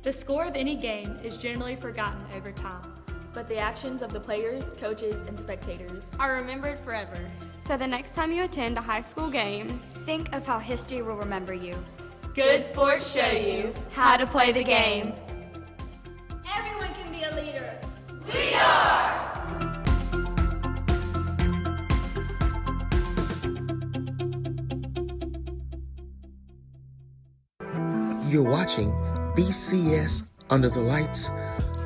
The score of any game is generally forgotten over time, but the actions of the players, coaches, and spectators are remembered forever. So the next time you attend a high school game, think of how history will remember you. Good sports show you how to play the game. Everyone can be a leader. We are! You're watching BCS Under the Lights,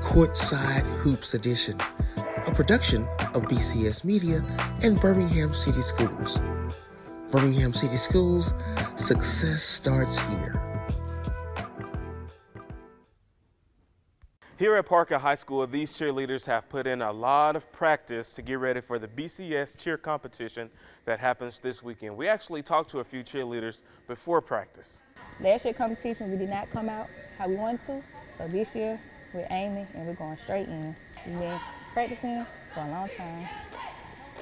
Courtside Hoops Edition, a production of BCS Media and Birmingham City Schools. Birmingham City Schools, success starts here. Here at Parker High School, these cheerleaders have put in a lot of practice to get ready for the BCS cheer competition that happens this weekend. We actually talked to a few cheerleaders before practice. Last year competition, we did not come out how we wanted to. So this year, we're aiming and we're going straight in. We've been practicing for a long time,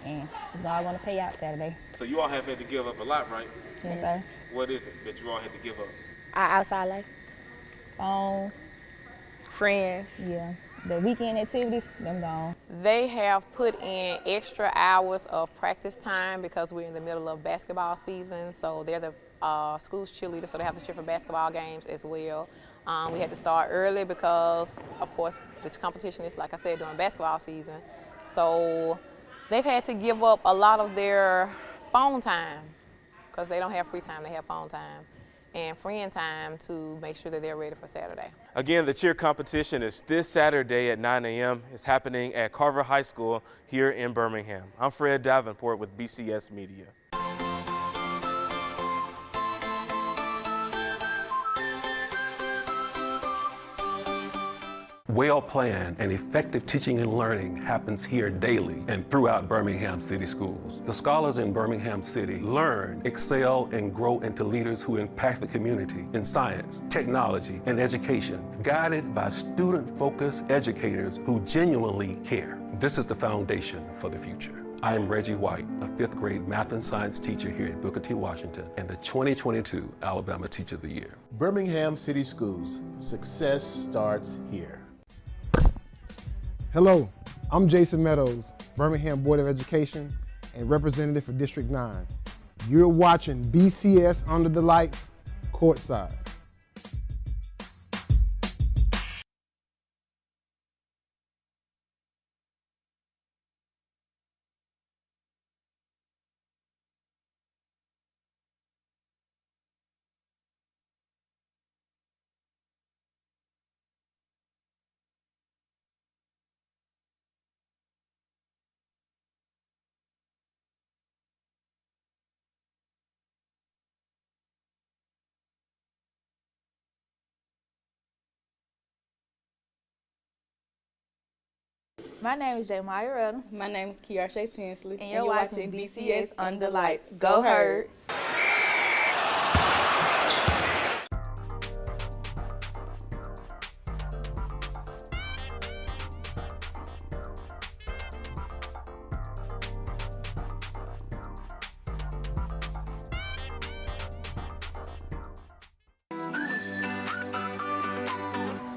and it's all going to pay out Saturday. So you all have had to give up a lot, right? Yes, sir. What is it that you all had to give up? Our outside life. Phones. Friends. Yeah. The weekend activities, them gone. They have put in extra hours of practice time because we're in the middle of basketball season, so they're the school's cheerleaders, so they have to cheer for basketball games as well. We had to start early because, of course, the competition is, like I said, during basketball season. So they've had to give up a lot of their phone time because they don't have free time, they have phone time and friend time to make sure that they're ready for Saturday. Again, the cheer competition is this Saturday at 9 a.m. It's happening at Carver High School here in Birmingham. I'm Fred Davenport with BCS Media. Well-planned and effective teaching and learning happens here daily and throughout Birmingham City Schools. The scholars in Birmingham City learn, excel, and grow into leaders who impact the community in science, technology, and education, guided by student-focused educators who genuinely care. This is the foundation for the future. I am Reggie White, a 5th grade math and science teacher here at Booker T. Washington and the 2022 Alabama Teacher of the Year. Birmingham City Schools, success starts here. Hello, I'm Jason Meadows, Birmingham Board of Education and representative for District 9. You're watching BCS Under the Lights, Courtside. My name is J. Maya Retta. My name is Kiarsha Tinsley. And you're watching BCS Under Lights. Go Herd!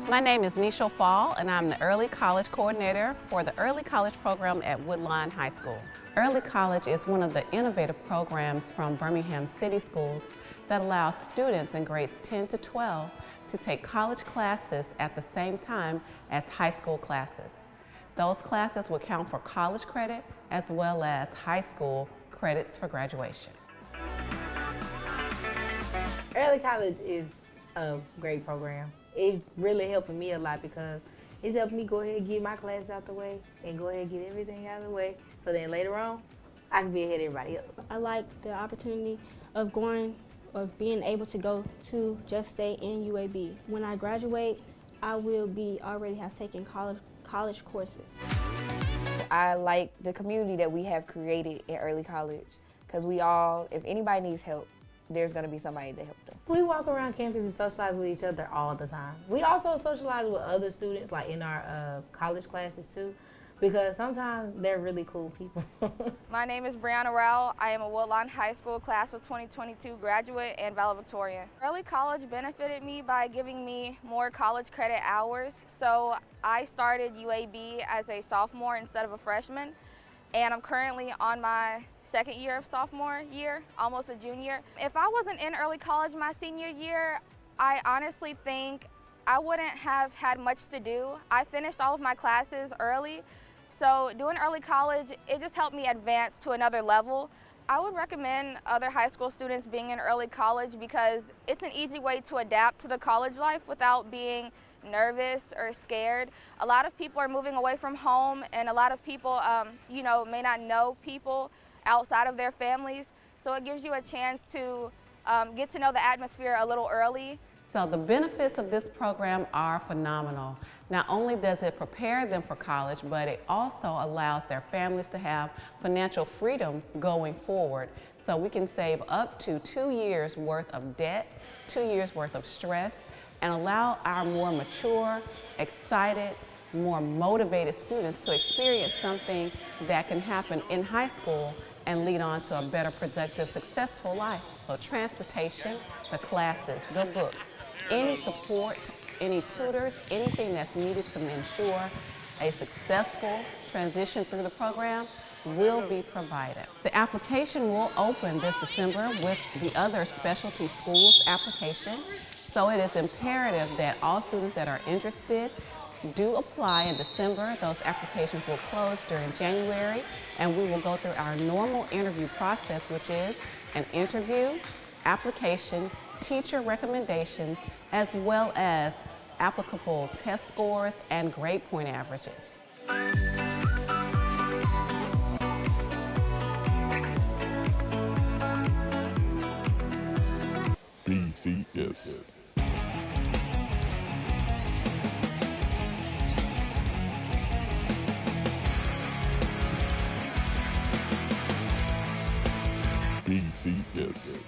My name is Nisha Fall, and I'm the Early College Coordinator for the Early College program at Woodlawn High School. Early College is one of the innovative programs from Birmingham City Schools that allows students in grades 10 to 12 to take college classes at the same time as high school classes. Those classes will count for college credit as well as high school credits for graduation. Early College is a great program. It's really helping me a lot because it's helping me go ahead and get my classes out the way and go ahead and get everything out of the way so then later on I can be ahead of everybody else. I like the opportunity of being able to go to Jeff State and UAB. When I graduate, I will already have taken college courses. I like the community that we have created in Early College because if anybody needs help, there's going to be somebody to help them. We walk around campus and socialize with each other all the time. We also socialize with other students, like in our college classes too, because sometimes they're really cool people. My name is Brianna Rowell. I am a Woodlawn High School class of 2022 graduate and valedictorian. Early college benefited me by giving me more college credit hours. So I started UAB as a sophomore instead of a freshman. And I'm currently on my second year of sophomore year, almost a junior. If I wasn't in early college my senior year, I honestly think I wouldn't have had much to do. I finished all of my classes early, so doing early college, it just helped me advance to another level. I would recommend other high school students being in early college because it's an easy way to adapt to the college life without being nervous or scared. A lot of people are moving away from home, and a lot of people, may not know people outside of their families, so it gives you a chance to get to know the atmosphere a little early. So the benefits of this program are phenomenal. Not only does it prepare them for college, but it also allows their families to have financial freedom going forward. So we can save up to 2 years worth of debt, 2 years worth of stress, and allow our more mature, excited, more motivated students to experience something that can happen in high school and lead on to a better, productive, successful life. So transportation, the classes, the books, any support, any tutors, anything that's needed to ensure a successful transition through the program will be provided. The application will open this December with the other specialty schools application. So it is imperative that all students that are interested do apply in December. Those applications will close during January, and we will go through our normal interview process, which is an interview, application, teacher recommendations, as well as applicable test scores and grade point averages. BCS. BCS.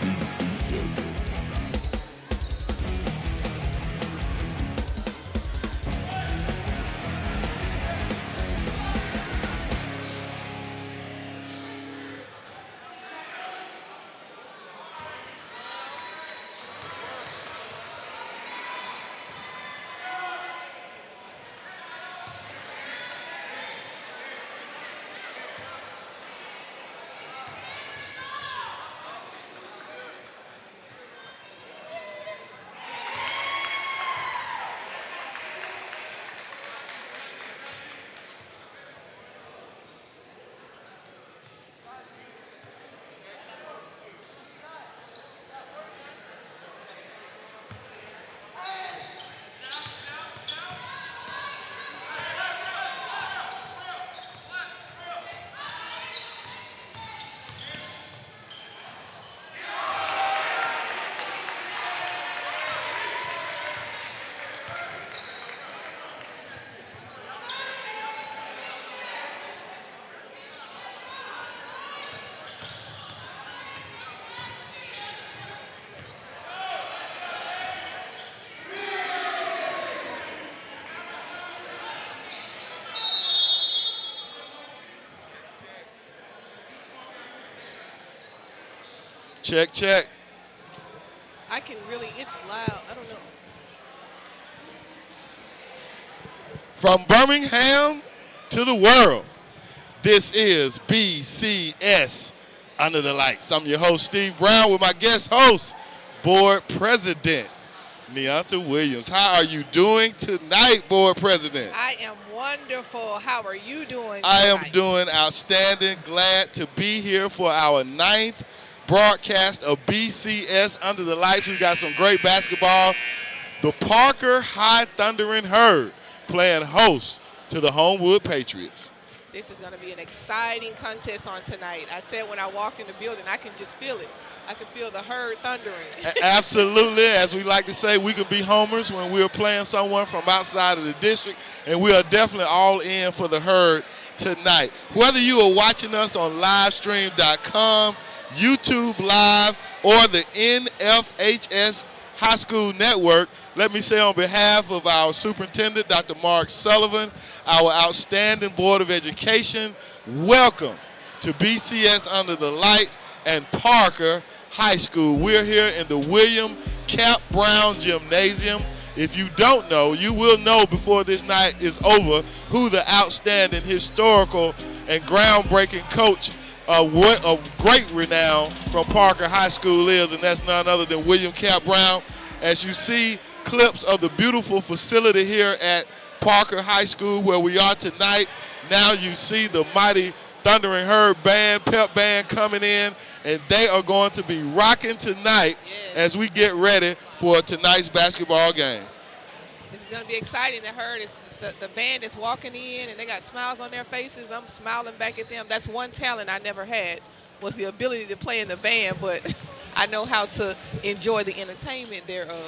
BCS. Check, check. I can really, it's loud. I don't know. From Birmingham to the world, this is BCS Under the Lights. I'm your host, Steve Brown, with my guest host, Board President Neonta Williams. How are you doing tonight, Board President? I am wonderful. How are you doing tonight? I am doing outstanding. Glad to be here for our 9th broadcast of BCS Under the Lights. We got some great basketball. The Parker High Thundering Herd playing host to the Homewood Patriots. This is going to be an exciting contest on tonight. I said when I walked in the building, I can just feel it. I can feel the herd thundering. Absolutely. As we like to say, we could be homers when we're playing someone from outside of the district, and we are definitely all in for the herd tonight. Whether you are watching us on livestream.com, YouTube Live, or the NFHS High School Network. Let me say on behalf of our superintendent, Dr. Mark Sullivan, our outstanding Board of Education, welcome to BCS Under the Lights and Parker High School. We're here in the William Cap Brown Gymnasium. If you don't know, you will know before this night is over who the outstanding, historical, and groundbreaking coach of great renown from Parker High School is, and that's none other than William Cap Brown. As you see clips of the beautiful facility here at Parker High School where we are tonight, now you see the mighty Thundering Herd band, pep band coming in, and they are going to be rocking tonight as we get ready for tonight's basketball game. This is going to be exciting. The band is walking in, and they got smiles on their faces. I'm smiling back at them. That's one talent I never had, was the ability to play in the band, but I know how to enjoy the entertainment thereof.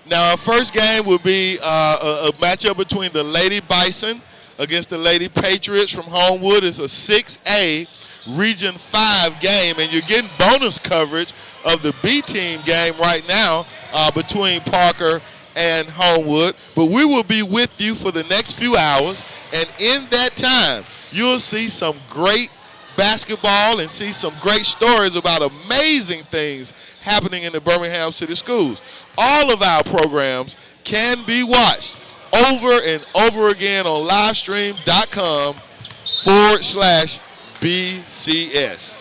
Now, our first game will be a matchup between the Lady Bison against the Lady Patriots from Homewood. It's a 6A Region 5 game, and you're getting bonus coverage of the B team game right now between Parker and Homewood. But we will be with you for the next few hours, and in that time, you'll see some great basketball and see some great stories about amazing things happening in the Birmingham City Schools. All of our programs can be watched over and over again on livestream.com/BCS.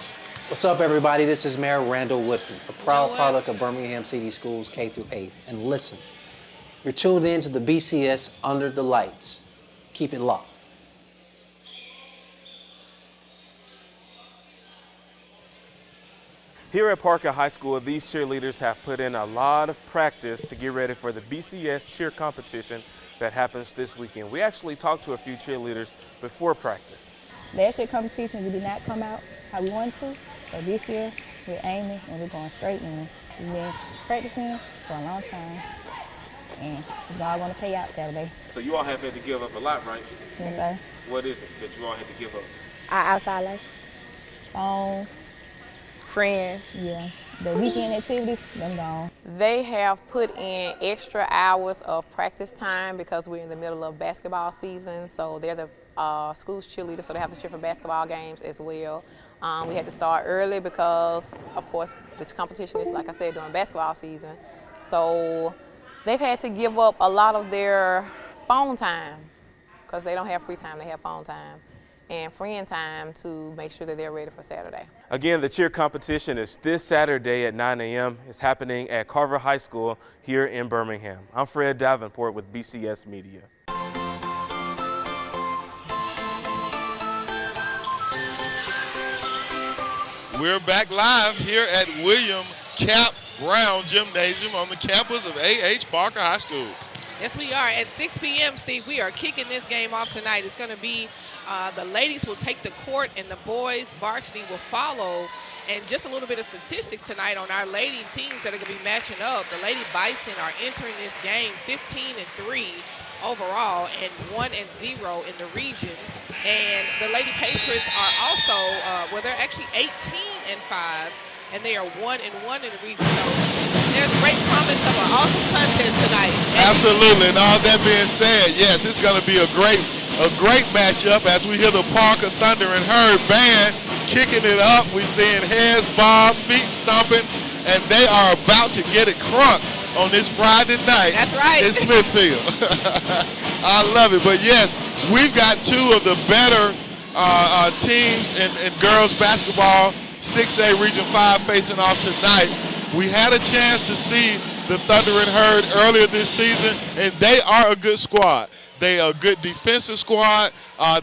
What's up, everybody? This is Mayor Randall Woodford, a proud product of Birmingham City Schools K through 8th. And listen, you're tuned in to the BCS Under the Lights. Keep it locked. Here at Parker High School, these cheerleaders have put in a lot of practice to get ready for the BCS cheer competition that happens this weekend. We actually talked to a few cheerleaders before practice. Last year competition, we did not come out how we wanted to. So this year, we're aiming and we're going straight in. We've been practicing for a long time, and it's all going to pay out Saturday. So you all have had to give up a lot, right? Yes, sir. What is it that you all had to give up? Our outside life. Phones. Friends. Yeah. The weekend activities, them gone. They have put in extra hours of practice time because we're in the middle of basketball season. So they're the school's cheerleaders, so they have to cheer for basketball games as well. We had to start early because, of course, the competition is, like I said, during basketball season. So they've had to give up a lot of their phone time because they don't have free time, they have phone time and friend time to make sure that they're ready for Saturday. Again, the cheer competition is this Saturday at 9 a.m. It's happening at Carver High School here in Birmingham. I'm Fred Davenport with BCS Media. We're back live here at William Cap Brown Gymnasium on the campus of A.H. Parker High School. Yes, we are. At 6 p.m., Steve, we are kicking this game off tonight. It's going to be the ladies will take the court and the boys varsity will follow. And just a little bit of statistics tonight on our lady teams that are going to be matching up. The Lady Bison are entering this game 15-3 overall and 1-0 in the region. And the Lady Patriots are also, well, they're actually 18-5, and they are 1-1 in the region. So there's great promise of an awesome contest tonight. Absolutely, and all that being said, yes, it's going to be a great matchup as we hear the Parker Thundering Herd band kicking it up. We're seeing heads bob, feet stomping, and they are about to get it crunk on this Friday night. That's right. In Smithfield. I love it. But yes, we've got two of the better teams in girls basketball, 6A Region 5 facing off tonight. We had a chance to see the Thundering Herd earlier this season, and they are a good squad. They are a good defensive squad.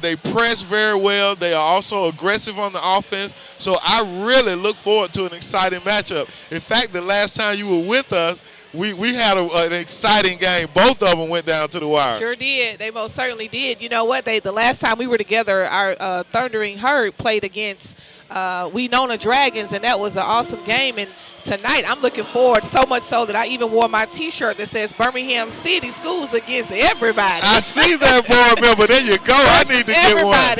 They press very well. They are also aggressive on the offense. So I really look forward to an exciting matchup. In fact, the last time you were with us, we had an exciting game. Both of them went down to the wire. Sure did. They most certainly did. You know what? The last time we were together, our Thundering Herd played against Winona Dragons, and that was an awesome game. And tonight, I'm looking forward so much so that I even wore my T-shirt that says Birmingham City Schools against everybody. I see that board member. There you go. I need to get one.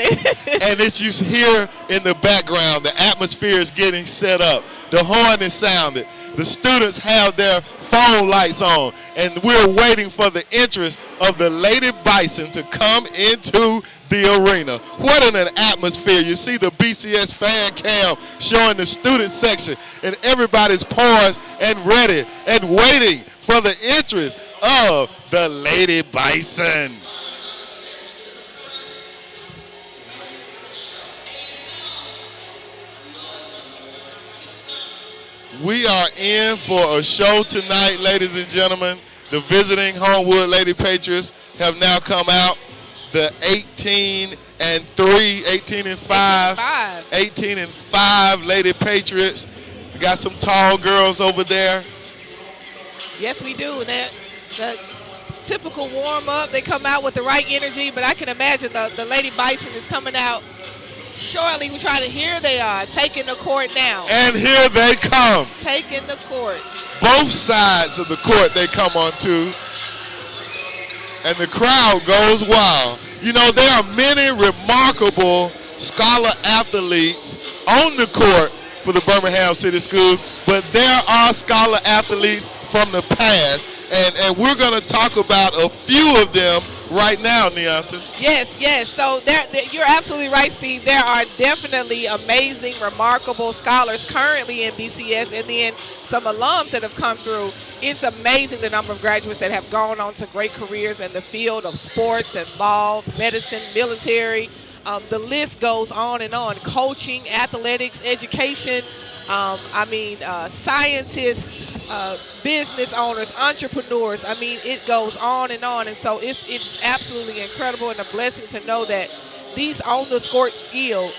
And it's you hear in the background, the atmosphere is getting set up. The horn is sounded. the students have their phone lights on, and we're waiting for the entrance of the Lady Bison to come into the arena. What an atmosphere. You see the BCS fan cam showing the student section, and everybody's poised and ready and waiting for the entrance of the Lady Bison. We are in for a show tonight, ladies and gentlemen. The visiting Homewood Lady Patriots have now come out. The 18 and 5 Lady Patriots. We got some tall girls over there. Yes, we do. That the typical warm-up, they come out with the right energy, but I can imagine the Lady Bison is coming out shortly. We try to, here they are, taking the court now. And here they come. Taking the court. Both sides of the court they come onto. And the crowd goes wild. You know, there are many remarkable scholar athletes on the court for the Birmingham City Schools, but there are scholar athletes from the past, and we're going to talk about a few of them right now, Neonson. Yes. So you're absolutely right, Steve. There are definitely amazing, remarkable scholars currently in BCS, and then some alums that have come through. It's amazing the number of graduates that have gone on to great careers in the field of sports and law, medicine, military. The list goes on and on. Coaching, athletics, education, scientists, business owners, entrepreneurs. I mean, it goes on. And so it's absolutely incredible and a blessing to know that these on-the-court skills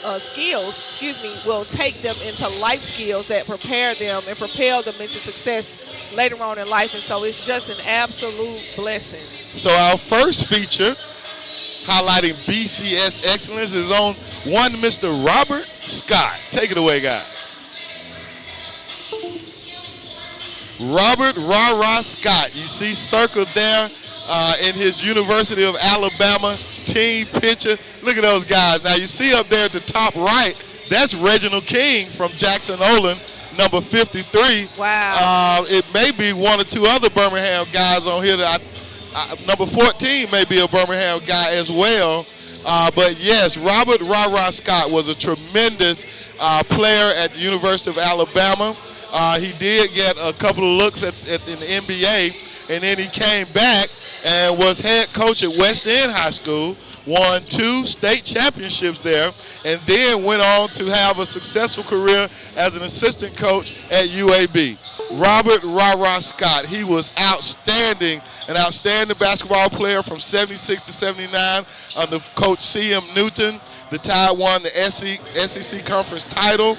will take them into life skills that prepare them and propel them into success later on in life. And so it's just an absolute blessing. So our first feature highlighting BCS excellence is on one Mr. Robert Scott. Take it away, guys. Robert Rara Scott, you see circled there in his University of Alabama team picture. Look at those guys. Now you see up there at the top right, that's Reginald King from Jackson Olin, number 53. Wow. It may be one or two other Birmingham guys on here that number 14 may be a Birmingham guy as well. But yes, Robert Rara Scott was a tremendous player at the University of Alabama. He did get a couple of looks in the NBA, and then he came back and was head coach at West End High School, won 2 state championships there, and then went on to have a successful career as an assistant coach at UAB. Robert Rara Scott, he was outstanding, an outstanding basketball player from 76 to 79 under Coach C.M. Newton. The Tide won the SEC Conference title.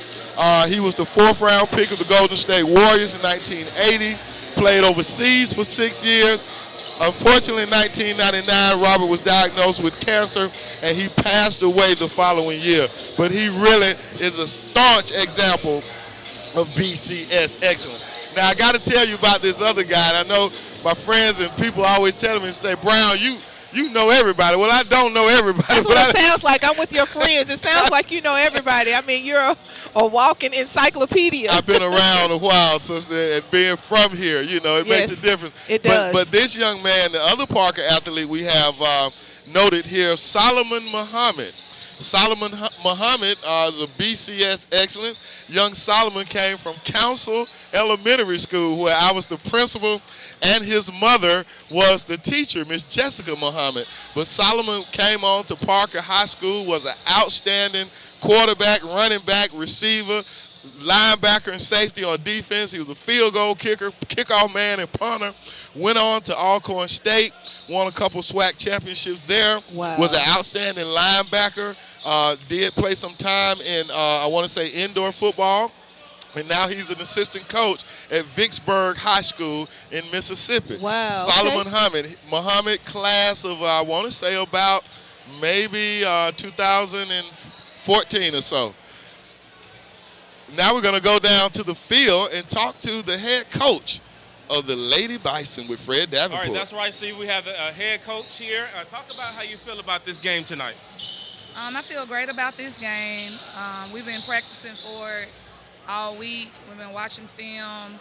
He was the 4th round pick of the Golden State Warriors in 1980, played overseas for 6 years. Unfortunately, in 1999, Robert was diagnosed with cancer, and he passed away the following year. But he really is a staunch example of BCS excellence. Now, I got to tell you about this other guy. I know my friends and people always tell me and say, Brown, you know everybody. Well, I don't know everybody. That's what it sounds like. I'm with your friends. It sounds like you know everybody. I mean, you're a walking encyclopedia. I've been around a while, sister, and being from here, it makes a difference. It does. But this young man, the other Parker athlete we have noted here, Solomon Muhammad. Solomon Muhammad is a BCS excellence. Young Solomon came from Council Elementary School, where I was the principal, and his mother was the teacher, Miss Jessica Muhammad. But Solomon came on to Parker High School, was an outstanding quarterback, running back, receiver, linebacker, and safety on defense. He was a field goal kicker, kickoff man, and punter. Went on to Alcorn State, won a couple SWAC championships there. Wow. Was an outstanding linebacker. Did play some time in, I want to say, indoor football. And now he's an assistant coach at Vicksburg High School in Mississippi. Wow. Solomon Muhammad class of, I want to say, about maybe 2014 or so. Now we're going to go down to the field and talk to the head coach of the Lady Bison with Fred Davenport. All right, that's right, Steve. We have the head coach here. Talk about how you feel about this game tonight. I feel great about this game. We've been practicing for it all week. We've been watching film,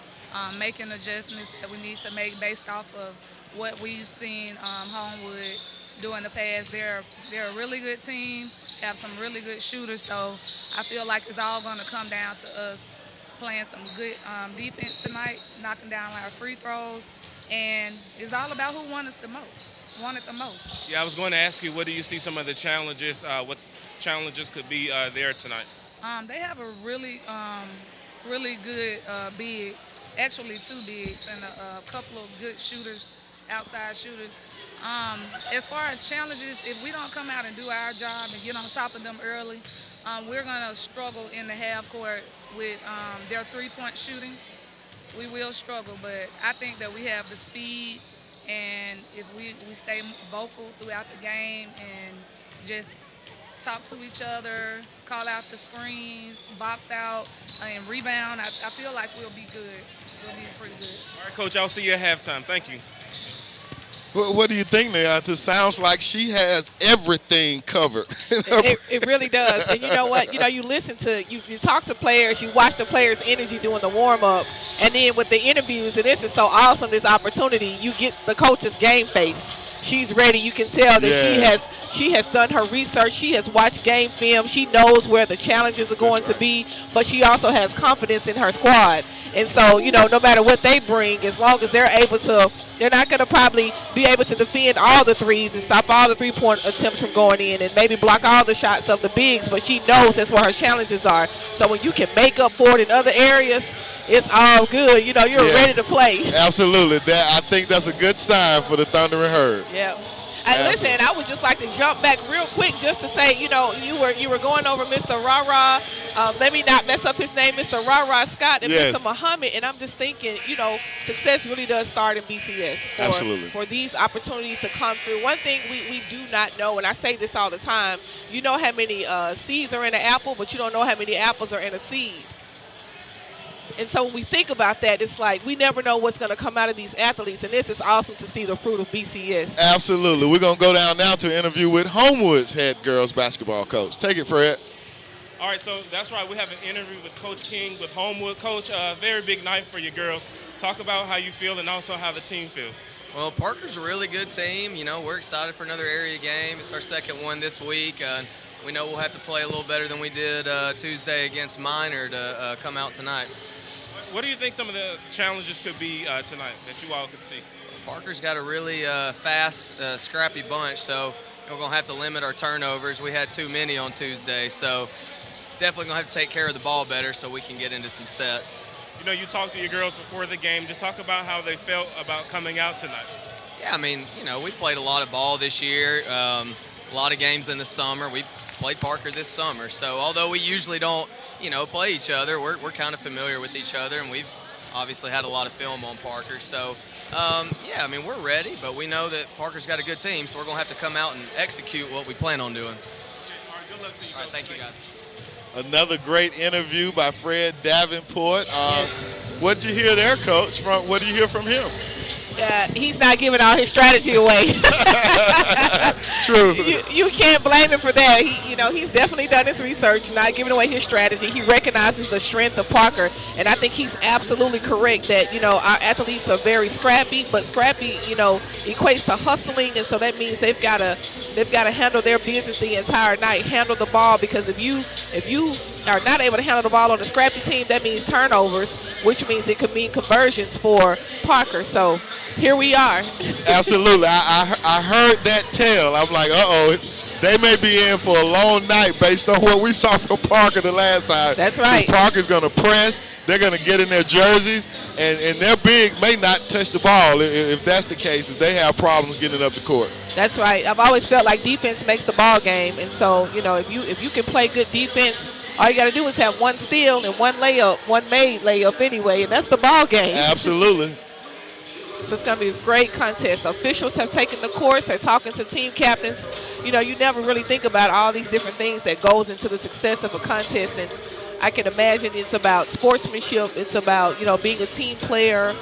making adjustments that we need to make based off of what we've seen Homewood do in the past. They're a really good team, have some really good shooters, so I feel like it's all going to come down to us playing some good defense tonight, knocking down our free throws, and it's all about who wanted the most. Yeah, I was going to ask you, what do you see some of the challenges, what challenges could be there tonight? They have a really good big, actually 2 bigs, and a couple of good shooters, outside shooters. As far as challenges, if we don't come out and do our job and get on top of them early, we're going to struggle in the half court with their 3-point shooting. We will struggle, but I think that we have the speed, and if we stay vocal throughout the game and just talk to each other, call out the screens, box out, and rebound, I feel like we'll be good. We'll be pretty good. All right, Coach, I'll see you at halftime. Thank you. What do you think, Neonta? Sounds like she has everything covered. It really does. And you know what? You listen to, you talk to players, you watch the players' energy doing the warm-up, and then with the interviews, and this is so awesome, this opportunity, you get the coach's game face. She's ready. You can tell that she has done her research. She has watched game film. She knows where the challenges are going to be, but she also has confidence in her squad. And so, no matter what they bring, as long as they're not going to probably be able to defend all the threes and stop all the 3-point attempts from going in and maybe block all the shots of the bigs, but she knows that's where her challenges are. So when you can make up for it in other areas, it's all good. You're ready to play. Absolutely. I think that's a good sign for the Thundering Herd. Yeah. And listen, I would just like to jump back real quick just to say, you were going over Mr. Ra-Ra. Let me not mess up his name, Mr. Ra-Ra Scott and Mr. Muhammad. And I'm just thinking, success really does start in BCS for these opportunities to come through. One thing we do not know, and I say this all the time, you know how many seeds are in an apple, but you don't know how many apples are in a seed. And so when we think about that, it's like we never know what's going to come out of these athletes, and this is awesome to see the fruit of BCS. Absolutely. We're going to go down now to an interview with Homewood's head girls basketball coach. Take it, Fred. All right, so that's right. We have an interview with Coach King with Homewood. Coach, a very big night for your girls. Talk about how you feel and also how the team feels. Well, Parker's a really good team. We're excited for another area game. It's our second one this week. We know we'll have to play a little better than we did Tuesday against Minor to come out tonight. What do you think some of the challenges could be tonight that you all could see? Parker's got a really fast, scrappy bunch, so we're going to have to limit our turnovers. We had too many on Tuesday, so definitely going to have to take care of the ball better so we can get into some sets. You talked to your girls before the game. Just talk about how they felt about coming out tonight. Yeah, we played a lot of ball this year, a lot of games in the summer. We played Parker this summer, so although we usually don't play each other, we're kind of familiar with each other, and we've obviously had a lot of film on Parker. So, we're ready, but we know that Parker's got a good team, so we're going to have to come out and execute what we plan on doing. All right, good luck to you. All right, thank you, guys. Another great interview by Fred Davenport. What'd you hear there, Coach? What did you hear from him? He's not giving all his strategy away. True. You can't blame him for that. He's definitely done his research, not giving away his strategy. He recognizes the strength of Parker, and I think he's absolutely correct that our athletes are very scrappy, but scrappy equates to hustling, and so that means they've got to handle their business the entire night, handle the ball, because if you are not able to handle the ball on a scrappy team, that means turnovers, which means it could mean conversions for Parker. So here we are. Absolutely. I heard that tell. I'm like, they may be in for a long night based on what we saw from Parker the last time. That's right. Parker's going to press. They're going to get in their jerseys, and their big may not touch the ball if that's the case, if they have problems getting up the court. That's right. I've always felt like defense makes the ball game, and so, if you can play good defense, all you got to do is have one steal and one made layup anyway, and that's the ball game. Absolutely. So it's going to be a great contest. Officials have taken the course. They're talking to team captains. You never really think about all these different things that goes into the success of a contest, and I can imagine it's about sportsmanship. It's about, being a team player,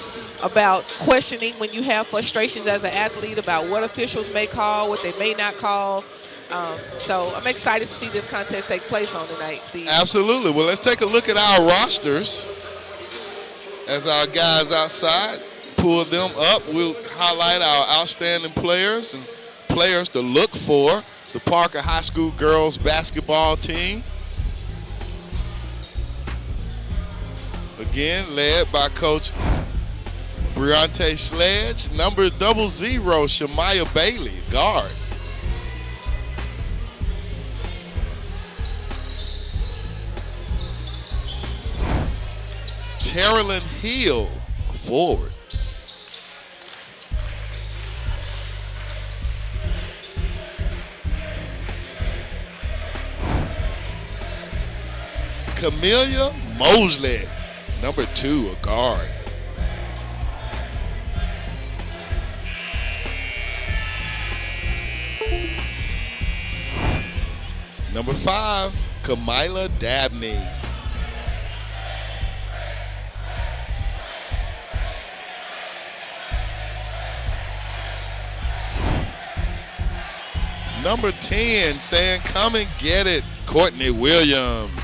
about questioning when you have frustrations as an athlete, about what officials may call, what they may not call. So I'm excited to see this contest take place on tonight, Steve. Absolutely. Well, let's take a look at our rosters. As our guys outside pull them up, we'll highlight our outstanding players and players to look for. The Parker High School girls basketball team. Again, led by Coach Briante Sledge. Number 00, Shamaya Bailey, guard. Carolyn Hill, forward. Camelia Mosley, number 2, a guard. Number 5, Kamila Dabney. Number 10, saying, come and get it, Courtney Williams.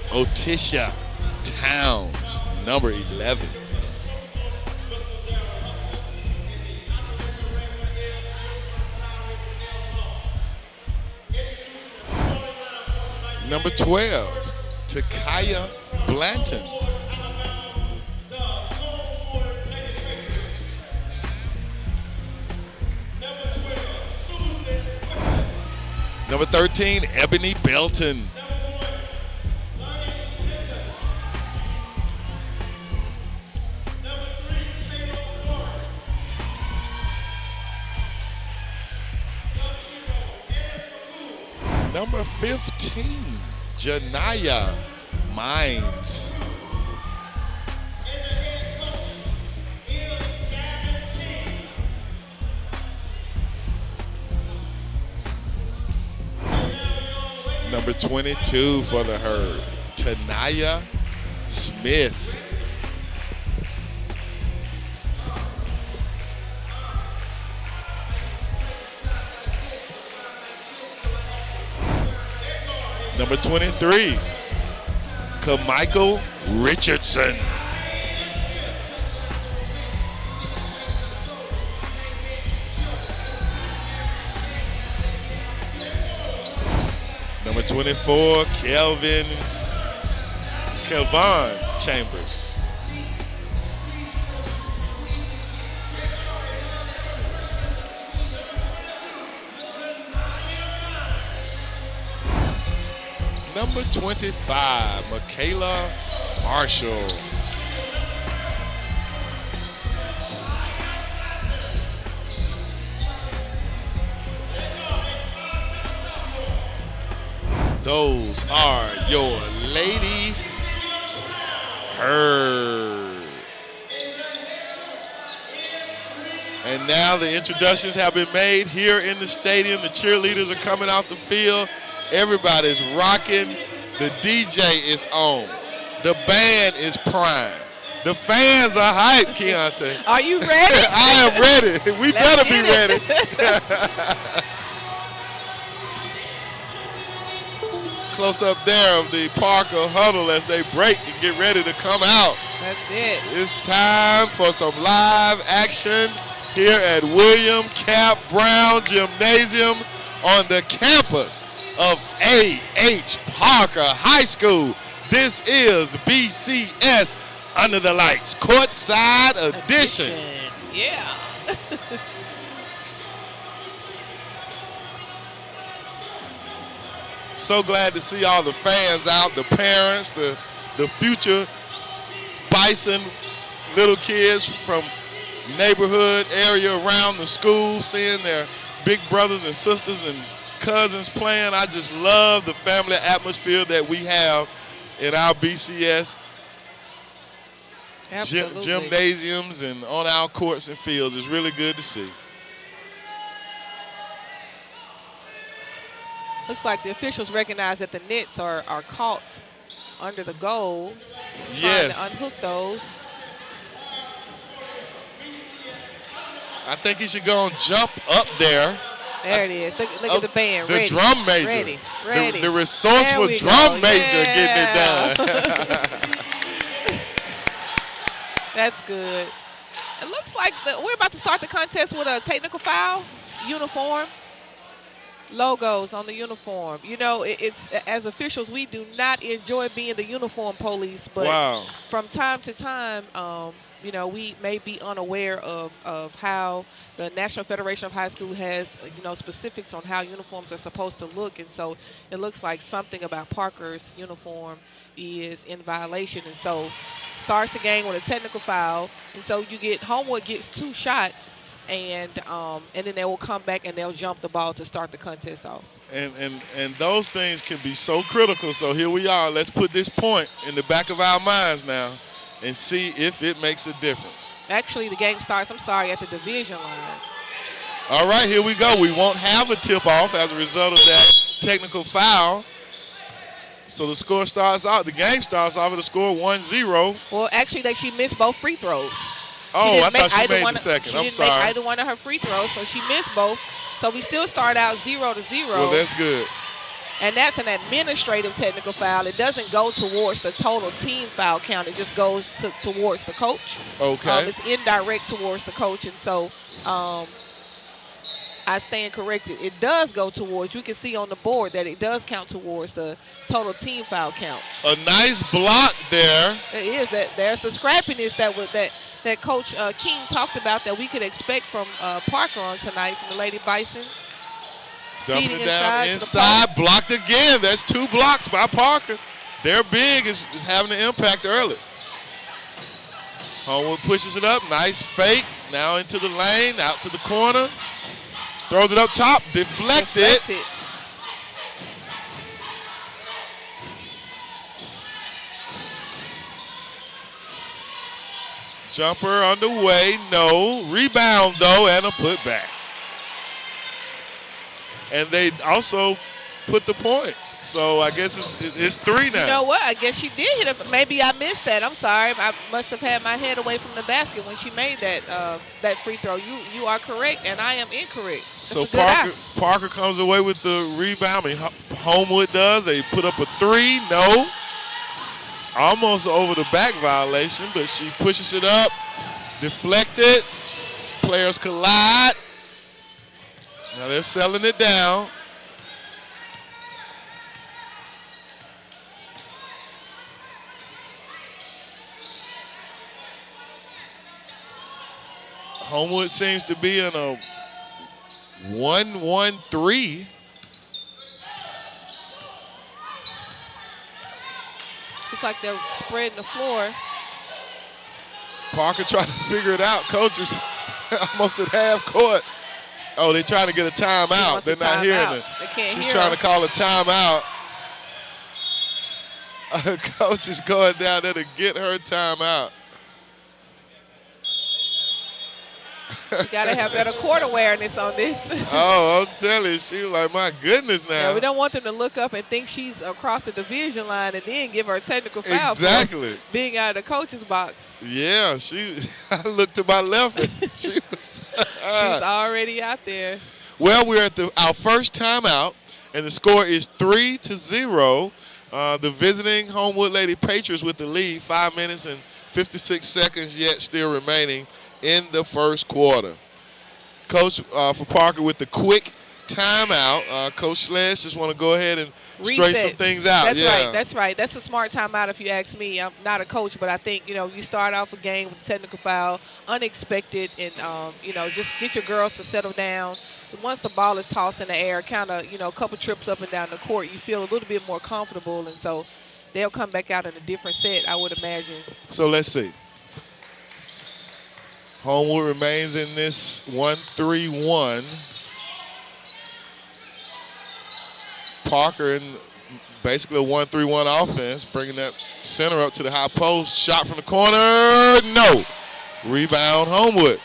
Otisha Towns, number 11. Number 12, Takaya Blanton. Number 13, Ebony Belton. Number 15, Janaya Mines. Number 22 for the Herd, Tanaya Smith. Number 23, Kamichael Richardson. Number 24, Kelvin Chambers. Number 25, Michaela Marshall. Those are your Lady Herd. And now the introductions have been made here in the stadium. The cheerleaders are coming out the field. Everybody's rocking. The DJ is on. The band is prime. The fans are hyped, Keontae. Are you ready? I am ready. We better be ready. Close up there of the Parker huddle as they break and get ready to come out. That's it. It's time for some live action here at William Cap Brown Gymnasium on the campus of A.H. Parker High School. This is BCS Under the Lights, Courtside Edition. Yeah. So glad to see all the fans out, the parents, the future Bison little kids from neighborhood area around the school, seeing their big brothers and sisters and cousins playing. I just love the family atmosphere that we have in our BCS gymnasiums and on our courts and fields. It's really good to see. Looks like the officials recognize that the nets are caught under the goal. Yes. Trying to unhook those. I think he should go and jump up there There it is. Look at the band. The ready. drum major. Ready. Ready. The resourceful drum major getting it done. That's good. It looks like we're about to start the contest with a technical foul uniform. Logos on the uniform. You know, it's as officials, we do not enjoy being the uniform police, but from time to time, you know, we may be unaware of how the National Federation of High School has, you know, specifics on how uniforms are supposed to look, and so it looks like something about Parker's uniform is in violation, and so starts the game with a technical foul, and so Homewood gets 2 shots. And then they will come back and they'll jump the ball to start the contest off. And those things can be so critical. So here we are. Let's put this point in the back of our minds now and see if it makes a difference. Actually, the game starts, at the division line. All right, here we go. We won't have a tip-off as a result of that technical foul. So the score starts out. The game starts off with a score 1-0. Well, actually, she missed both free throws. Oh, I thought she made the second. I'm sorry. She didn't make either one of her free throws, so she missed both. So we still start out 0-0. Well, that's good. And that's an administrative technical foul. It doesn't go towards the total team foul count. It just goes towards the coach. Okay. It's indirect towards the coach, and so I stand corrected. It does go towards. You can see on the board that it does count towards the total team foul count. A nice block there. It is. There's the scrappiness that Coach King talked about that we could expect from Parker on tonight from the Lady Bison. Dumping it down inside, blocked again. That's 2 blocks by Parker. Their big is having an impact early. Homewood pushes it up. Nice fake. Now into the lane, out to the corner. Throws it up top, deflected. Jumper underway, no. Rebound, though, and a putback. And they also put the point. So I guess it's 3 now. You know what? I guess she did hit it. Maybe I missed that. I'm sorry. I must have had my head away from the basket when she made that free throw. You are correct, and I am incorrect. So Parker comes away with the rebound. I mean, Homewood does. They put up a 3. No. Almost over the back violation, but she pushes it up. Deflected. Players collide. Now they're selling it down. Homewood seems to be in a 1-1-3. Looks like they're spreading the floor. Parker trying to figure it out. Coaches almost at half court. Oh, they're trying to get a timeout. They're not hearing it. She's trying to call a timeout. Coach is going down there to get her timeout. You gotta have better court awareness on this. Oh, I'm telling you, she was like, my goodness now. Yeah, we don't want them to look up and think she's across the division line and then give her a technical foul exactly. for being out of the coach's box. Yeah, I looked to my left and she was she's already out there. Well, we're at our first timeout, and the score is 3-0. The visiting Homewood Lady Patriots with the lead, 5 minutes and 56 seconds yet still remaining in the first quarter. Coach for Parker with the quick timeout. Coach Sledge just want to go ahead and straighten some things out. That's right. That's a smart timeout if you ask me. I'm not a coach, but I think, you start off a game with a technical foul, unexpected, and, just get your girls to settle down. Once the ball is tossed in the air, kind of, a couple trips up and down the court, you feel a little bit more comfortable, and so they'll come back out in a different set, I would imagine. So let's see. Homewood remains in this 1-3-1. Parker in basically a 1-3-1 offense, bringing that center up to the high post. Shot from the corner, no. Rebound, Homewood.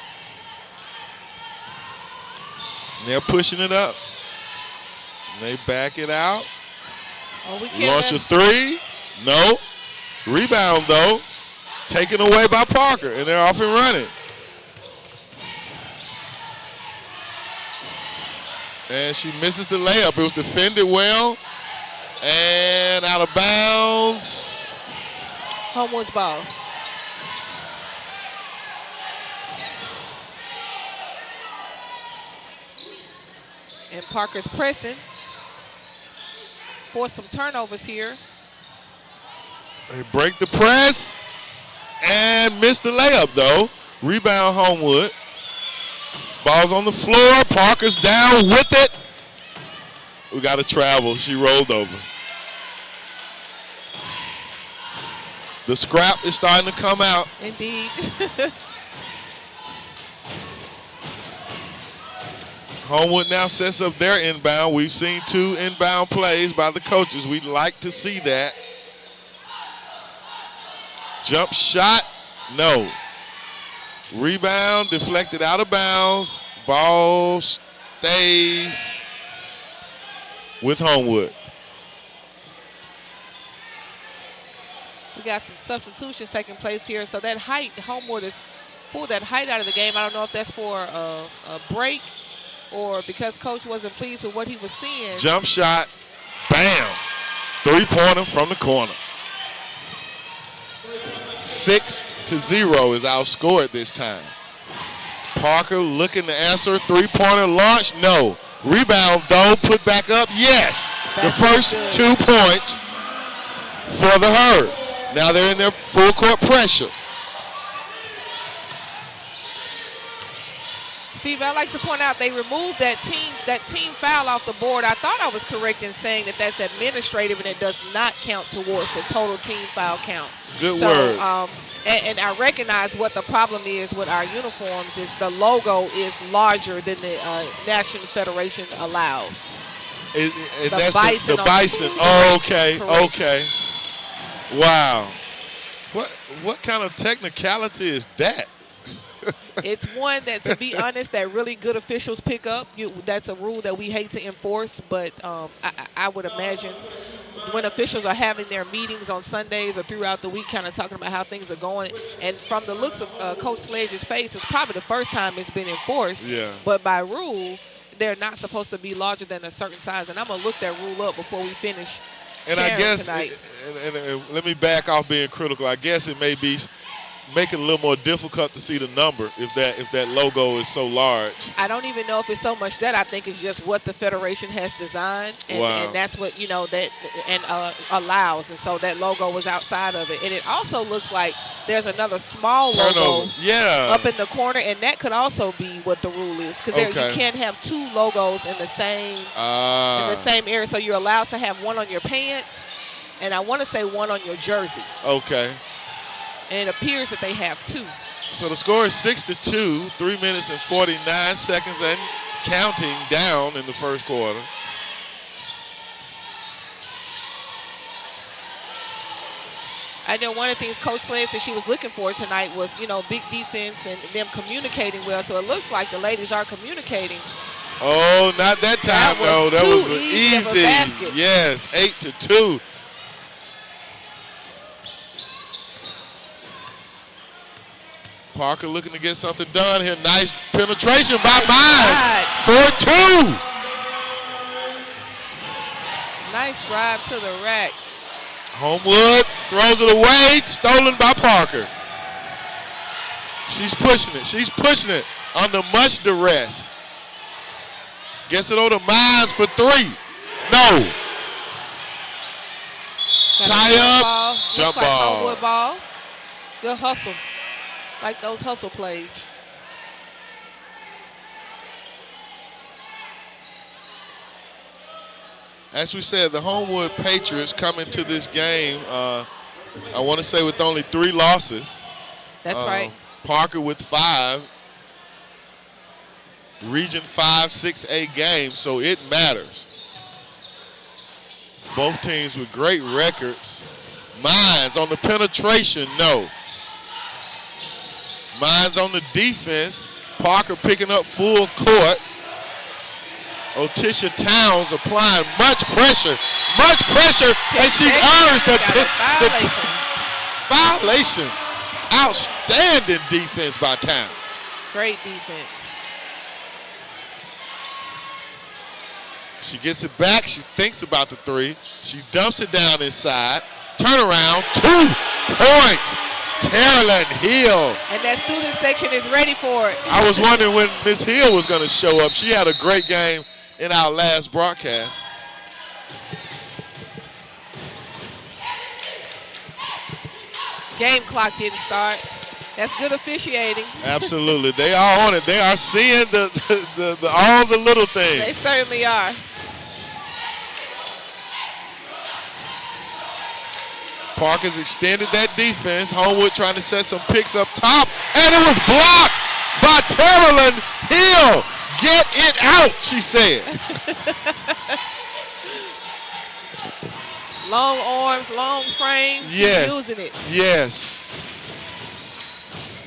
And they're pushing it up. And they back it out. Launch a 3, no. Rebound, though, taken away by Parker, and they're off and running. And she misses the layup. It was defended well. And out of bounds. Homewood's ball. And Parker's pressing. Force some turnovers here. They break the press and miss the layup, though. Rebound, Homewood. Ball's on the floor. Parker's down with it. We got to travel. She rolled over. The scrap is starting to come out. Indeed. Homewood now sets up their inbound. We've seen 2 inbound plays by the coaches. We'd like to see that. Jump shot, no. Rebound, deflected out of bounds. Ball stays with Homewood. We got some substitutions taking place here. So that height, Homewood has pulled that height out of the game. I don't know if that's for a break or because coach wasn't pleased with what he was seeing. Jump shot, bam. 3-pointer from the corner. 6-0 is our score at this time. Parker looking to answer. 3-pointer launch, no. Rebound though, put back up, yes. The first 2 points for the Herd. Now they're in their full court pressure. Steve, I'd like to point out they removed that team foul off the board. I thought I was correct in saying that that's administrative and it does not count towards the total team foul count. Good word. And I recognize what the problem is with our uniforms is the logo is larger than the National Federation allows. That's the bison. Oh, okay, okay. Wow. What kind of technicality is that? It's one that, to be honest, that really good officials pick up. That's a rule that we hate to enforce, but I would imagine when officials are having their meetings on Sundays or throughout the week kind of talking about how things are going, and from the looks of Coach Sledge's face, it's probably the first time it's been enforced. Yeah. But by rule, they're not supposed to be larger than a certain size, and I'm going to look that rule up before we finish. And I guess, and let me back off being critical. I guess it may be make it a little more difficult to see the number if that logo is so large. I don't even know if it's so much that. I think it's just what the Federation has designed, and that's what that allows. And so that logo was outside of it, and it also looks like there's another small logo up in the corner, and that could also be what the rule is because you can't have 2 logos in the same area. So you're allowed to have one on your pants, and I want to say one on your jersey. Okay. And it appears that they have 2. So the score is 6-2, 3 minutes and 49 seconds and counting down in the first quarter. I know one of the things Coach Sledge said she was looking for tonight was, big defense and them communicating well. So it looks like the ladies are communicating. Oh, not that time, though. That was easy. Yes, 8-2. Parker looking to get something done here. Nice penetration by Mines. 4-2. Nice drive to the rack. Homewood throws it away. Stolen by Parker. She's pushing it. She's pushing it under much duress. Gets it over to Mines for 3. No. Tie up. Jump ball. Homewood ball. Good hustle. Like those hustle plays. As we said, the Homewood Patriots come into this game, I want to say with only 3 losses. That's right. Parker with 5. Region 5, 6A games, so it matters. Both teams with great records. Mines on the penetration, no. Mines on the defense. Parker picking up full court. Otisha Towns applying much pressure, and she earns the violation. Outstanding defense by Towns. Great defense. She gets it back. She thinks about the three. She dumps it down inside. Turnaround. 2 points. Carolyn Hill. And that student section is ready for it. I was wondering when Miss Hill was going to show up. She had a great game in our last broadcast. Game clock didn't start. That's good officiating. Absolutely. They are on it. They are seeing all the little things. They certainly are. Parker's extended that defense. Homewood trying to set some picks up top. And it was blocked by Carolyn Hill. Get it out, she said. Long arms, long frame. Yes. Using it. Yes.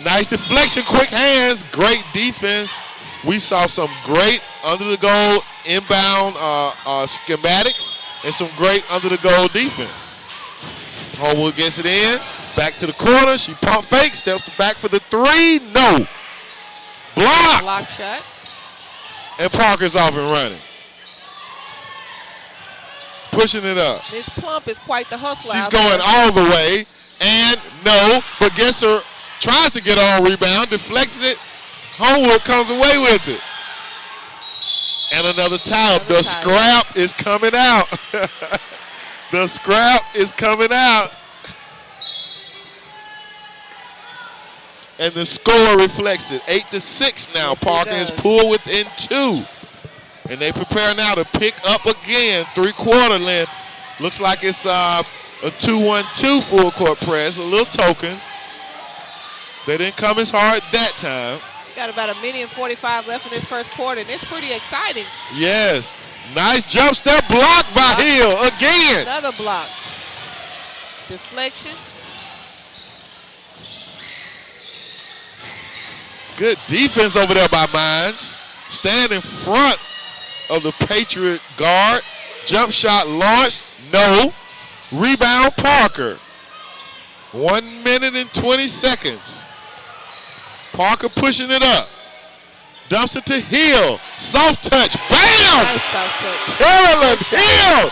Nice deflection, quick hands, great defense. We saw some great under the goal inbound schematics and some great under the goal defense. Homewood gets it in, back to the corner. She pump fake, steps back for the three. No. Blocked. Block shot. And Parker's off and running. Pushing it up. Miss Plump is quite the hustler. She's going all the way. And no, but gets her, tries to get on rebound, deflects it. Homewood comes away with it. And another towel. The scrap is coming out. The scrap is coming out. And the score reflects it. 8-6 now. Parker has pulled within 2. And they prepare now to pick up again. 3/4 length. Looks like it's a 2-1-2 full court press. A little token. They didn't come as hard that time. Got about 1:45 left in this first quarter, and it's pretty exciting. Yes. Nice jump step block by Hill again. Another block. Deflection. Good defense over there by Mines. Stand in front of the Patriot guard. Jump shot launched. No. Rebound Parker. 1 minute and 20 seconds. Parker pushing it up. Dumps it to Hill. Soft touch. Bam! Nice soft touch. Carolyn Hill!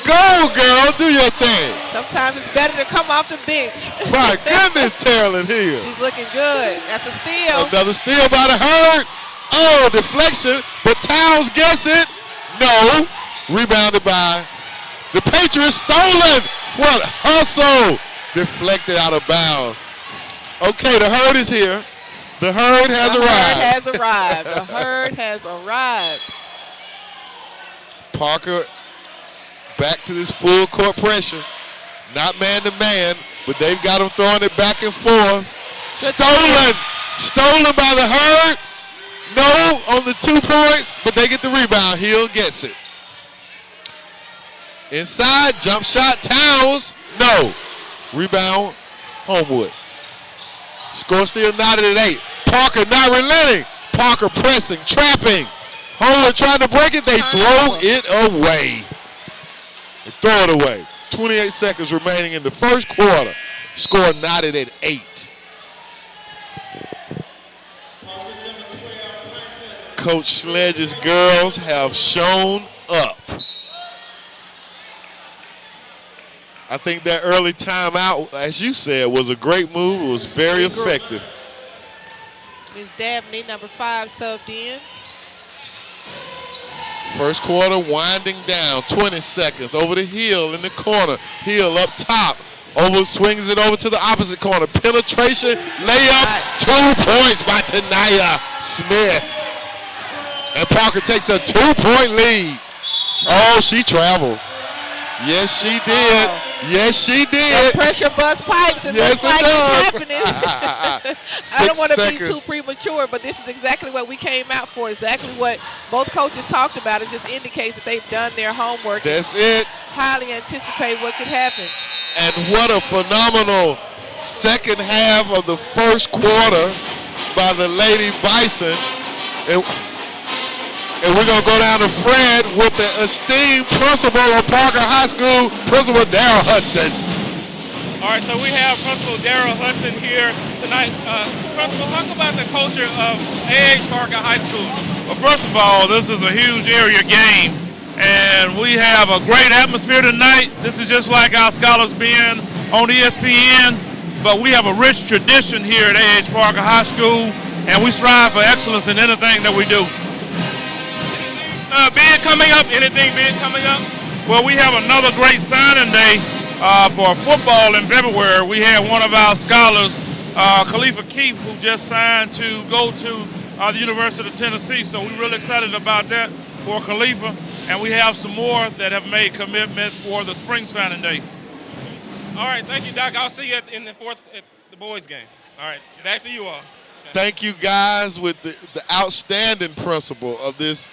Go, girl. Do your thing. Sometimes it's better to come off the bench. My goodness, Carolyn Hill. She's looking good. That's a steal. Another steal by the Herd. Oh, deflection. But Towns gets it. No. Rebounded by the Patriots. Stolen. What hustle. Deflected out of bounds. Okay, the Herd is here. The Herd has arrived. The Herd has arrived. The Herd has arrived. Parker back to this full court pressure. Not man to man, but they've got him throwing it back and forth. Stolen. Stolen by the Herd. No on the 2 points, but they get the rebound. Hill gets it. Inside, jump shot, Towns. No. Rebound, Homewood. Score still knotted at 8. Parker not relenting. Parker pressing, trapping. Homewood trying to break it. They throw it away. They throw it away. 28 seconds remaining in the first quarter. Score knotted at 8. Coach Sledge's girls have shown up. I think that early timeout, as you said, was a great move. It was very effective. Ms. Dabney, number 5, subbed in. First quarter winding down, 20 seconds. Over to Hill in the corner. Hill up top. Over, swings it over to the opposite corner. Penetration, layup, 2 points by Tanaya Smith. And Parker takes a 2-point lead. Oh, she travels. Yes, she did. Oh. Yes, she did. The pressure bust pipes, and yes, looks like it it's happening. I don't want to be seconds. too premature, but this is exactly what we came out for, exactly what both coaches talked about. It just indicates that they've done their homework. That's it. Highly anticipate what could happen. And what a phenomenal second half of the first quarter by the Lady Bison. And we're going to go down to Fred with the esteemed principal of Parker High School, Principal Darrell Hudson. All right, so we have Principal Darrell Hudson here tonight. Principal, talk about the culture of A.H. Parker High School. Well, first of all, this is a huge area game, and we have a great atmosphere tonight. This is just like our scholars being on ESPN, but we have a rich tradition here at A.H. Parker High School, and we strive for excellence in anything that we do. Anything big coming up? Well, we have another great signing day for football in February. We had one of our scholars, Khalifa Keith, who just signed to go to the University of Tennessee. So we're really excited about that for Khalifa. And we have some more that have made commitments for the spring signing day. All right, thank you, Doc. I'll see you in the fourth at the boys' game. All right, back to you all. Thank you, guys, with the outstanding principal of this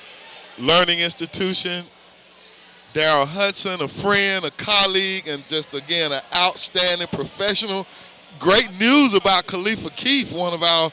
learning institution, Darryl Hudson, a friend, a colleague, and just, again, an outstanding professional. Great news about Khalifa Keith, one of our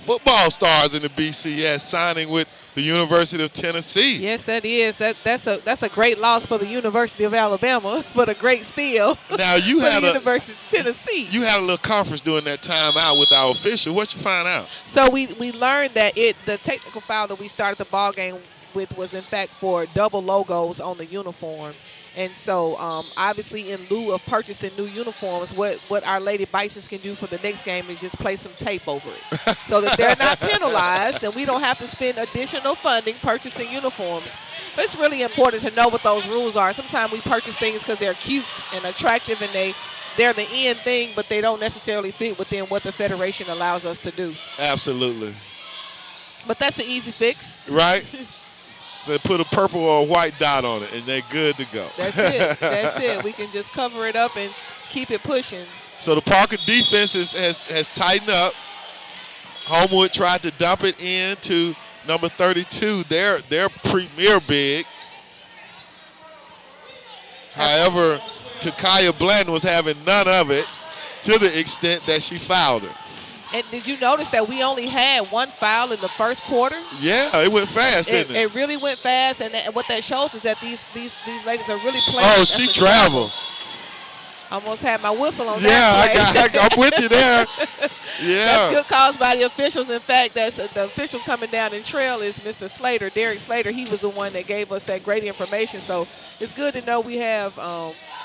football stars in the BCS, signing with the University of Tennessee. Yes, that is. That's a great loss for the University of Alabama, but a great steal Now you for had the University of Tennessee. You had a little conference during that time out with our official. What you find out? So we learned that the technical foul that we started the ball game with was in fact for double logos on the uniform. And so obviously in lieu of purchasing new uniforms, what our Lady Bisons can do for the next game is just place some tape over it so that they're not penalized and we don't have to spend additional funding purchasing uniforms. But it's really important to know what those rules are. Sometimes we purchase things because they're cute and attractive and they're the end thing, but they don't necessarily fit within what the Federation allows us to do. Absolutely. But that's an easy fix. Right? So put a purple or a white dot on it, and they're good to go. That's it. That's it. We can just cover it up and keep it pushing. So the Parker defense has tightened up. Homewood tried to dump it into number 32, their premier big. However, Takaya Blanton was having none of it to the extent that she fouled her. And did you notice that we only had one foul in the first quarter? Yeah, it went fast, didn't it? It really went fast, and what that shows is that these ladies are really playing. Oh, she traveled. Almost had my whistle on that. Yeah, I'm with you there. Yeah. That's good calls by the officials. In fact, the officials coming down in trail is Mr. Slater, Derek Slater. He was the one that gave us that great information. So it's good to know we have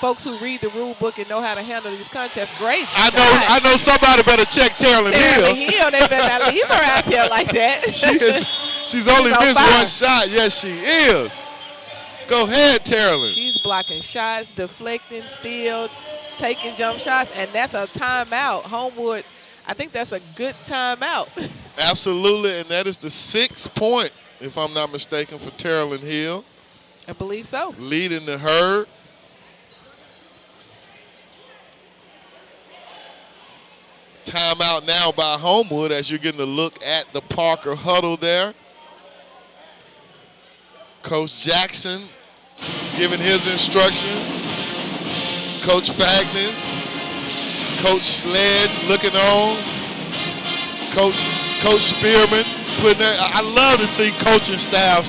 folks who read the rule book and know how to handle these contests. Great. I know somebody better check Carolyn Hill. Carolyn Hill, they better not leave her out there like that. She's only missed one shot. Yes, she is. Go ahead, Carolyn. She's blocking shots, deflecting, steals, taking jump shots, and that's a timeout. Homewood, I think that's a good timeout. Absolutely, and that is the 6th point, if I'm not mistaken, for Carolyn Hill. I believe so. Leading the herd. Timeout now by Homewood as you're getting a look at the Parker huddle there. Coach Jackson giving his instructions. Coach Fagnan, Coach Sledge looking on. Coach Spearman putting there. I love to see coaching staffs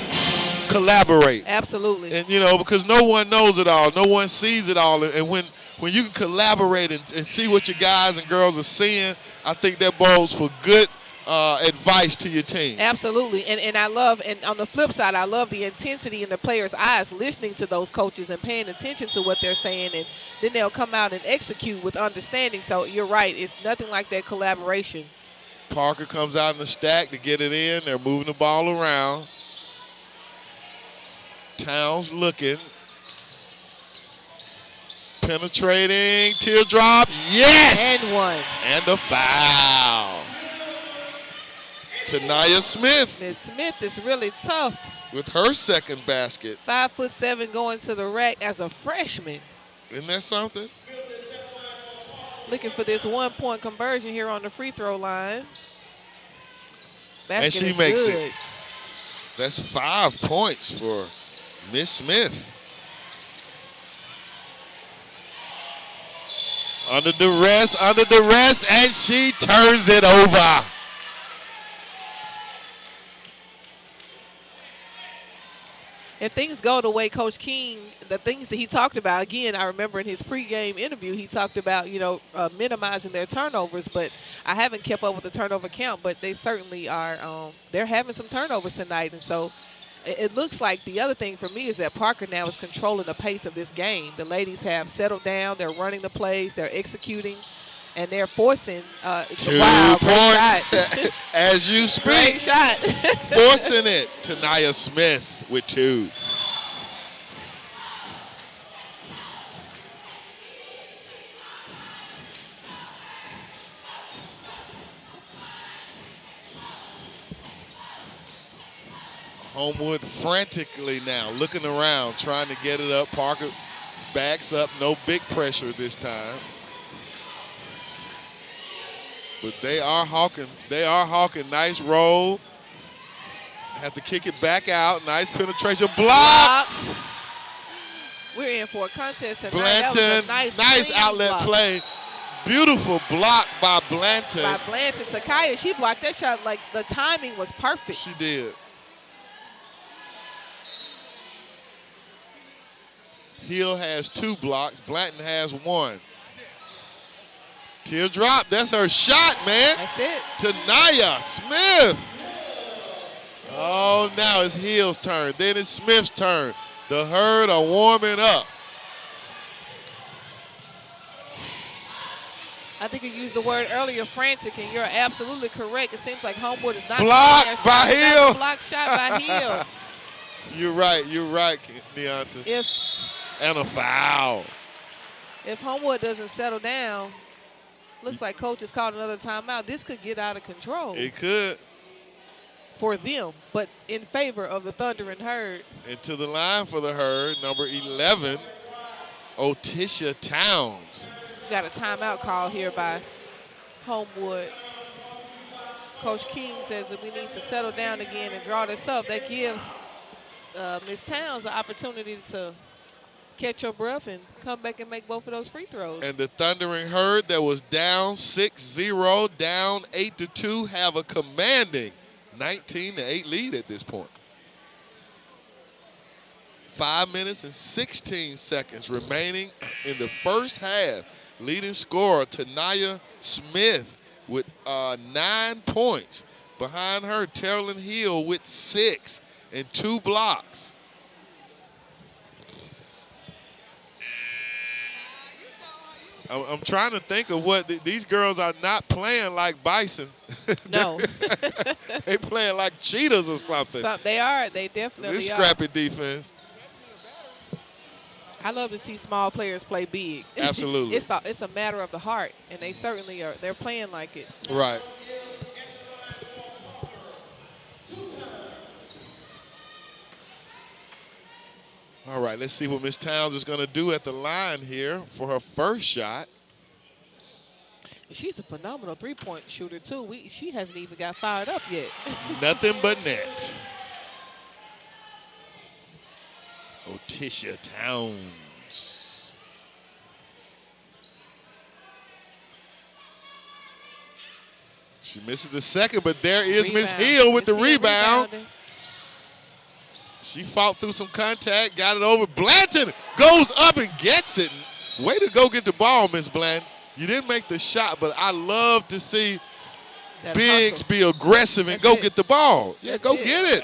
collaborate. Absolutely. And, because no one knows it all. No one sees it all. And when you can collaborate and see what your guys and girls are seeing, I think that bodes for good advice to your team. Absolutely. And I love, and on the flip side, I love the intensity in the players' eyes listening to those coaches and paying attention to what they're saying, and then they'll come out and execute with understanding. So you're right. It's nothing like that collaboration. Parker comes out in the stack to get it in. They're moving the ball around. Towns looking. Penetrating. Teardrop. Yes! And one. And a foul. Tanaya Smith. Ms. Smith is really tough. With her second basket. 5'7" going to the rack as a freshman. Isn't that something? Looking for this 1-point conversion here on the free throw line. Basket and she is makes good. it. That's 5 points for Miss Smith. Under duress, and she turns it over. if things go the way Coach King, the things that he talked about, again, I remember in his pregame interview, he talked about, minimizing their turnovers, but I haven't kept up with the turnover count, but they certainly are, they're having some turnovers tonight. And so it looks like the other thing for me is that Parker now is controlling the pace of this game. The ladies have settled down. They're running the plays. They're executing. And they're forcing 2 wow, great points shot. as you speak. Great shot. Forcing it to Nia Smith with 2. Homewood frantically now looking around, trying to get it up. Parker backs up, no big pressure this time. But they are hawking. They are hawking. Nice roll. Have to kick it back out. Nice penetration. Block. We're in for a contest tonight. Blanton. That was a nice clean outlet block play. Beautiful block by Blanton. by Blanton. Takaya, she blocked that shot like the timing was perfect. She did. Hill has 2 blocks. Blanton has 1. Teardrop, that's her shot, man. That's it. To Nia Smith. Oh, now it's Hill's turn. Then it's Smith's turn. The Herd are warming up. I think you used the word earlier, frantic, and you're absolutely correct. It seems like Homewood is not Blocked by Hill. Block shot by Hill. You're right, Deonta. And a foul. If Homewood doesn't settle down, looks like coach has called another timeout. This could get out of control. It could. For them, but in favor of the Thunder and Herd. Into the line for the Herd, number 11, Otisha Towns. Got a timeout call here by Homewood. Coach King says that we need to settle down again and draw this up. That gives Ms. Towns the opportunity to catch her breath and come back and make both of those free throws. And the Thundering Herd that was down 6-0, down 8-2, have a commanding 19-8 lead at this point. 5 minutes and 16 seconds remaining in the first half. Leading scorer, Tania Smith with 9 points. Behind her, Terrellyn Hill with 6 and 2 blocks. I'm trying to think of what these girls are not playing like bison. No. They playing like cheetahs or something. They are. They definitely This are. scrappy defense. I love to see small players play big. Absolutely. It's a matter of the heart, and they certainly are. They're playing like it. Right. All right, let's see what Miss Towns is going to do at the line here for her first shot. She's a phenomenal three-point shooter, too. She hasn't even got fired up yet. Nothing but net. Otisha Towns. She misses the second, but there is Miss Hill with the rebound. She fought through some contact, got it over. Blanton goes up and gets it. Way to go get the ball, Miss Blanton. You didn't make the shot, but I love to see bigs be aggressive and go get the ball. Yeah, go get it.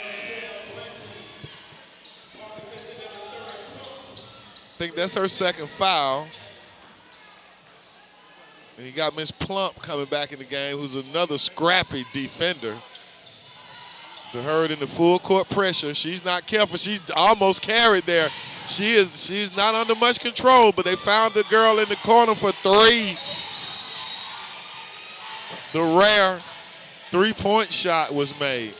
I think that's her second foul. And you got Miss Plump coming back in the game, who's another scrappy defender. The Herd in the full court pressure. She's not careful. She's almost carried there. She's not under much control, but they found the girl in the corner for 3. The rare 3-point shot was made.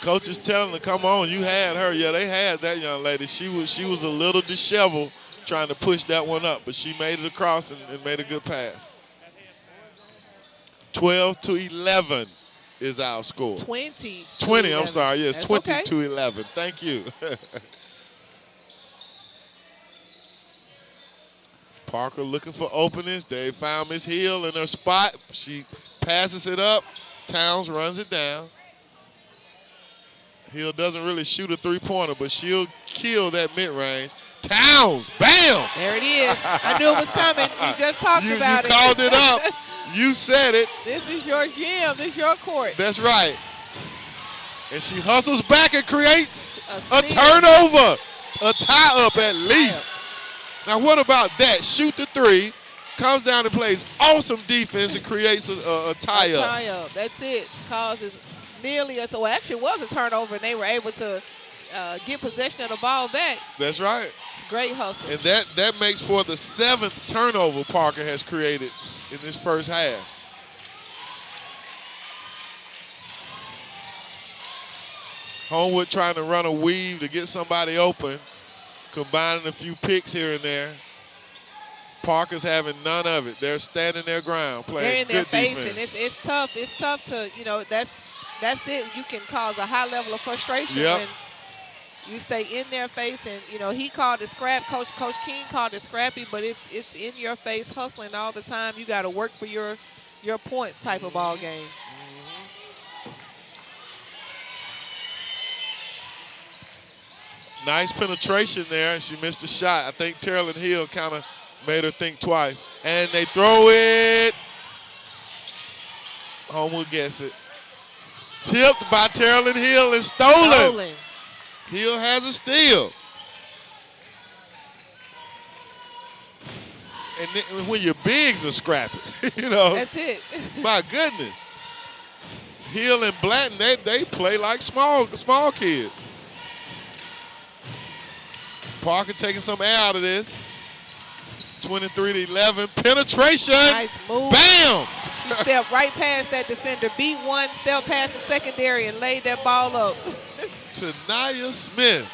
Coach is telling her, come on, you had her. Yeah, they had that young lady. She was a little disheveled trying to push that one up, but she made it across and made a good pass. 12-11 is our score. 20. 20, I'm sorry. Yes, 20-11. Okay. Thank you. Parker looking for openings. They found Miss Hill in her spot. She passes it up. Towns runs it down. Hill doesn't really shoot a three-pointer, but she'll kill that mid-range. Towns, bam! There it is. I knew it was coming. We just talked about You it. called it up. You said it. This is your gym. This is your court. That's right. And she hustles back and creates a steal. turnover. A tie-up at least. Now what about that? Shoot the three, comes down and plays awesome defense and creates a tie-up. Tie-up. That's it. Causes nearly a, so actually it was a turnover, and they were able to get possession of the ball back. That's right. Great hustle. And that makes for the 7th turnover Parker has created in this first half. Homewood trying to run a weave to get somebody open, combining a few picks here and there. Parker's having none of it. They're standing their ground, playing They're in their good face, defense. and it's tough. It's tough to, you know, that's it. You can cause a high level of frustration Yep. when you stay in their face. And, you know, he called it scrap. Coach King called it scrappy, but it's in your face, hustling all the time. You got to work for your points type of ball game. Nice penetration there. She missed the shot. I think Terrell Hill kind of made her think twice. And they throw it. Homewood gets it. Tipped by Terrell Hill and stolen. Hill has a steal. And then when your bigs are scrapping, you know. That's it. My goodness. Hill and Blanton, they play like small kids. Parker taking some air out of this. 23-11. Penetration. Nice move. Bam! He stepped right past that defender, beat one, stepped past the secondary, and laid that ball up. Tanaya Smith.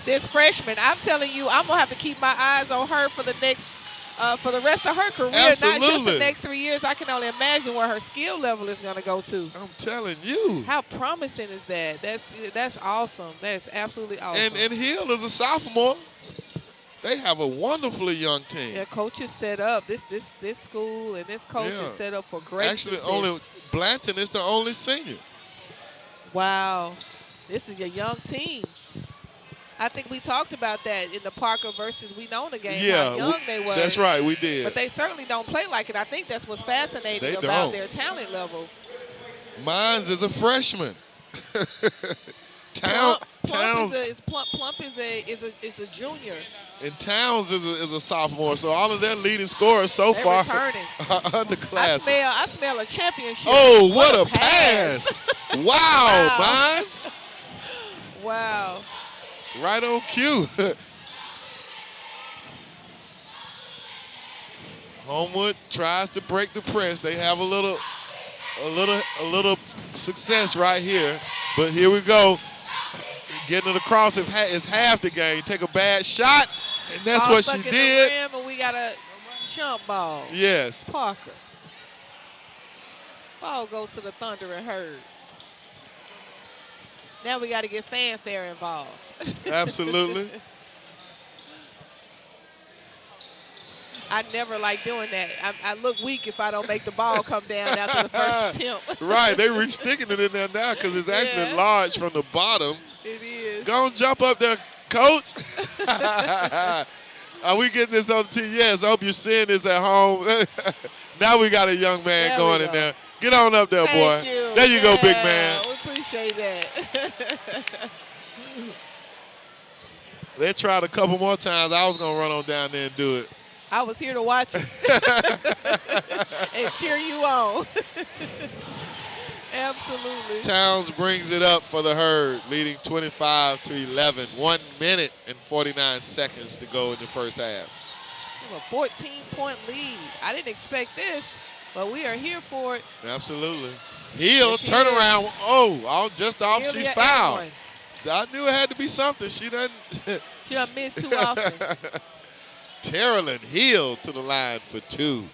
This freshman, I'm telling you, I'm going to have to keep my eyes on her for the rest of her career, not just Absolutely. the next 3 years. I can only imagine where her skill level is going to go to. I'm telling you. How promising is that? That's awesome. That is absolutely awesome. And Hill is a sophomore. They have a wonderfully young team. Yeah, coach is set up. This school and this coach is set up for great Actually, success. only Blanton is the only senior. Wow. This is a young team. I think we talked about that in the Parker versus Winona game, how young they were. That's right, we did. But they certainly don't play like it. I think that's what's fascinating They about don't. their talent level. Mines is a freshman. Plump Towns is a junior. and Towns is a sophomore, so all of their leading scorers so They're far returning. are underclassmen. I smell a championship. Oh, what a pass. Wow, Mines. Wow. Right on cue. Homewood tries to break the press. They have a little success right here. But here we go. Getting it across is half the game. Take a bad shot, and that's Ball what stuck she in did. The rim, and we got a jump ball. Yes. Parker. Ball goes to the Thunder and Herd. Now we got to get fanfare involved. Absolutely. I never like doing that. I look weak if I don't make the ball come down after the first attempt. Right, they re-sticking it in there now because it's actually large from the bottom. It is. Go and jump up there, coach. Are we getting this on the TV? Yes, I hope you're seeing this at home. Now we got a young man There going we in go. there. Get on up there, boy. Thank you. There you go, big Yeah, man. we appreciate that. They tried a couple more times. I was going to run on down there and do it. I was here to watch it and cheer you on. Absolutely. Towns brings it up for the Herd, leading 25-11. 1 minute and 49 seconds to go in the first half. A 14-point lead. I didn't expect this, but we are here for it. Absolutely. Hill, Yes, she turn is. around. Oh, just off. Hill, She's yeah, fouled. and I knew it had to be something. She doesn't. She done missed too often. Terrell Hill to the line for 2.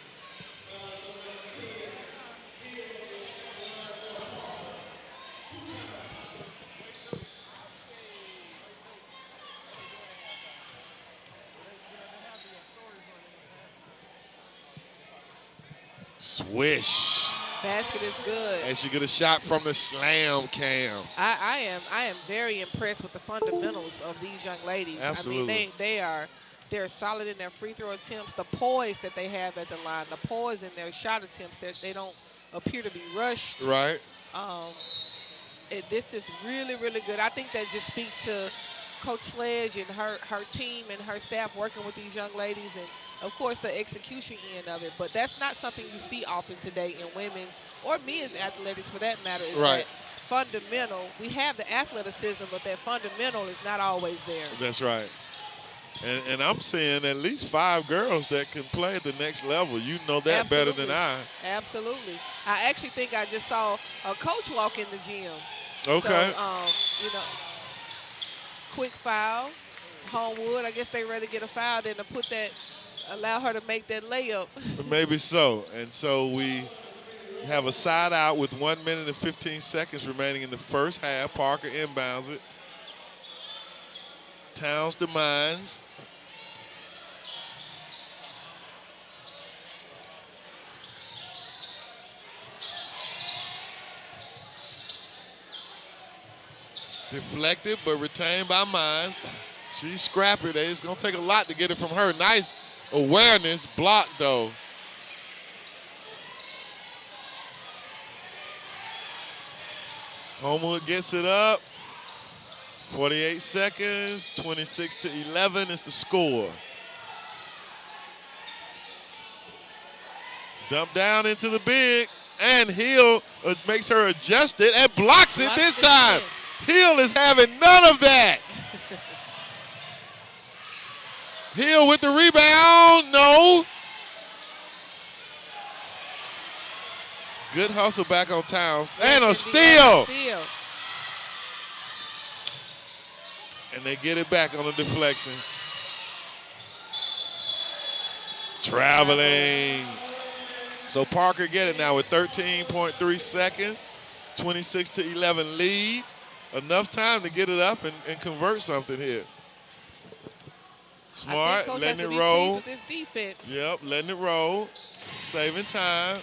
Swish. Basket is good. And she get a shot from the slam cam. I am very impressed with the fundamentals of these young ladies. Absolutely. I mean, they're solid in their free throw attempts, the poise that they have at the line, the poise in their shot attempts, that they don't appear to be rushed. Right. This is really, really good. I think that just speaks to Coach Sledge and her team and her staff working with these young ladies, and of course the execution end of it. But that's not something you see often today in women's or men's athletics, for that matter. Is right. That fundamental. We have the athleticism, but that fundamental is not always there. That's right. And I'm seeing at least 5 girls that can play at the next level. You know that better than I. Absolutely. I actually think I just saw a coach walk in the gym. Okay. So, quick foul. Homewood, I guess they ready to get a foul then to put that, allow her to make that layup. Maybe so. And so we have a side out with 1 minute and 15 seconds remaining in the first half. Parker inbounds it. Towns to Mines. Deflected, but retained by Mines. She's scrappy. It's going to take a lot to get it from her. Nice awareness. Blocked, though. Homewood gets it up. 48 seconds. 26-11 is the score. Dump down into the big. And Hill makes her adjust it and blocks it this time. Hill is having none of that. Hill with the rebound. No. Good hustle back on Towns. And a steal. And they get it back on a deflection. Traveling. So Parker get it now with 13.3 seconds. 26-11 lead. Enough time to get it up and convert something here. Smart, letting it roll. With this defense. Yep, letting it roll. Saving time.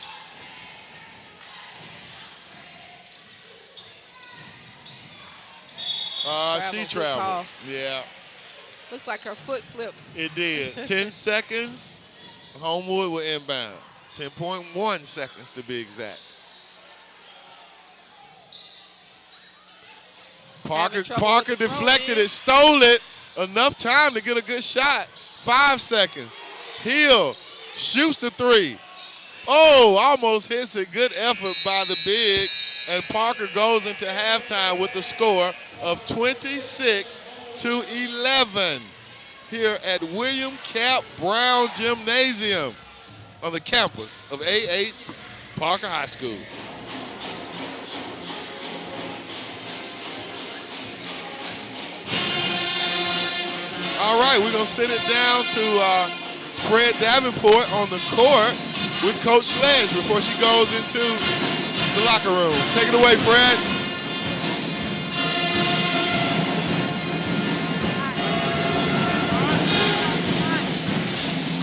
She traveled. Yeah. Looks like her foot slipped. It did. 10 seconds. Homewood will inbound. 10.1 seconds to be exact. Parker deflected it, stole it. Enough time to get a good shot. 5 seconds. Hill shoots the 3. Oh, almost hits it. Good effort by the big. And Parker goes into halftime with the score of 26-11 here at William Cap Brown Gymnasium on the campus of A.H. Parker High School. All right, we're going to send it down to Fred Davenport on the court with Coach Sledge before she goes into the locker room. Take it away, Fred.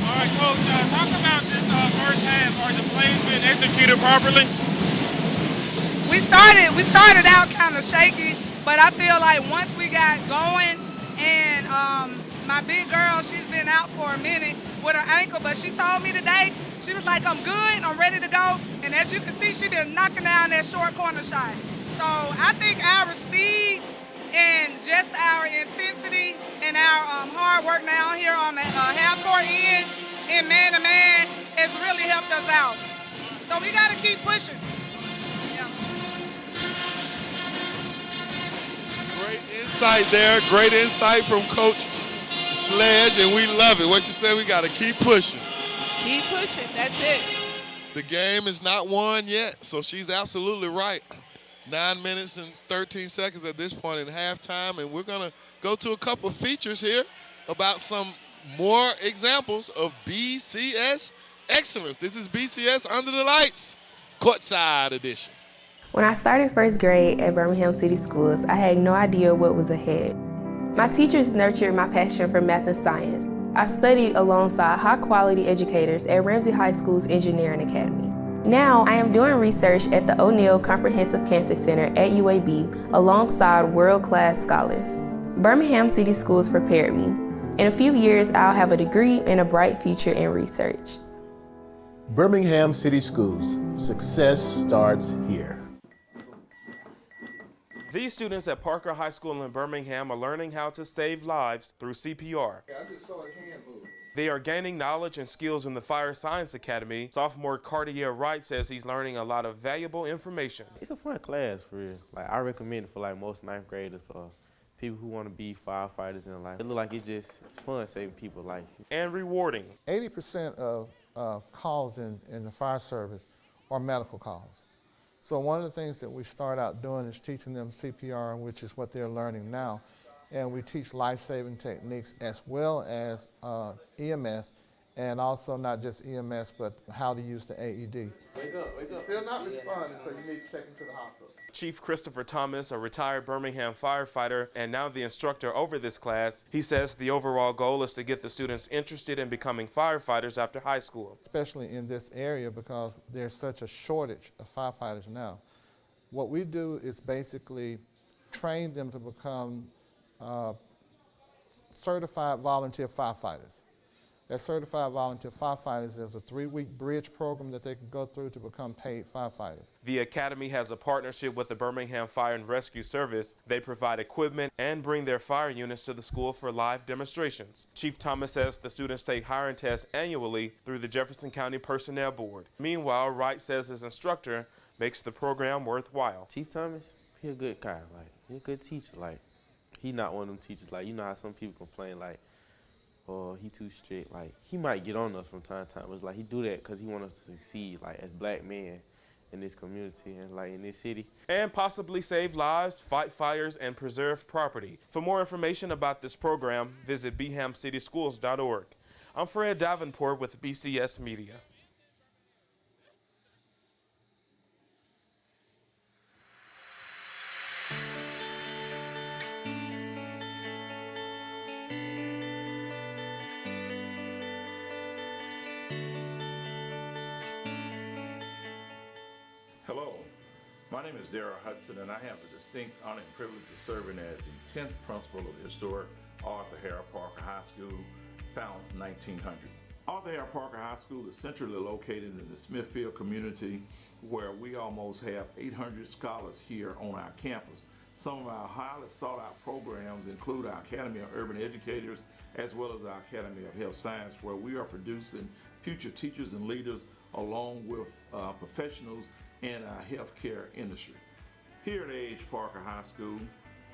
All right, Coach, talk about this first half. Are the plays being executed properly? We started out kind of shaky, but I feel like once we got going, and my big girl, she's been out for a minute with her ankle, but she told me today, she was like, I'm good, I'm ready to go. And as you can see, she been knocking down that short corner shot. So I think our speed and just our intensity and our hard work now here on the half-court end in man-to-man has really helped us out. So we got to keep pushing. Yeah. Great insight there. Great insight from Coach Sledge, and we love it. What she said, we got to keep pushing. Keep pushing. That's it. The game is not won yet, so she's absolutely right. 9 minutes and 13 seconds at this point in halftime, and we're going to go to a couple of features here about some more examples of BCS excellence. This is BCS Under the Lights, Courtside edition. When I started first grade at Birmingham City Schools, I had no idea what was ahead. My teachers nurtured my passion for math and science. I studied alongside high-quality educators at Ramsey High School's Engineering Academy. Now, I am doing research at the O'Neill Comprehensive Cancer Center at UAB alongside world-class scholars. Birmingham City Schools prepared me. In a few years, I'll have a degree and a bright future in research. Birmingham City Schools, success starts here. These students at Parker High School in Birmingham are learning how to save lives through CPR. I just saw a hand move. They are gaining knowledge and skills in the Fire Science Academy. Sophomore Cartier Wright says he's learning a lot of valuable information. It's a fun class, for real. Like, I recommend it for like most ninth graders or people who want to be firefighters in life. It look like it's fun saving people's life. And rewarding. 80% of calls in the fire service are medical calls. So one of the things that we start out doing is teaching them CPR, which is what they're learning now. And we teach life-saving techniques as well as EMS, and also not just EMS, but how to use the AED. Wake up, wake up. Still not responding, so you need to take them to the hospital. Chief Christopher Thomas, a retired Birmingham firefighter and now the instructor over this class, he says the overall goal is to get the students interested in becoming firefighters after high school. Especially in this area because there's such a shortage of firefighters now. What we do is basically train them to become certified volunteer firefighters. That certified volunteer firefighters is a 3-week bridge program that they can go through to become paid firefighters. The Academy has a partnership with the Birmingham Fire and Rescue Service. They provide equipment and bring their fire units to the school for live demonstrations. Chief Thomas says the students take hiring tests annually through the Jefferson County Personnel Board. Meanwhile, Wright says his instructor makes the program worthwhile. Chief Thomas, he a good guy. Like, he a good teacher. Like, he not one of them teachers. Like, you know how some people complain, like, oh, he too strict. Like, he might get on us from time to time. But it's like he do that because he want us to succeed, like, as black men in this community and, like, in this city. And possibly save lives, fight fires, and preserve property. For more information about this program, visit bhamcityschools.org. I'm Fred Davenport with BCS Media. Hello, my name is Darrell Hudson, and I have the distinct honor and privilege of serving as the 10th principal of the historic Arthur Harris Parker High School, founded in 1900. Arthur Harris Parker High School is centrally located in the Smithfield community, where we almost have 800 scholars here on our campus. Some of our highly sought-out programs include our Academy of Urban Educators, as well as our Academy of Health Science, where we are producing future teachers and leaders along with professionals in our healthcare industry. Here at A.H. Parker High School,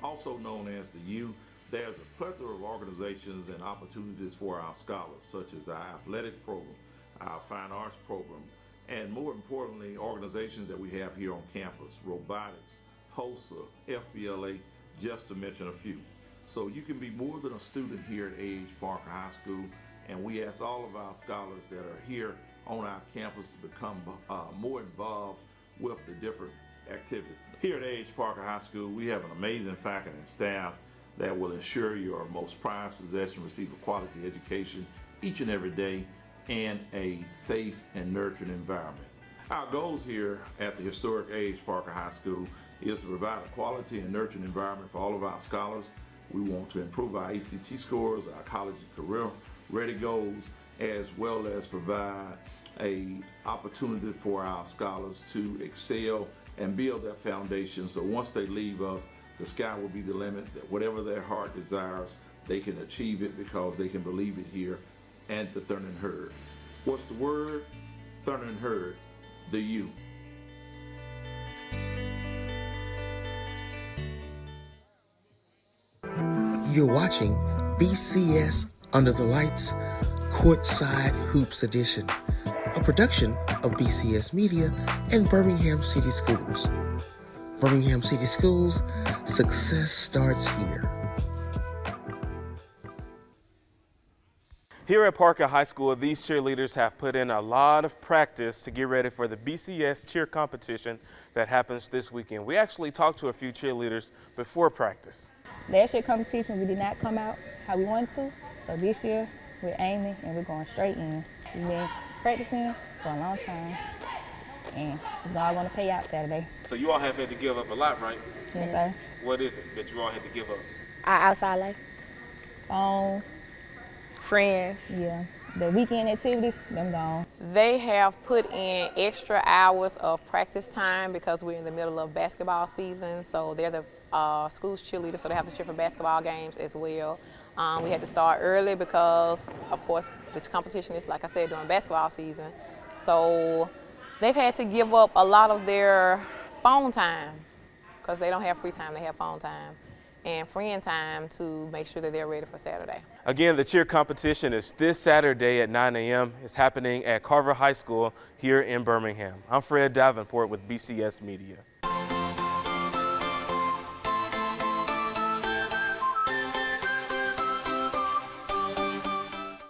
also known as the U, there's a plethora of organizations and opportunities for our scholars, such as our athletic program, our fine arts program, and more importantly, organizations that we have here on campus, robotics, HOSA, FBLA, just to mention a few. So you can be more than a student here at A.H. Parker High School, and we ask all of our scholars that are here on our campus to become more involved with the different activities. Here at A.H. Parker High School, we have an amazing faculty and staff that will ensure your most prized possession receive a quality education each and every day and a safe and nurturing environment. Our goals here at the historic A.H. Parker High School is to provide a quality and nurturing environment for all of our scholars. We want to improve our ACT scores, our college and career ready goals, as well as provide an opportunity for our scholars to excel and build that foundation, so once they leave us, the sky will be the limit, that whatever their heart desires, they can achieve it because they can believe it here at the Thurman Herd. What's the word? Thurman Herd, the U. You're watching BCS Under the Lights, Courtside Hoops Edition, a production of BCS Media and Birmingham City Schools. Birmingham City Schools, success starts here. Here at Parker High School, these cheerleaders have put in a lot of practice to get ready for the BCS cheer competition that happens this weekend. We actually talked to a few cheerleaders before practice. Last year competition, we did not come out how we wanted to. So this year, we're aiming and we're going straight in. We've been practicing for a long time. and it's all going to pay out Saturday. So you all have had to give up a lot, right? Yes, sir. What is it that you all had to give up? Our outside life. Phones. Friends. Yeah. The weekend activities, them gone. They have put in extra hours of practice time because we're in the middle of basketball season. So they're the school's cheerleaders, so they have to cheer for basketball games as well. We had to start early because, of course, the competition is, like I said, during basketball season. So they've had to give up a lot of their phone time because they don't have free time, they have phone time and friend time to make sure that they're ready for Saturday. Again, the cheer competition is this Saturday at 9 a.m. It's happening at Carver High School here in Birmingham. I'm Fred Davenport with BCS Media.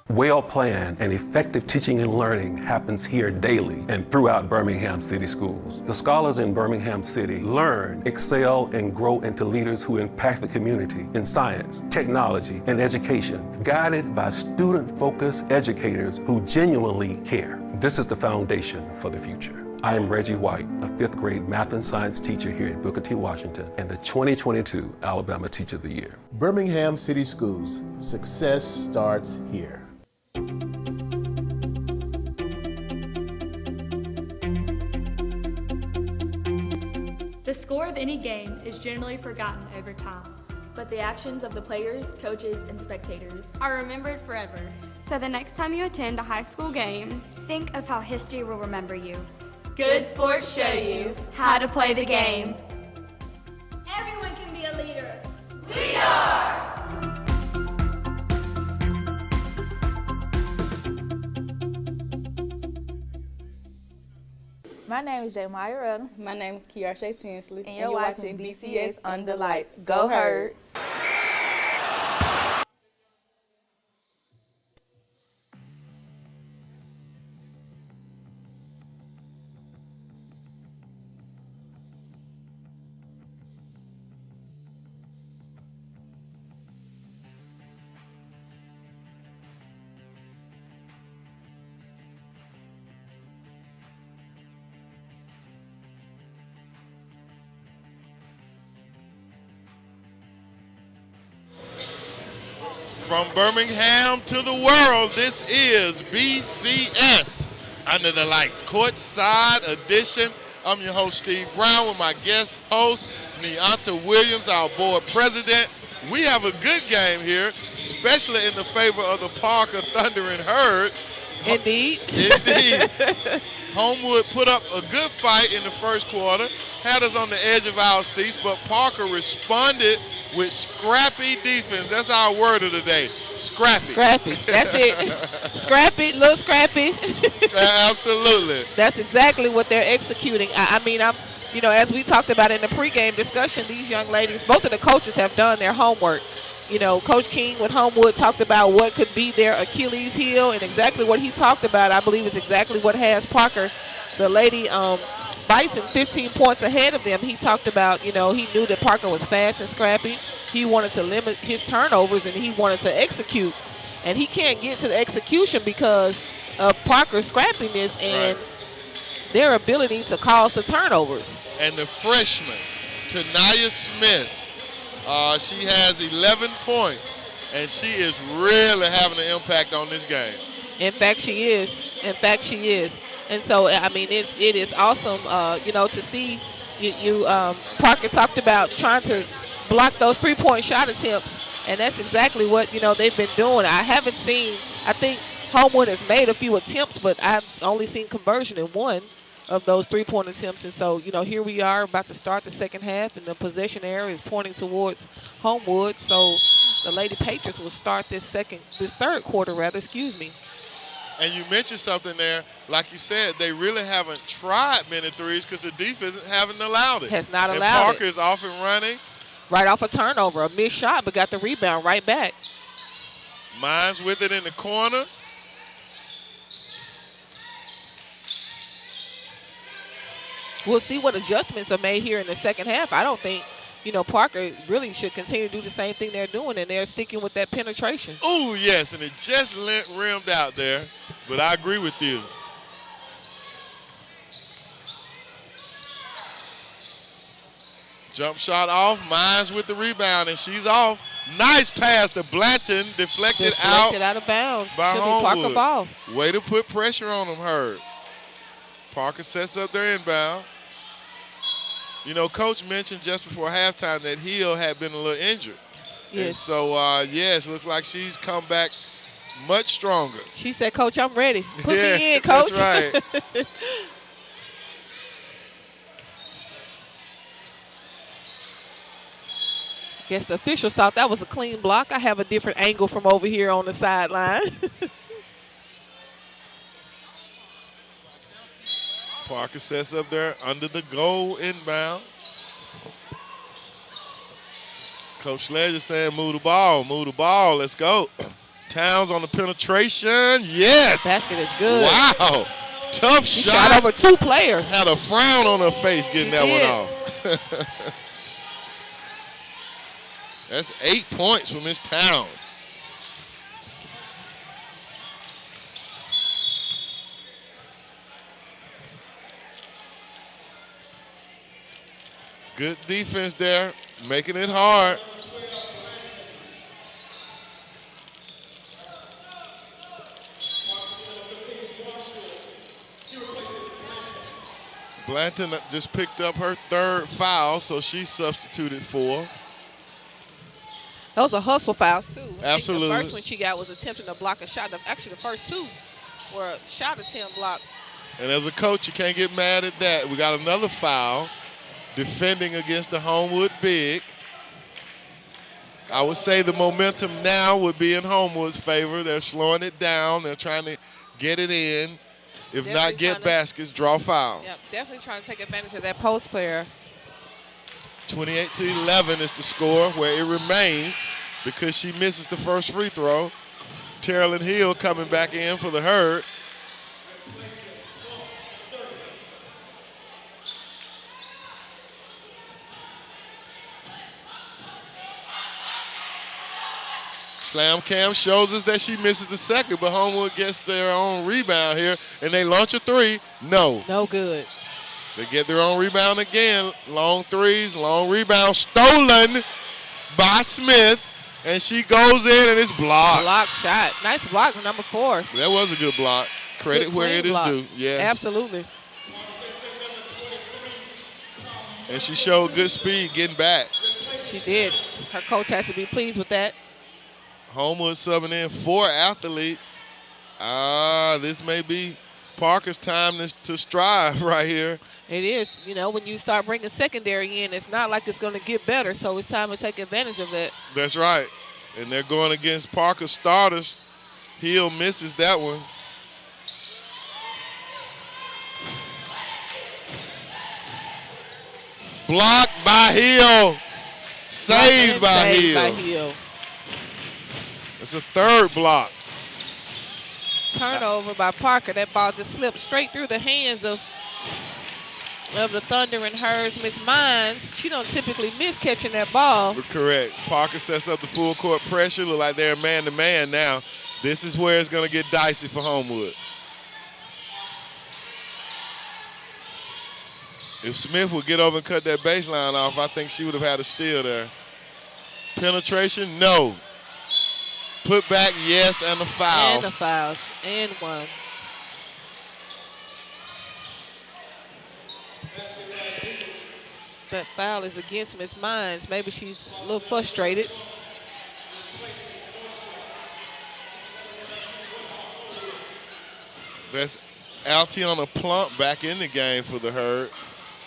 Well-planned and effective teaching and learning happens here daily and throughout Birmingham City Schools. The scholars in Birmingham City learn, excel, and grow into leaders who impact the community in science, technology, and education, guided by student-focused educators who genuinely care. This is the foundation for the future. I am Reggie White, a 5th grade math and science teacher here at Booker T. Washington and the 2022 Alabama Teacher of the Year. Birmingham City Schools, success starts here. The score of any game is generally forgotten over time, but the actions of the players, coaches, and spectators are remembered forever. So the next time you attend a high school game, think of how history will remember you. Good sports show you how to play the game. Everyone can be a leader. We are! My name is Jamaya Retta. My name is Kiarsha Tinsley. And you're watching BCS Under Lights. Go Herd! From Birmingham to the world, this is BCS Under the Lights, Courtside edition. I'm your host, Steve Brown, with my guest host, Neonta Williams, our board president. We have a good game here, especially in the favor of the Parker Thundering Herd. Indeed. Indeed. Homewood put up a good fight in the first quarter, had us on the edge of our seats, but Parker responded with scrappy defense. That's our word of the day, scrappy. Scrappy, that's it. Scrappy, little scrappy. Absolutely. That's exactly what they're executing. I mean, as we talked about in the pregame discussion, these young ladies, both of the coaches have done their homework. You know, Coach King with Homewood talked about what could be their Achilles heel, and exactly what he talked about, I believe, is exactly what has Parker, the lady Bison, 15 points ahead of them. He talked about, he knew that Parker was fast and scrappy. He wanted to limit his turnovers, and he wanted to execute. And he can't get to the execution because of Parker's scrappiness and their ability to cause the turnovers. And the freshman, Tanaya Smith, she has 11 points, and she is really having an impact on this game. In fact, she is. And so, I mean, it is awesome, to see Parker talked about trying to block those three-point shot attempts, and that's exactly what, they've been doing. I think Homewood has made a few attempts, but I've only seen conversion in one of those three-point attempts. And so, here we are about to start the second half, and the possession area is pointing towards Homewood. So the Lady Patriots will start this third quarter, And you mentioned something there, like you said, they really haven't tried many threes because the defense haven't allowed it. Has not allowed it. And Parker is off and running. Right off a turnover, a missed shot, but got the rebound right back. Mines with it in the corner. We'll see what adjustments are made here in the second half. I don't think, Parker really should continue to do the same thing they're doing, and they're sticking with that penetration. Oh, yes, and it just rimmed out there, but I agree with you. Jump shot off. Mines with the rebound, and she's off. Nice pass to Blanton. Deflected out of bounds. by Should be Parker Homewood. ball. Way to put pressure on them, Hurd. Parker sets up their inbound. You know, Coach mentioned just before halftime that Hill had been a little injured. Yes. And so, yes, looks like she's come back much stronger. She said, Coach, I'm ready. Put Yeah, me in, Coach. that's right. Guess the officials thought that was a clean block. I have a different angle from over here on the sideline. Parker sets up there under the goal inbound. Coach Sledge is saying move the ball, let's go. Towns on the penetration, yes. Basket is good. Wow, tough She shot. shot over 2 players. Had a frown on her face getting She that did. one off. That's 8 points for Miss Towns. Good defense there, making it hard. Blanton just picked up her 3rd foul, so she substituted for. Those are hustle fouls, too. Absolutely. I think the first one she got was attempting to block a shot. Actually, the first 2 were shot attempt blocks. And as a coach, you can't get mad at that. We got another foul. Defending against the Homewood big. I would say the momentum now would be in Homewood's favor. They're slowing it down. They're trying to get it in. If Definitely not get baskets, draw fouls. Yep, definitely trying to take advantage of that post player. 28-11 is the score where it remains because she misses the first free throw. Terrell Hill coming back in for the Herd. Slam cam shows us that she misses the second, but Homewood gets their own rebound here, and they launch a 3. No. No good. They get their own rebound again. Long threes, long rebound, stolen by Smith, and she goes in and it's blocked. Block shot. Nice block from number 4. That was a good block. Credit Good where clean it is block. due. Yes. Absolutely. And she showed good speed getting back. She did. Her coach has to be pleased with that. Homewood subbing in 4 athletes. This may be Parker's time to strive right here. It is. You know, when you start bringing secondary in, it's not like it's going to get better, so it's time to take advantage of that. That's right. And they're going against Parker's starters. Hill misses that one. Blocked by Hill. Saved by Hill. It's a 3rd block. Turnover by Parker. That ball just slipped straight through the hands of the Thunder and hers. Miss Mines, she don't typically miss catching that ball. Correct. Parker sets up the full court pressure. Look like they're man-to-man now. This is where it's going to get dicey for Homewood. If Smith would get over and cut that baseline off, I think she would have had a steal there. Penetration, no. Put back, yes, and a foul. And a foul. And 1. That foul is against Miss Mines. Maybe she's a little frustrated. That's Altiana Plump back in the game for the Herd.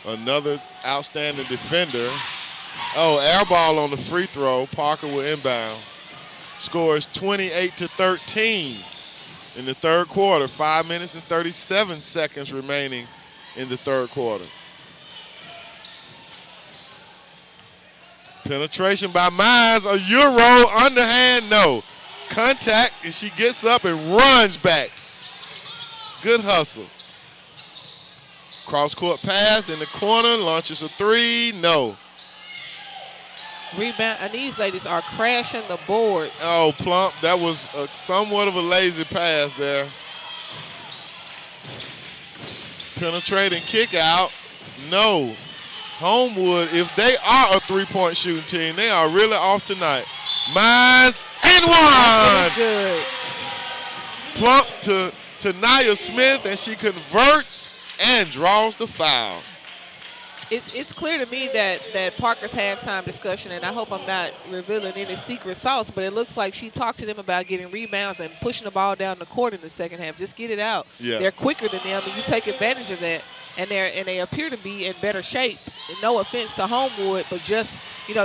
Another outstanding defender. Oh, air ball on the free throw. Parker will inbound. Score is 28-13 in the 3rd quarter. 5 minutes and 37 seconds remaining in the 3rd quarter. Penetration by Mines. A Euro underhand, no. Contact, and she gets up and runs back. Good hustle. Cross-court pass in the corner. Launches a 3, no. Rebound, and these ladies are crashing the board. Oh, Plump, that was somewhat of a lazy pass there. Penetrating kick out, no. Homewood, if they are a three-point shooting team, they are really off tonight. Mines and one. Good. Plump to Nia Smith, and she converts and draws the foul. It's clear to me that Parker's halftime discussion, and I hope I'm not revealing any secret sauce, but it looks like she talked to them about getting rebounds and pushing the ball down the court in the second half. Just get it out. Yeah. They're quicker than them, and you take advantage of that. And they appear to be in better shape. And no offense to Homewood, but just,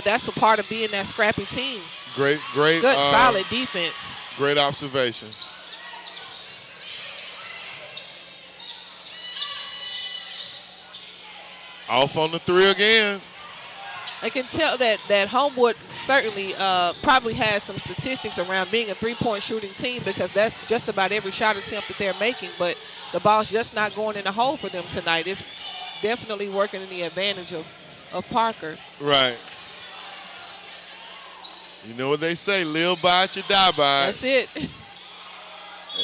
that's a part of being that scrappy team. Great. Good, solid defense. Great observations. Off on the three again. I can tell that Homewood certainly probably has some statistics around being a three-point shooting team, because that's just about every shot attempt that they're making, but the ball's just not going in the hole for them tonight. It's definitely working in the advantage of Parker. Right. You know what they say, live by it, you die by it. That's it.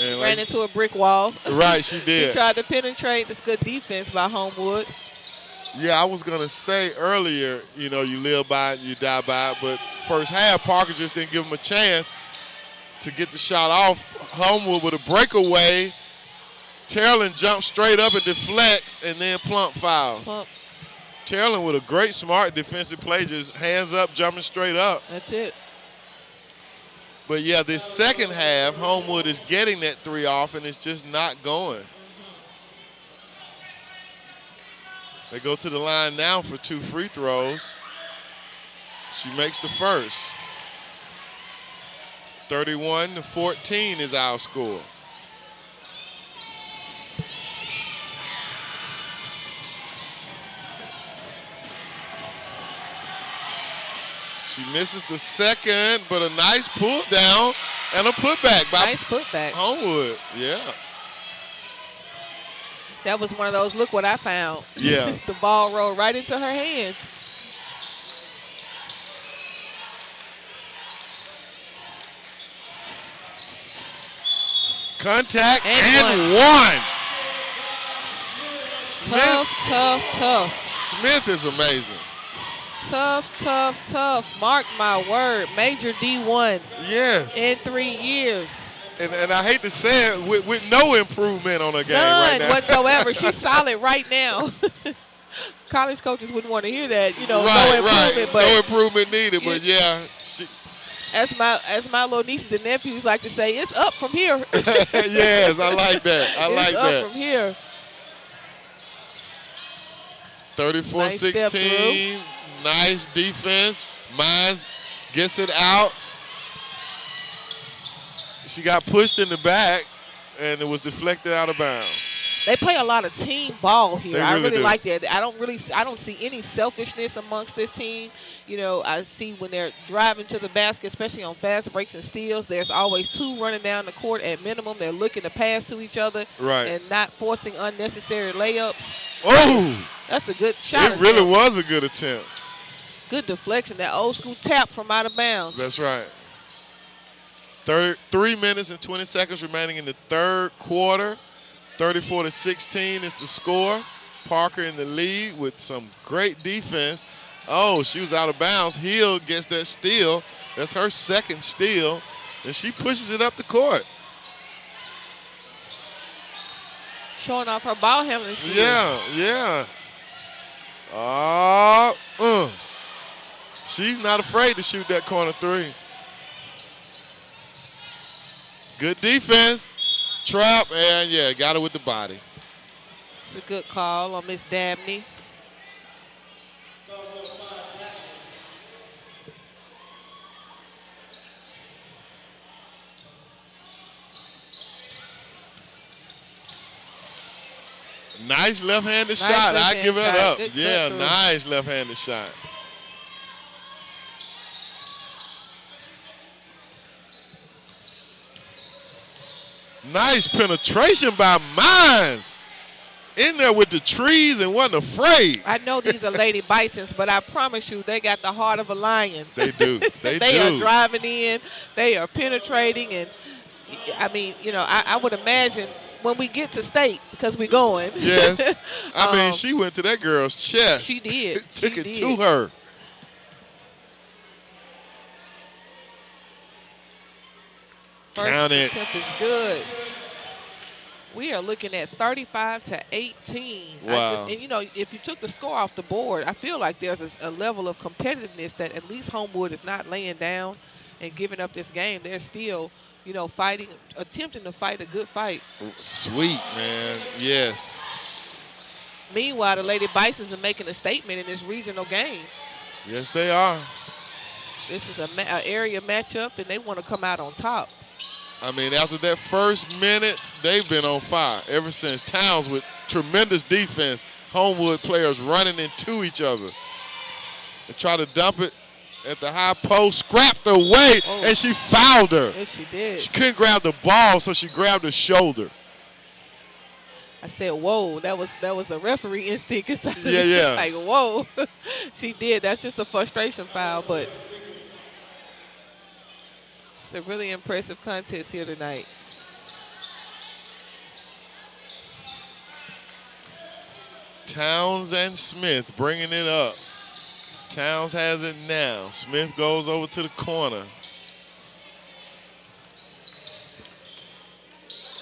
And ran into a brick wall. Right, she did. She tried to penetrate. That's good defense by Homewood. Yeah, I was going to say earlier, you live by it, you die by it. But first half, Parker just didn't give him a chance to get the shot off. Homewood with a breakaway. Terrelin jumps straight up and deflects, and then Plump fouls. Terrelin with a great, smart defensive play, just hands up, jumping straight up. That's it. But, yeah, this second half, Homewood is getting that three off, and it's just not going. They go to the line now for 2 free throws. She makes the first. 31-14 is our score. She misses the second, but a nice pull down and a putback by nice putback. Homewood. Yeah. That was one of those, look what I found. Yeah. The ball rolled right into her hands. Contact and one. Smith. Tough. Smith is amazing. Tough. Mark my word. Major D1. Yes. In 3 years. And I hate to say it, with no improvement on her game right now. None whatsoever. She's solid right now. College coaches wouldn't want to hear that. No improvement. But no improvement needed, but yeah. As my little nieces and nephews like to say, it's up from here. Yes, I like that. It's up from here. 34-16. Nice defense. Mines gets it out. She got pushed in the back, and it was deflected out of bounds. They play a lot of team ball here. I really like that. I don't see any selfishness amongst this team. I see when they're driving to the basket, especially on fast breaks and steals, there's always 2 running down the court at minimum. They're looking to pass to each other and not forcing unnecessary layups. Oh! That's a good shot. It really was a good attempt. Good deflection. That old school tap from out of bounds. That's right. 3 minutes and 20 seconds remaining in the third quarter. 34-16 is the score. Parker in the lead with some great defense. Oh, she was out of bounds. Hill gets that steal. That's her second steal, and she pushes it up the court. Showing off her ball handling skills. Yeah. She's not afraid to shoot that corner three. Good defense. Trap, and got her with the body. It's a good call on Miss Dabney. Nice left-handed shot. I give it up. Good nice left-handed shot. Nice penetration by Mines. In there with the trees and wasn't afraid. I know these are Lady Bisons, but I promise you they got the heart of a lion. They do. They are driving in. They are penetrating. And, I mean, I would imagine when we get to state, because we're going. Yes. I mean, she went to that girl's chest. She did. Took She it did. to her. First Count it. attempt is good. We are looking at 35-18. Wow. And, you know, if you took the score off the board, I feel like there's a level of competitiveness that at least Homewood is not laying down and giving up this game. They're still, you know, fighting, attempting to fight a good fight. Sweet, man. Yes. Meanwhile, the Lady Bisons are making a statement in this regional game. Yes, they are. This is an area matchup, and they want to come out on top. I mean, after that first minute, they've been on fire ever since. Towns with tremendous defense. Homewood players running into each other. They try to dump it at the high post, scrapped away, and she fouled her. Yes, she did. She couldn't grab the ball, so she grabbed her shoulder. I said, whoa, that was a referee instinct inside of me. Yeah. Like, whoa. She did. That's just a frustration foul, but it's a really impressive contest here tonight. Towns and Smith bringing it up. Towns has it now. Smith goes over to the corner.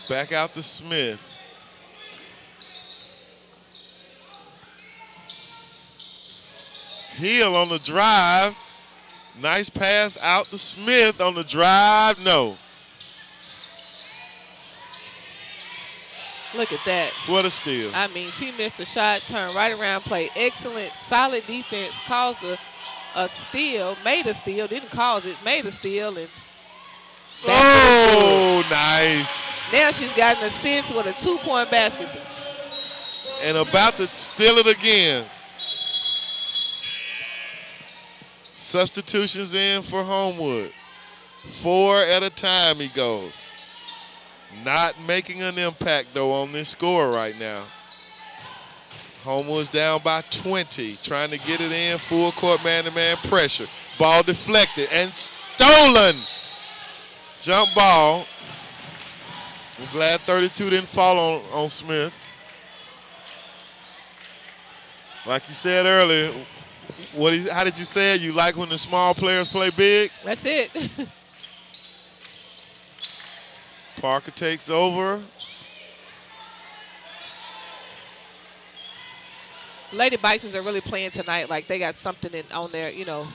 Back out to Smith. Hill on the drive. Nice pass out to Smith on the drive. No. Look at that. What a steal. I mean, she missed a shot, turned right around, played excellent, solid defense, caused a steal, made a steal, didn't cause it, made a steal. And nice. Now she's got an assist with a 2-point basket. And about to steal it again. Substitutions in for Homewood. 4 at a time he goes. Not making an impact, though, on this score right now. Homewood's down by 20, trying to get it in. Full court man-to-man pressure. Ball deflected and stolen. Jump ball. I'm glad 32 didn't fall on Smith. Like you said earlier, how did you say it? You like when the small players play big? That's it. Parker takes over. Lady Bisons are really playing tonight like they got something on their, you know,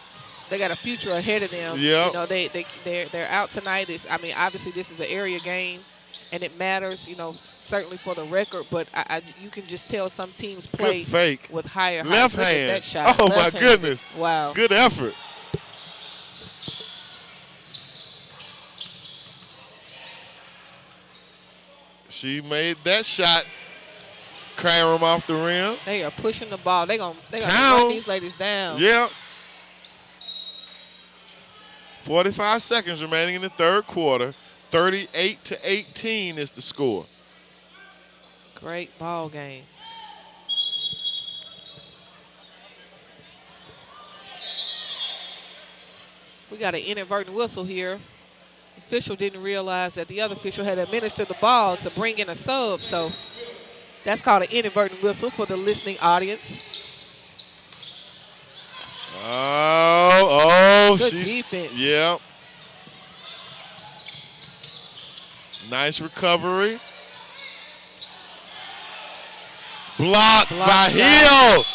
they got a future ahead of them. Yep. You know, they're out tonight. I mean, obviously this is an area game, and it matters, you know, certainly for the record. But you can just tell some teams play Good fake. with higher left height. hand. That shot. Oh my goodness! Wow. Good effort. She made that shot. Cram off the rim. They are pushing the ball. They're gonna run these ladies down. Yep. 45 seconds remaining in the third quarter. 38-18 is the score. Great ball game. We got an inadvertent whistle here. Official didn't realize that the other official had administered the ball to bring in a sub, so that's called an inadvertent whistle for the listening audience. Good defense. Yep. Nice recovery. Blocked by Hill.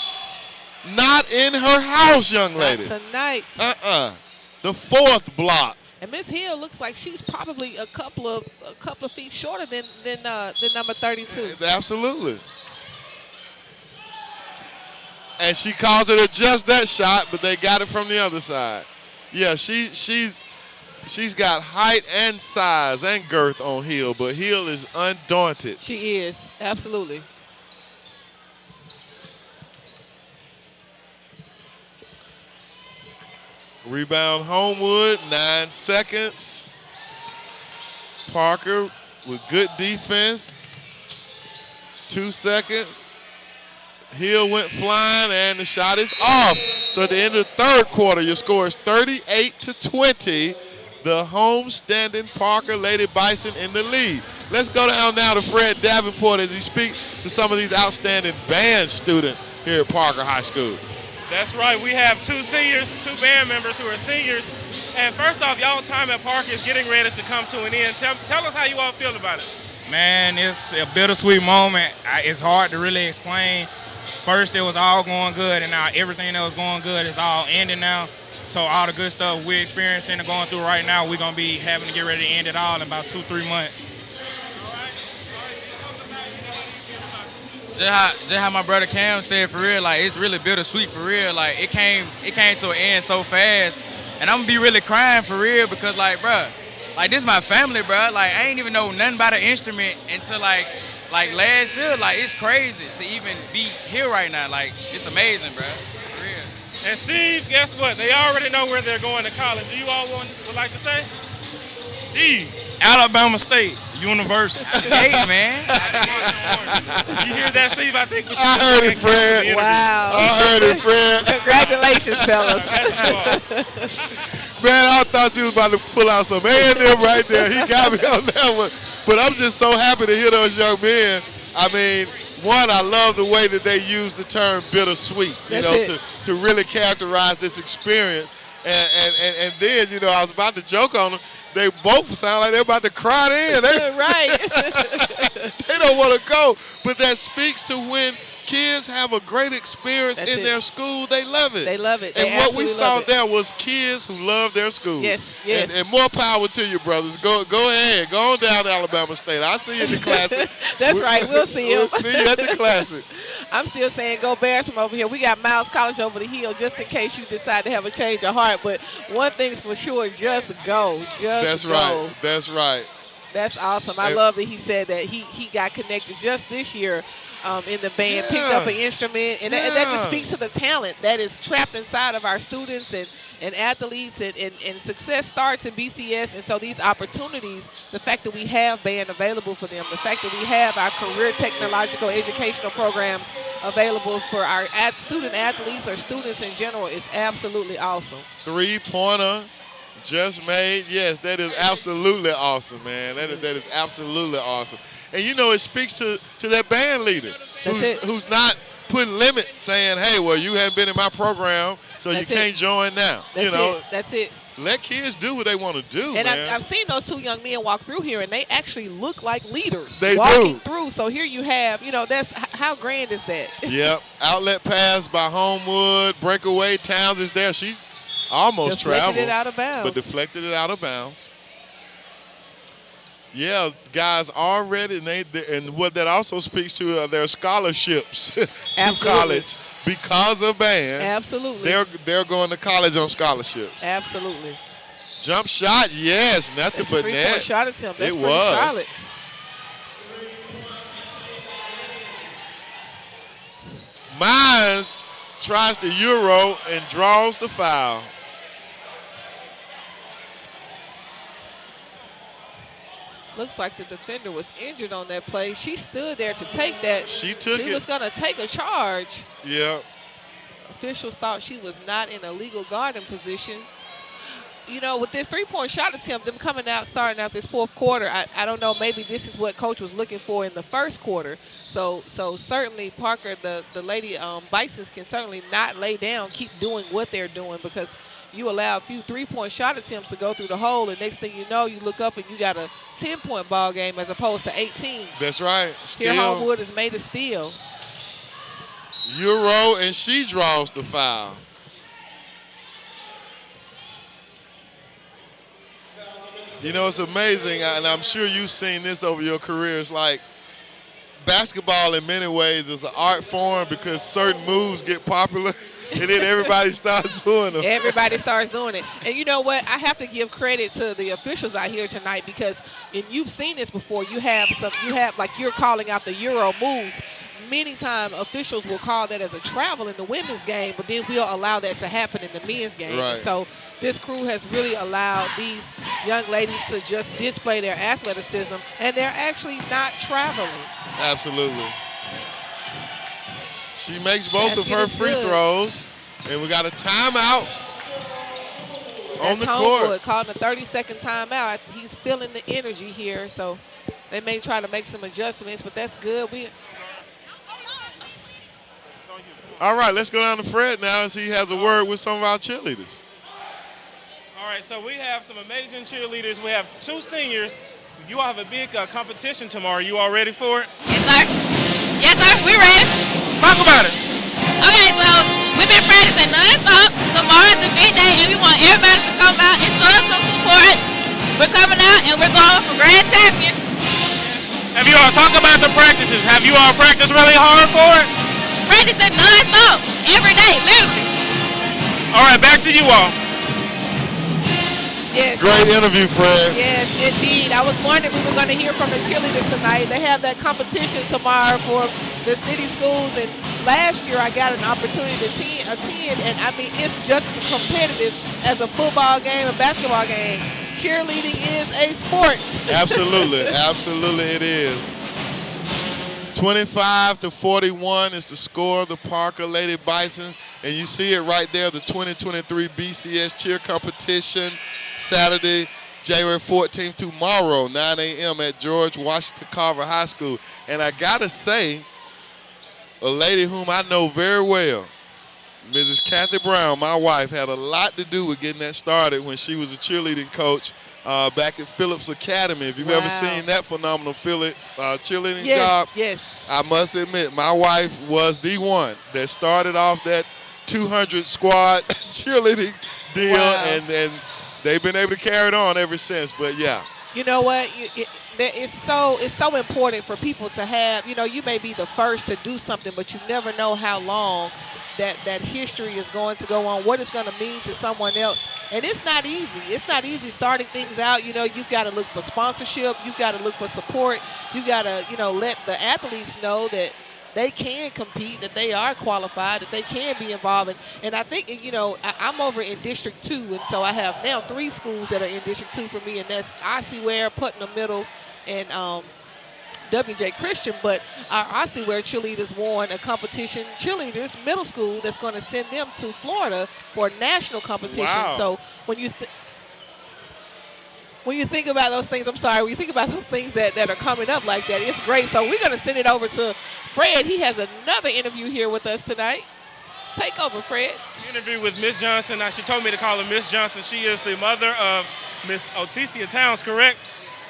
Not in her house, young lady. Not tonight. The fourth block. And Miss Hill looks like she's probably a couple of feet shorter than number 32. Absolutely. And she calls it just that shot, but they got it from the other side. Yeah, she's got height and size and girth on Hill, but Hill is undaunted. She is, absolutely. Rebound Homewood, 9 seconds. Parker with good defense, 2 seconds. Hill went flying and the shot is off. So at the end of the third quarter, your score is 38-20. The home-standing Parker Lady Bison in the lead. Let's go down now to Fred Davenport as he speaks to some of these outstanding band students here at Parker High School. That's right. We have two band members who are seniors. And first off, y'all time at Parker is getting ready to come to an end. Tell us how you all feel about it. Man, it's a bittersweet moment. It's hard to really explain. First, it was all going good, and now everything that was going good is all ending now. So all the good stuff we're experiencing and going through right now, we're going to be having to get ready to end it all in about 2-3 months. Just how my brother Cam said, for real, like, it's really bittersweet for real. Like, it came to an end so fast, and I'm gonna be really crying for real because, like, bruh, like, this is my family, bruh. Like, I ain't even know nothing about an instrument until like last year. Like, it's crazy to even be here right now. Like, it's amazing, bruh. For real. And Steve, guess what? They already know where they're going to college. Do you all would like to say? Alabama State University. Hey, man. You hear that, Steve? I think we should. I heard it, Fred. Wow. I heard it, Fred. Congratulations, fellas. Man, I thought you was about to pull out some A&M right there. He got me on that one. But I'm just so happy to hear those young men. I mean, one, I love the way that they use the term bittersweet, to really characterize this experience. And then, I was about to joke on them. They both sound like they're about to cry in. Right. They don't want to go. But that speaks to when kids have a great experience in their school, they love it. They love it. And what we saw there was kids who love their school. Yes. And more power to you, brothers. Go ahead. Go on down to Alabama State. I'll see you in the Classic. That's right. We'll see you. We'll see you at the Classic. I'm still saying go Bears from over here. We got Miles College over the hill just in case you decide to have a change of heart. But one thing's for sure, just go. That's right. That's right. That's awesome. I love that he said that he got connected just this year in the band, picked up an instrument, and that just speaks to the talent that is trapped inside of our students and athletes, and success starts in BCS. And so these opportunities, the fact that we have band available for them, the fact that we have our career technological educational programs available for our student athletes or students in general is absolutely awesome. Three-pointer just made. Yes, that is absolutely awesome, man. That is absolutely awesome. And, it speaks to that band leader who's not putting limits, saying, hey, well, you haven't been in my program, so you can't join now. That's it. Let kids do what they want to do, and man. I've seen those two young men walk through here, and they actually look like leaders they walking do. through. So here you have, that's how grand is that? Yep. Outlet pass by Homewood. Breakaway. Towns is there. She almost traveled. Deflected it out of bounds. But deflected it out of bounds. Yeah, guys already, and what that also speaks to are their scholarships to college because of band. Absolutely. They're going to college on scholarships. Absolutely. Jump shot, yes, nothing but net. Three-point shot attempt. That's it pretty was solid. Mines tries the Euro and draws the foul. Looks like the defender was injured on that play. She stood there to take that. She took it. She was going to take a charge. Yeah. Officials thought she was not in a legal guarding position. With this three-point shot attempt, them coming out, starting out this fourth quarter, I don't know, maybe this is what Coach was looking for in the first quarter. So certainly Parker, the Lady Bisons can certainly not lay down, keep doing what they're doing, because you allow a few three-point shot attempts to go through the hole, and next thing you know, you look up and you got a 10-point ball game as opposed to 18. That's right. Here Homewood is made a steal. Euro, and she draws the foul. It's amazing, and I'm sure you've seen this over your career. It's like basketball in many ways is an art form because certain moves get popular. And then everybody starts doing them. Everybody starts doing it. And you know what? I have to give credit to the officials out here tonight because, and you've seen this before, like you're calling out the Euro move. Many times officials will call that as a travel in the women's game, but then we'll allow that to happen in the men's game. Right. So this crew has really allowed these young ladies to just display their athleticism, and they're actually not traveling. Absolutely. She makes both of her free throws, and we got a timeout on the court. Calling a 30-second timeout. He's feeling the energy here, so they may try to make some adjustments, but that's good. All right, let's go down to Fred now as he has a word with some of our cheerleaders. All right, so we have some amazing cheerleaders. We have 2 seniors. You all have a big competition tomorrow. You all ready for it? Yes, sir. Yes, sir. We're ready. Talk about it. Okay, so we've been practicing nonstop. Tomorrow's the big day, and we want everybody to come out and show us some support. We're coming out, and we're going for grand champion. Have you all talked about the practices? Have you all practiced really hard for it? Practicing nonstop, every day, literally. All right, back to you all. Yes. Great interview, Fred. Yes, indeed. I was wondering we were going to hear from the cheerleaders tonight. They have that competition tomorrow for the city schools, and last year I got an opportunity to attend, and I mean, it's just as competitive as a football game, a basketball game. Cheerleading is a sport. Absolutely, absolutely it is. 25-41 is the score of the Parker Lady Bisons, and you see it right there, the 2023 BCS cheer competition, Saturday, January 14th, tomorrow, 9 a.m. at George Washington Carver High School. And I gotta say, a lady whom I know very well, Mrs. Kathy Brown, my wife, had a lot to do with getting that started when she was a cheerleading coach back at Phillips Academy. If you've ever seen that phenomenal cheerleading job, yes. I must admit, my wife was the one that started off that 200 squad cheerleading deal, and they've been able to carry it on ever since. But yeah. You know what? It's so important for people to have, you may be the first to do something, but you never know how long that history is going to go on, what it's going to mean to someone else. And it's not easy. It's not easy starting things out. You've got to look for sponsorship. You've got to look for support. You've got to, let the athletes know that they can compete, that they are qualified, that they can be involved. And I think, I'm over in District 2, and so I have now 3 schools that are in District 2 for me, and that's Osseware, Putnam Middle, and WJ Christian. But our Osseware cheerleaders won a competition, cheerleaders middle school, that's going to send them to Florida for a national competition. Wow. So when you think about those things, when you think about those things that are coming up like that, it's great. So we're going to send it over to Fred. He has another interview here with us tonight. Take over, Fred. Interview with Miss Johnson. Now, she told me to call her Miss Johnson. She is the mother of Miss Otesia Towns, correct?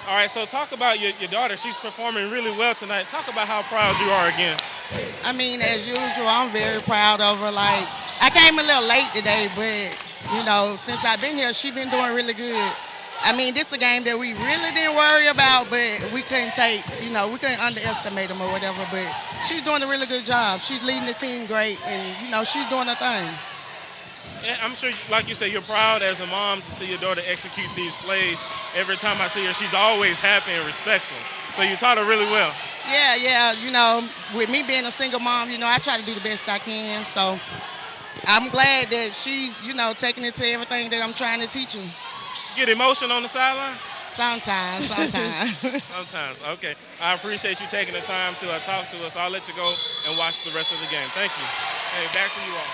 All right, so talk about your daughter. She's performing really well tonight. Talk about how proud you are again. I mean, as usual, I'm very proud of her. Like, I came a little late today, but, since I've been here, she's been doing really good. I mean, this is a game that we really didn't worry about, but we couldn't we couldn't underestimate them or whatever, but she's doing a really good job. She's leading the team great, and, she's doing her thing. And I'm sure, like you said, you're proud as a mom to see your daughter execute these plays. Every time I see her, she's always happy and respectful. So you taught her really well. Yeah, with me being a single mom, I try to do the best I can, so I'm glad that she's, taking it to everything that I'm trying to teach her. Get emotion on the sideline? Sometimes. Sometimes, okay. I appreciate you taking the time to talk to us. I'll let you go and watch the rest of the game. Thank you. Hey, back to you all.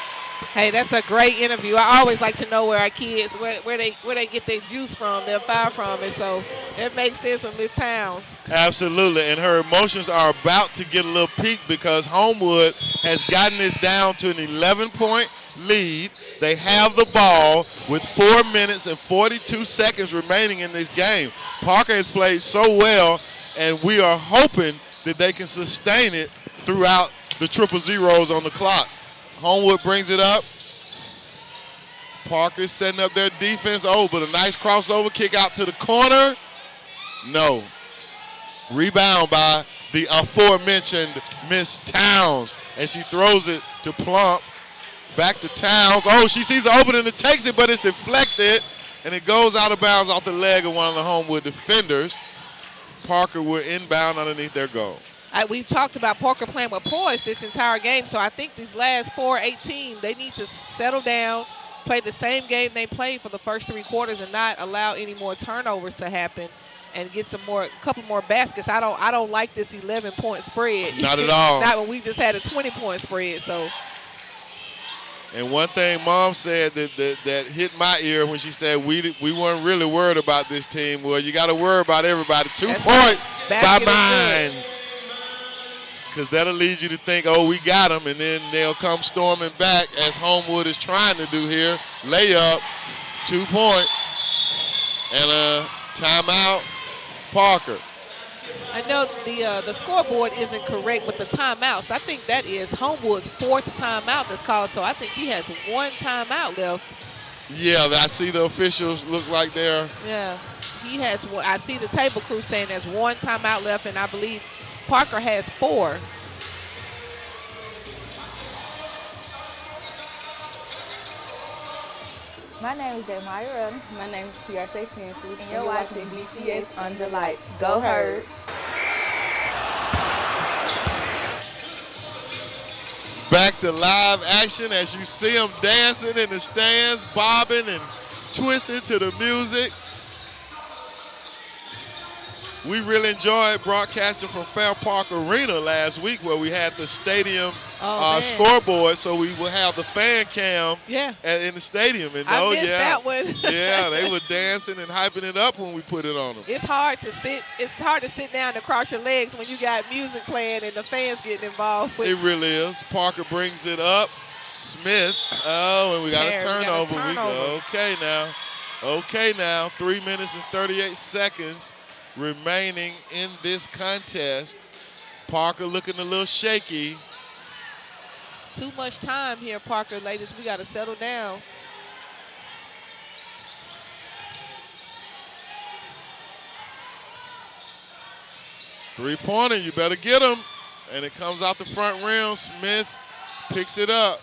Hey, that's a great interview. I always like to know where our kids, where they get their juice from, their fire from, and so it makes sense with Miss Towns. Absolutely, and her emotions are about to get a little peaked because Homewood has gotten this down to an 11-point lead. They have the ball with 4 minutes and 42 seconds remaining in this game. Parker has played so well, and we are hoping that they can sustain it throughout the triple zeros on the clock. Homewood brings it up. Parker's setting up their defense. Oh, but a nice crossover kick out to the corner. No. Rebound by the aforementioned Miss Towns. And she throws it to Plump. Back to Towns. Oh, she sees the opening and takes it, but it's deflected. And it goes out of bounds off the leg of one of the Homewood defenders. Parker will inbound underneath their goal. We've talked about Parker playing with poise this entire game, so I think these last 4-18, they need to settle down, play the same game they played for the first 3 quarters, and not allow any more turnovers to happen, and get a couple more baskets. I don't like this 11-point spread. Not at all. Not when we just had a 20-point spread. So And one thing Mom said that hit my ear when she said we weren't really worried about this team. Well, you got to worry about everybody. 2 points by Mines. Because that'll lead you to think, oh, we got them, and then they'll come storming back as Homewood is trying to do here. Layup, 2 points, and a timeout, Parker. I know the scoreboard isn't correct with the timeouts. I think that is Homewood's 4th timeout that's called, so I think he has 1 timeout left. Yeah, I see the officials look like they're. Yeah, he has one. I see the table crew saying there's 1 timeout left, and I believe Parker has 4. My name is Jeremiah Ruddle. My name is PRJ Tinsley. And you're watching BCS Under Lights. Go Herd. Back to live action as you see them dancing in the stands, bobbing and twisting to the music. We really enjoyed broadcasting from Fair Park Arena last week where we had the stadium scoreboard, so we will have the fan cam in the stadium. And I missed that one. Yeah, they were dancing and hyping it up when we put it on them. It's hard to sit. It's hard to sit down and cross your legs when you got music playing and the fans getting involved. It really is. Parker brings it up. Smith. Oh, and we got a turnover. Okay now. 3 minutes and 38 seconds remaining in this contest. Parker looking a little shaky. Too much time here, Parker. Ladies, we got to settle down. Three-pointer, you better get him. And it comes out the front rim. Smith picks it up.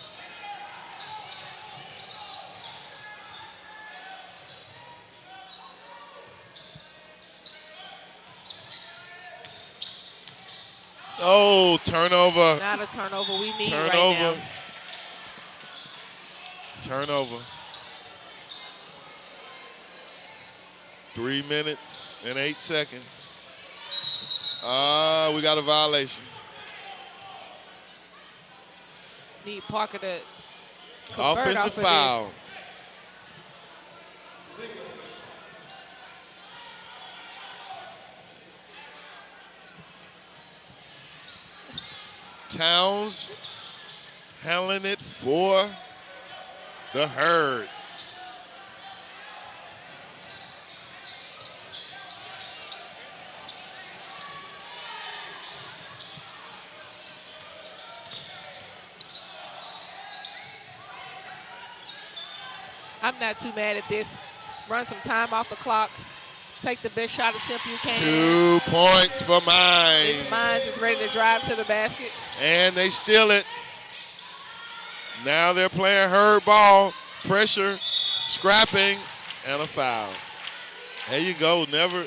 Oh, turnover. Not a turnover we need right now. Turnover. 3 minutes and 8 seconds. We got a violation. Need Parker to offensive foul. Towns handling it for the Herd. I'm not too mad at this. Run some time off the clock. Take the best shot attempt you can. 2 points for Mines. Mines is ready to drive to the basket. And they steal it. Now they're playing Herd ball. Pressure, scrapping, and a foul. There you go. Never.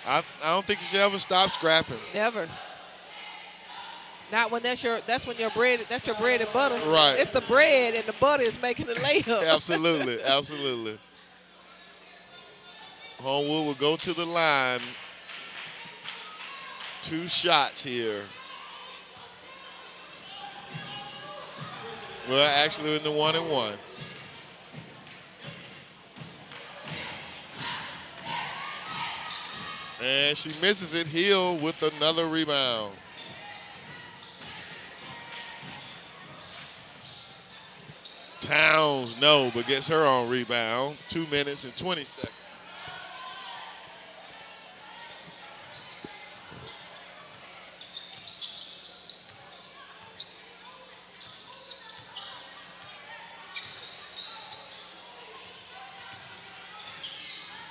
I don't think you should ever stop scrapping. Never. Not when that's your bread. That's your bread and butter. Right. It's the bread and the butter is making the layup. Absolutely, absolutely. Homewood will go to the line. 2 shots here. Well, actually in the 1-and-1. And she misses it. Hill with another rebound. Towns, no, but gets her on rebound. 2 minutes and 20 seconds.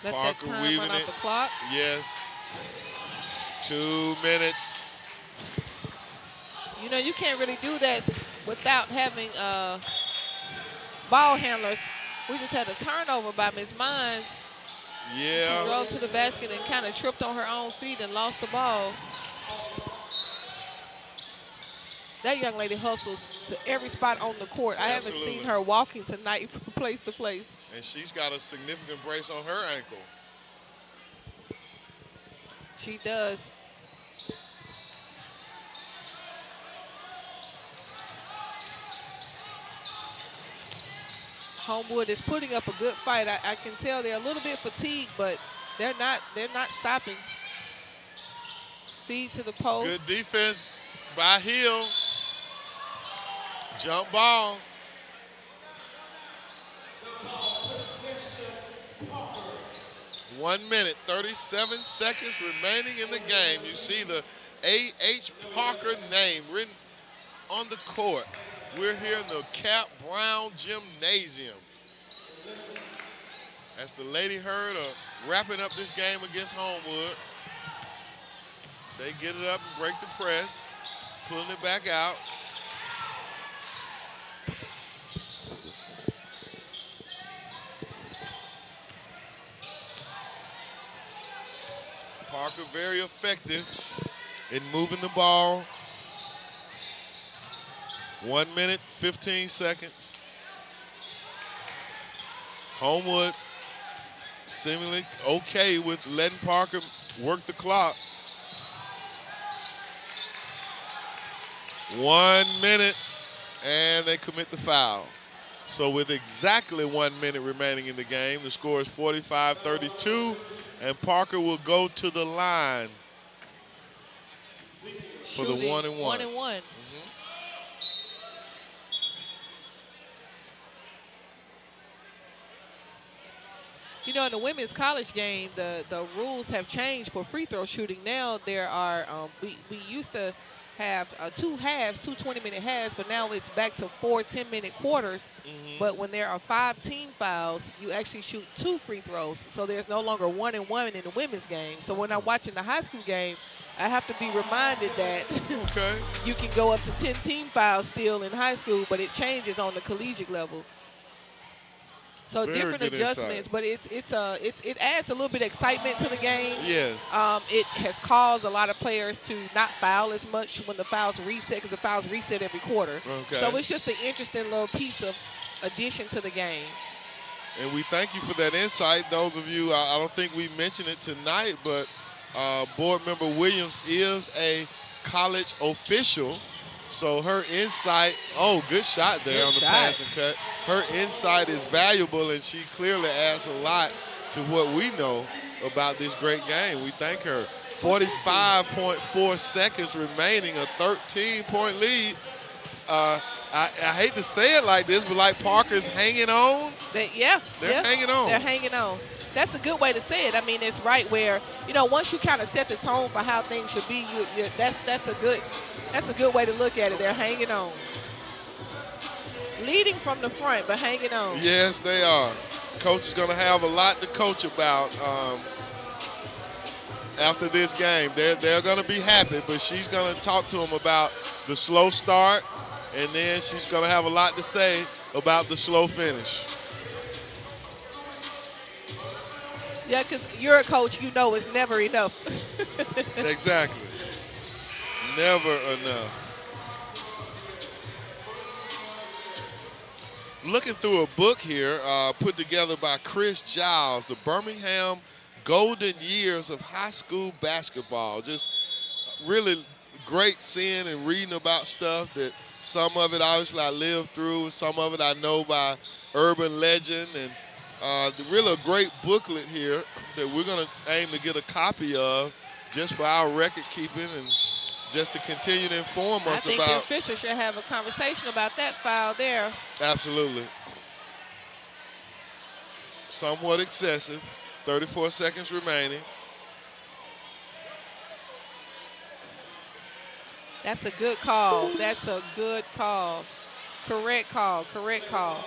Let Parker that time weaving run off it. the clock. Yes. 2 minutes. You know, you can't really do that without having ball handlers. We just had a turnover by Ms. Mines. Yeah. She rolled to the basket and kind of tripped on her own feet and lost the ball. That young lady hustles to every spot on the court. I haven't seen her walking tonight from place to place. And she's got a significant brace on her ankle. She does. Homewood is putting up a good fight. I can tell they're a little bit fatigued, but they're not stopping. Feed to the post. Good defense by Hill. Jump ball. One minute, 37 seconds remaining in the game. You see the A.H. Parker name written on the court. We're here in the Cap Brown Gymnasium. As the Lady Herd are wrapping up this game against Homewood. They get it up and break the press, pulling it back out. Parker very effective in moving the ball. 1 minute, 15 seconds. Homewood seemingly okay with letting Parker work the clock. 1 minute, and they commit the foul. So with exactly 1 minute remaining in the game, the score is 45-32, and Parker will go to the line for the 1-and-1. 1-and-1. You know, in the women's college game, the rules have changed for free throw shooting. Now there are, we used to have 2 halves, 2 20-minute halves, but now it's back to 4 10-minute quarters. But when there are 5 team fouls, you actually shoot 2 free throws. So there's no longer 1-and-1 in the women's game. So when I'm watching the high school game, I have to be reminded that you can go up to 10 team fouls still in high school, but it changes on the collegiate level. So Very different adjustments, but it adds a little bit of excitement to the game. Yes. It has caused a lot of players to not foul as much when the fouls reset, because the fouls reset every quarter. Okay. So it's just an interesting little piece of addition to the game. And we thank you for that insight. Those of you, I don't think we mentioned it tonight, but board member Williams is a college official. So her insight, good shot there on the passing cut. Her insight is valuable, and she clearly adds a lot to what we know about this great game. We thank her. 45.4 seconds remaining, a 13-point lead. I hate to say it like this, but like Parker's hanging on. They're hanging on. They're hanging on. That's a good way to say it. I mean, it's right where, once you kind of set the tone for how things should be, that's a good way to look at it. They're hanging on. Leading from the front, but hanging on. Yes, they are. Coach is going to have a lot to coach about after this game. They're going to be happy, but she's going to talk to them about the slow start, and then she's going to have a lot to say about the slow finish. Yeah, because you're a coach, it's never enough. Exactly. Never enough. Looking through a book here put together by Chris Giles, the Birmingham Golden Years of High School Basketball. Just really great seeing and reading about stuff that some of it obviously I lived through, some of it I know by urban legend, and really a great booklet here that we're going to aim to get a copy of just for our record keeping and just to continue to inform us about. I think the officials should have a conversation about that foul there. Absolutely. Somewhat excessive. 34 seconds remaining. That's a good call. That's a good call. Correct call. Correct call.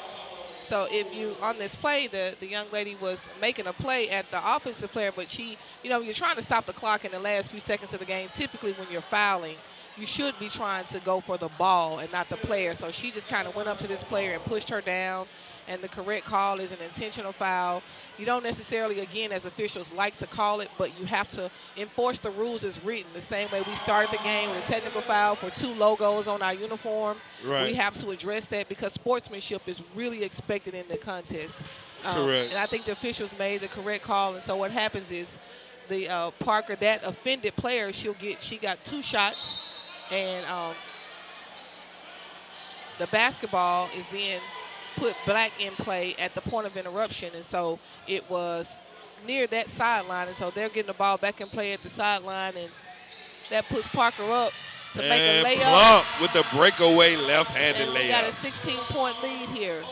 So if you, on this play, the young lady was making a play at the offensive player, but she, you're trying to stop the clock in the last few seconds of the game. Typically when you're fouling, you should be trying to go for the ball and not the player. So she just kind of went up to this player and pushed her down, and the correct call is an intentional foul. You don't necessarily, again, as officials, like to call it, but you have to enforce the rules as written. The same way we started the game with a technical foul for 2 logos on our uniform. Right. We have to address that because sportsmanship is really expected in the contest. Correct. And I think the officials made the correct call. And so what happens is the Parker, that offended player, she got 2 shots, and the basketball is then put black in play at the point of interruption, and so it was near that sideline, and so they're getting the ball back in play at the sideline, and that puts Parker up to make a layup. Plump with the breakaway left-handed and we layup. got a 16-point lead here.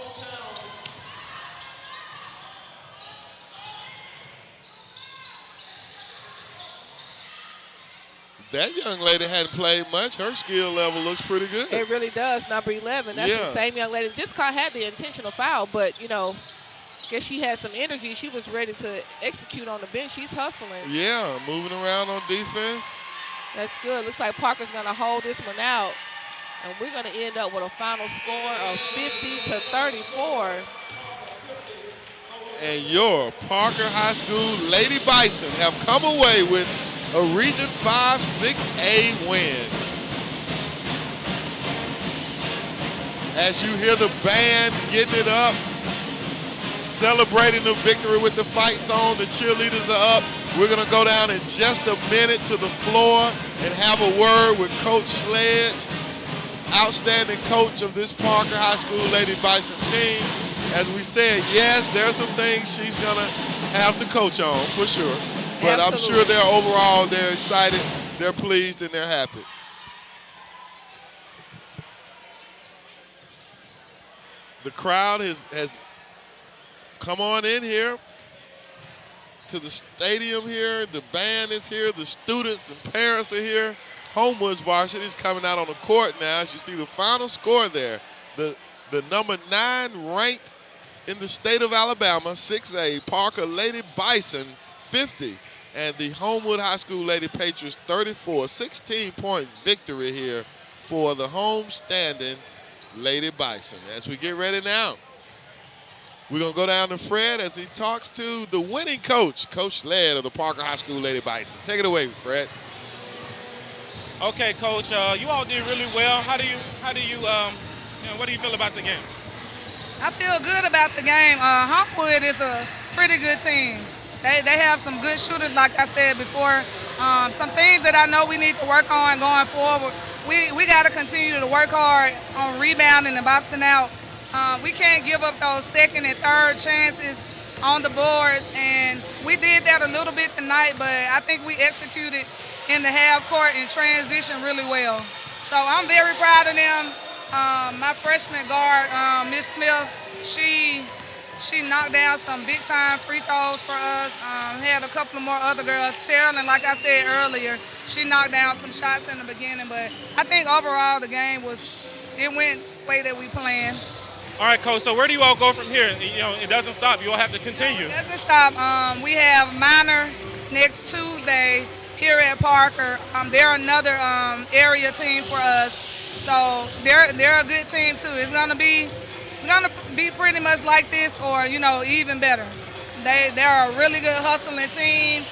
That young lady hadn't played much. Her skill level looks pretty good. It really does. Number 11. That's the same young lady. Just had the intentional foul, but, guess she had some energy. She was ready to execute on the bench. She's hustling. Yeah, moving around on defense. That's good. Looks like Parker's going to hold this one out. And we're going to end up with a final score of 50-34. And your Parker High School Lady Bison have come away with a Region 5 6A win. As you hear the band getting it up, celebrating the victory with the fight song, the cheerleaders are up. We're going to go down in just a minute to the floor and have a word with Coach Sledge, outstanding coach of this Parker High School Lady Bison team. As we said, yes, there are some things she's going to have to coach on for sure. But Absolutely. I'm sure they're excited, they're pleased, and they're happy. The crowd has come on in here to the stadium here. The band is here. The students and parents are here. Homewood's varsity is coming out on the court now. As you see the final score there, the number 9 ranked in the state of Alabama, 6A, Parker Lady Bison, 50. And the Homewood High School Lady Patriots, 34. 16-point victory here for the home-standing Lady Bison. As we get ready now, we're going to go down to Fred as he talks to the winning coach, Coach Sled of the Parker High School Lady Bison. Take it away, Fred. Okay, Coach, you all did really well. What do you feel about the game? I feel good about the game. Homewood is a pretty good team. They have some good shooters, like I said before. Some things that I know we need to work on going forward. We got to continue to work hard on rebounding and boxing out. We can't give up those second and third chances on the boards, and we did that a little bit tonight, but I think we executed in the half court and transition really well. So I'm very proud of them. My freshman guard, Miss Smith, she knocked down some big-time free throws for us. Had a couple of more other girls. Carolyn, like I said earlier, she knocked down some shots in the beginning. But I think overall the game went the way that we planned. All right, Coach, so where do you all go from here? It doesn't stop. You all have to continue. It doesn't stop. We have minor next Tuesday here at Parker. They're another area team for us. So they're a good team, too. It's gonna be pretty much like this, or even better. They're a really good hustling team.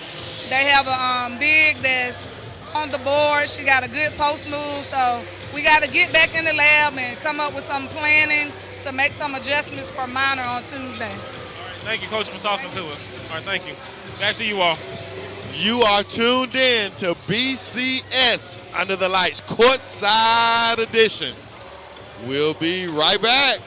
They have a big that's on the board. She got a good post move, so we got to get back in the lab and come up with some planning to make some adjustments for minor on Tuesday. All right, thank you, Coach, for talking to us. All right, thank you. Back to you all. You are tuned in to BCS Under the Lights Courtside Edition. We'll be right back.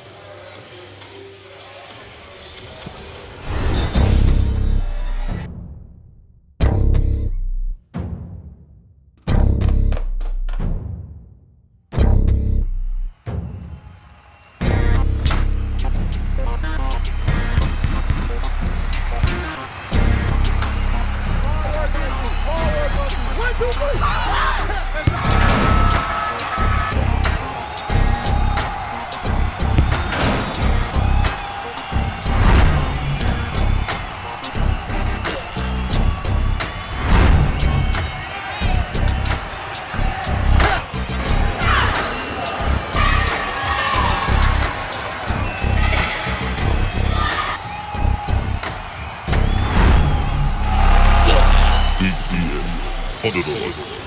Under the Lights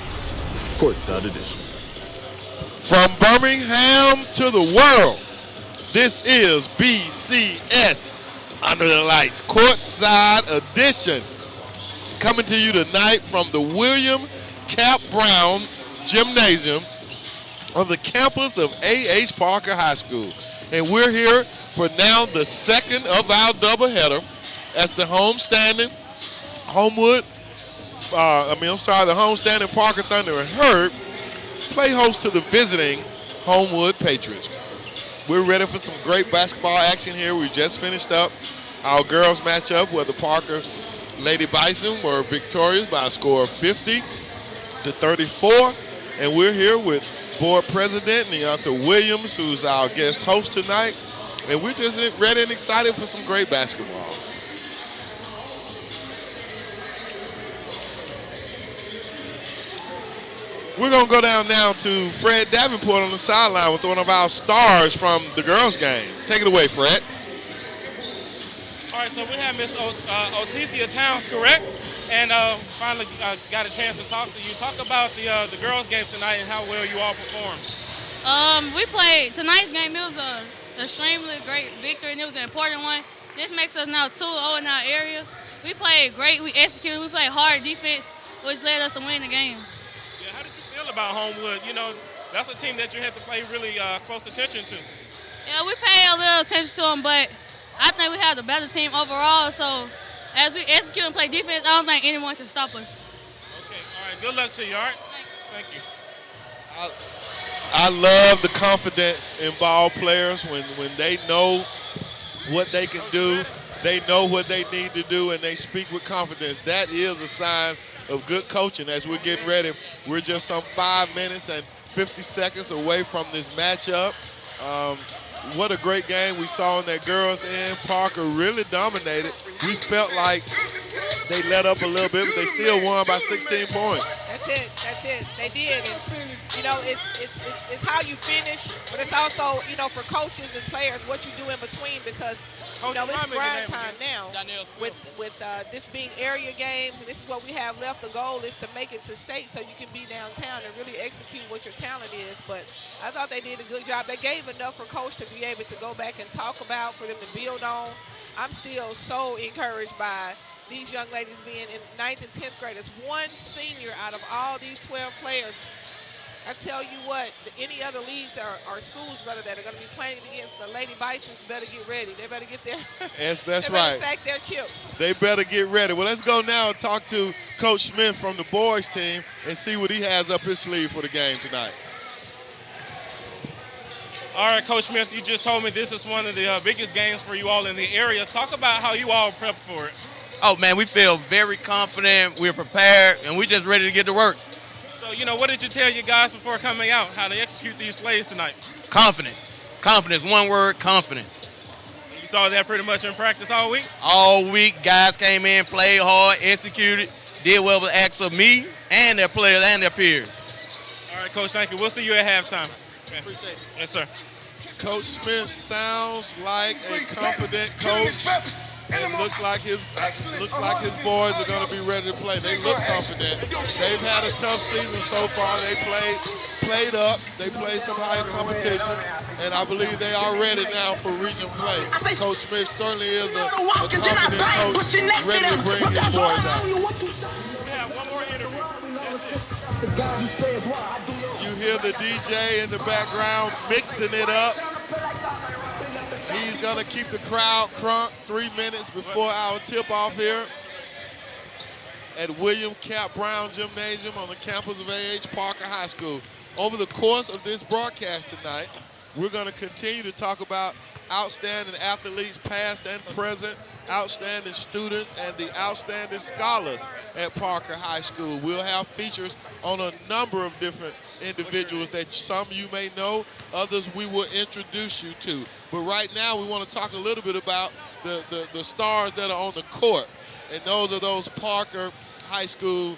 Courtside Edition. From Birmingham to the world, this is BCS Under the Lights Courtside Edition. Coming to you tonight from the William Cap Brown Gymnasium on the campus of A.H. Parker High School. And we're here for now the second of our doubleheader as the homestanding Homewood, the homestanding Parker Thunder and Herd play host to the visiting Homewood Patriots. We're ready for some great basketball action here. We just finished up our girls matchup where the Parker Lady Bison were victorious by a score of 50-34. And we're here with board president Neonta Williams, who's our guest host tonight. And we're just ready and excited for some great basketball. We're going to go down now to Fred Davenport on the sideline with one of our stars from the girls' game. Take it away, Fred. All right, so we have Miss Otesia Towns, correct? And finally got a chance to talk to you. Talk about the girls' game tonight and how well you all performed. We played tonight's game. It was an extremely great victory, and it was an important one. This makes us now 2-0 in our area. We played great. We executed. We played hard defense, which led us to win the game. Yeah, how did you feel about Homewood? You know, that's a team that you have to pay really close attention to. Yeah, we paid a little attention to them, but I think we have the better team overall. So as we execute and play defense, I don't think anyone can stop us. Okay, all right. Good luck to you, all right? Thank you. I love the confidence in ball players when they know what they can do, they know what they need to do, and they speak with confidence. That is a sign of good coaching. As we're getting ready, we're just some 5 minutes and 50 seconds away from this matchup. What a great game we saw in that girls' end. Parker really dominated. We felt like they let up a little bit, but they still won by 16 points. That's it. They did. And, you know, it's how you finish, but it's also, you know, for coaches and players, what you do in between, because, you know, it's grind time now. With this being area games, this is what we have left. The goal is to make it to state so you can be downtown and really execute what your talent is. But I thought they did a good job. They gave enough for coach to be able to go back and talk about, for them to build on. I'm still so encouraged by these young ladies being in 9th and 10th graders. One senior out of all these 12 players. I tell you what, any other leagues or schools, brother, that are going to be playing against the Lady Bisons better get ready. They better get their That's right. Stack their chips. They better get ready. Well, let's go now and talk to Coach Smith from the boys team and see what he has up his sleeve for the game tonight. All right, Coach Smith, you just told me this is one of the biggest games for you all in the area. Talk about how you all prep for it. Oh, man, we feel very confident. We're prepared, and we're just ready to get to work. So, you know, what did you tell your guys before coming out, how to execute these plays tonight? Confidence. Confidence, one word, confidence. You saw that pretty much in practice all week? All week, guys came in, played hard, executed, did what was asked of me and their players and their peers. All right, Coach, thank you. We'll see you at halftime. Okay. Appreciate it. Yes, sir. Coach Smith sounds like a confident coach. And it looks like his boys are going to be ready to play. They look confident. They've had a tough season so far. They played up. They played some higher competition. And I believe they are ready now for regional play. Coach Smith certainly is a confident coach ready to bring his boys out. Yeah, one more interview. You hear the DJ in the background mixing it up. He's going to keep the crowd crunk 3 minutes before our tip-off here at William Cap Brown Gymnasium on the campus of A.H. Parker High School. Over the course of this broadcast tonight, we're going to continue to talk about outstanding athletes, past and present, outstanding students, and the outstanding scholars at Parker High School. We'll have features on a number of different individuals that some you may know, others we will introduce you to. But right now, we want to talk a little bit about the stars that are on the court. And those are those Parker High School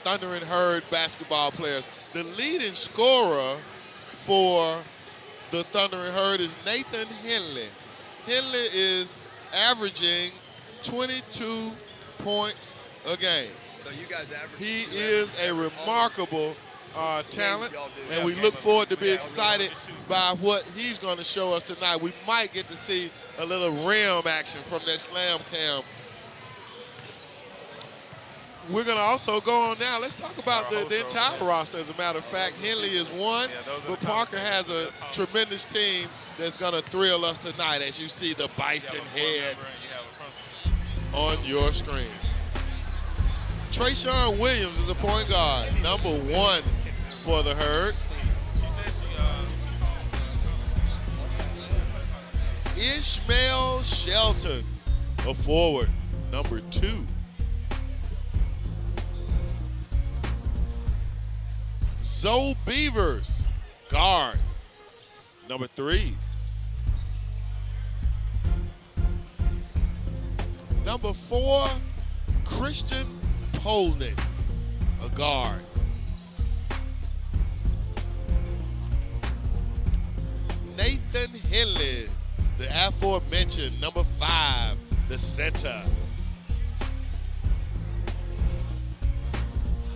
Thunder and Herd basketball players. The leading scorer for the Thunder and Herd is Nathan Henley. Henley is averaging 22 points a game. So you guys average. He is a remarkable talent, and we look forward to be excited by what he's going to show us tonight. We might get to see a little rim action from that slam cam. we're going to also go on now. Let's talk about the entire roster. As a matter of fact, Henley is one, but Parker has a tremendous team that's going to thrill us tonight as you see the Bison head on your screen. Trayshawn Williams is a point guard, number 1 for the Herd. Ishmael Shelton, a forward, number 2. Zoe Beavers, guard, number 3. Number 4, Christian Polnick, a guard. Nathan Henley, the aforementioned number 5, the center.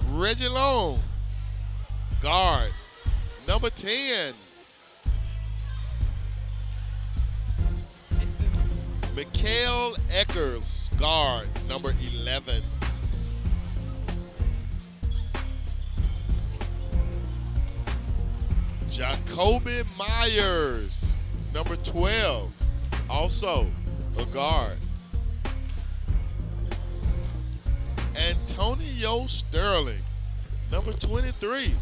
Reggie Long, guard, number 10. Mikael Eckers, guard, number 11. Jacoby Myers, number 12, also a guard. Antonio Sterling, number 23,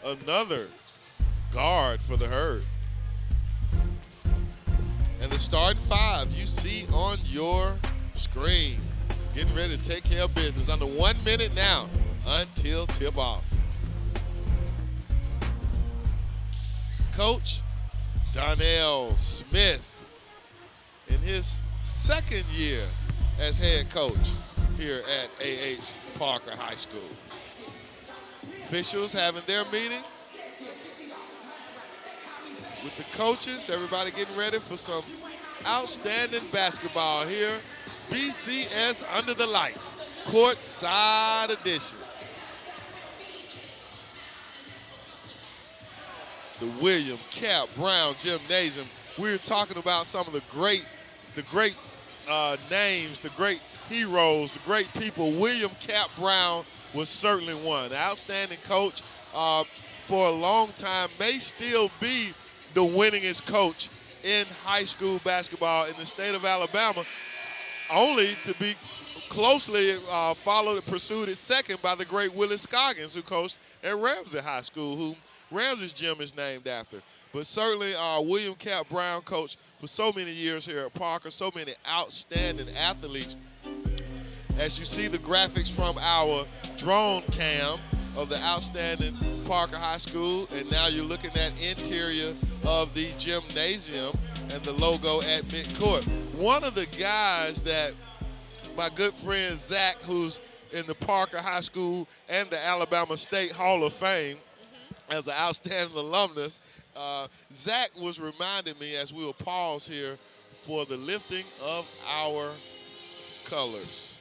another guard for the Herd. And the starting 5 you see on your screen. Getting ready to take care of business. Under 1 minute now until tip-off. Coach Donnell Smith in his second year as head coach here at A.H. Parker High School. Officials having their meeting with the coaches. Everybody getting ready for some outstanding basketball here. BCS Under the Lights, Courtside edition. The William Cap Brown Gymnasium. We were talking about some of the great names, the great heroes, the great people. William Cap Brown was certainly one. An outstanding coach for a long time, may still be the winningest coach in high school basketball in the state of Alabama, only to be closely followed and pursued at second by the great Willie Scoggins, who coached at Ramsey High School, who Ramsey's gym is named after. But certainly William Cap Brown coached for so many years here at Parker, so many outstanding athletes. As you see the graphics from our drone cam of the outstanding Parker High School, and now you're looking at interior of the gymnasium and the logo at midcourt. One of the guys that my good friend Zach, who's in the Parker High School and the Alabama State Hall of Fame as an outstanding alumnus, Zach was reminding me as we will pause here for the lifting of our colors.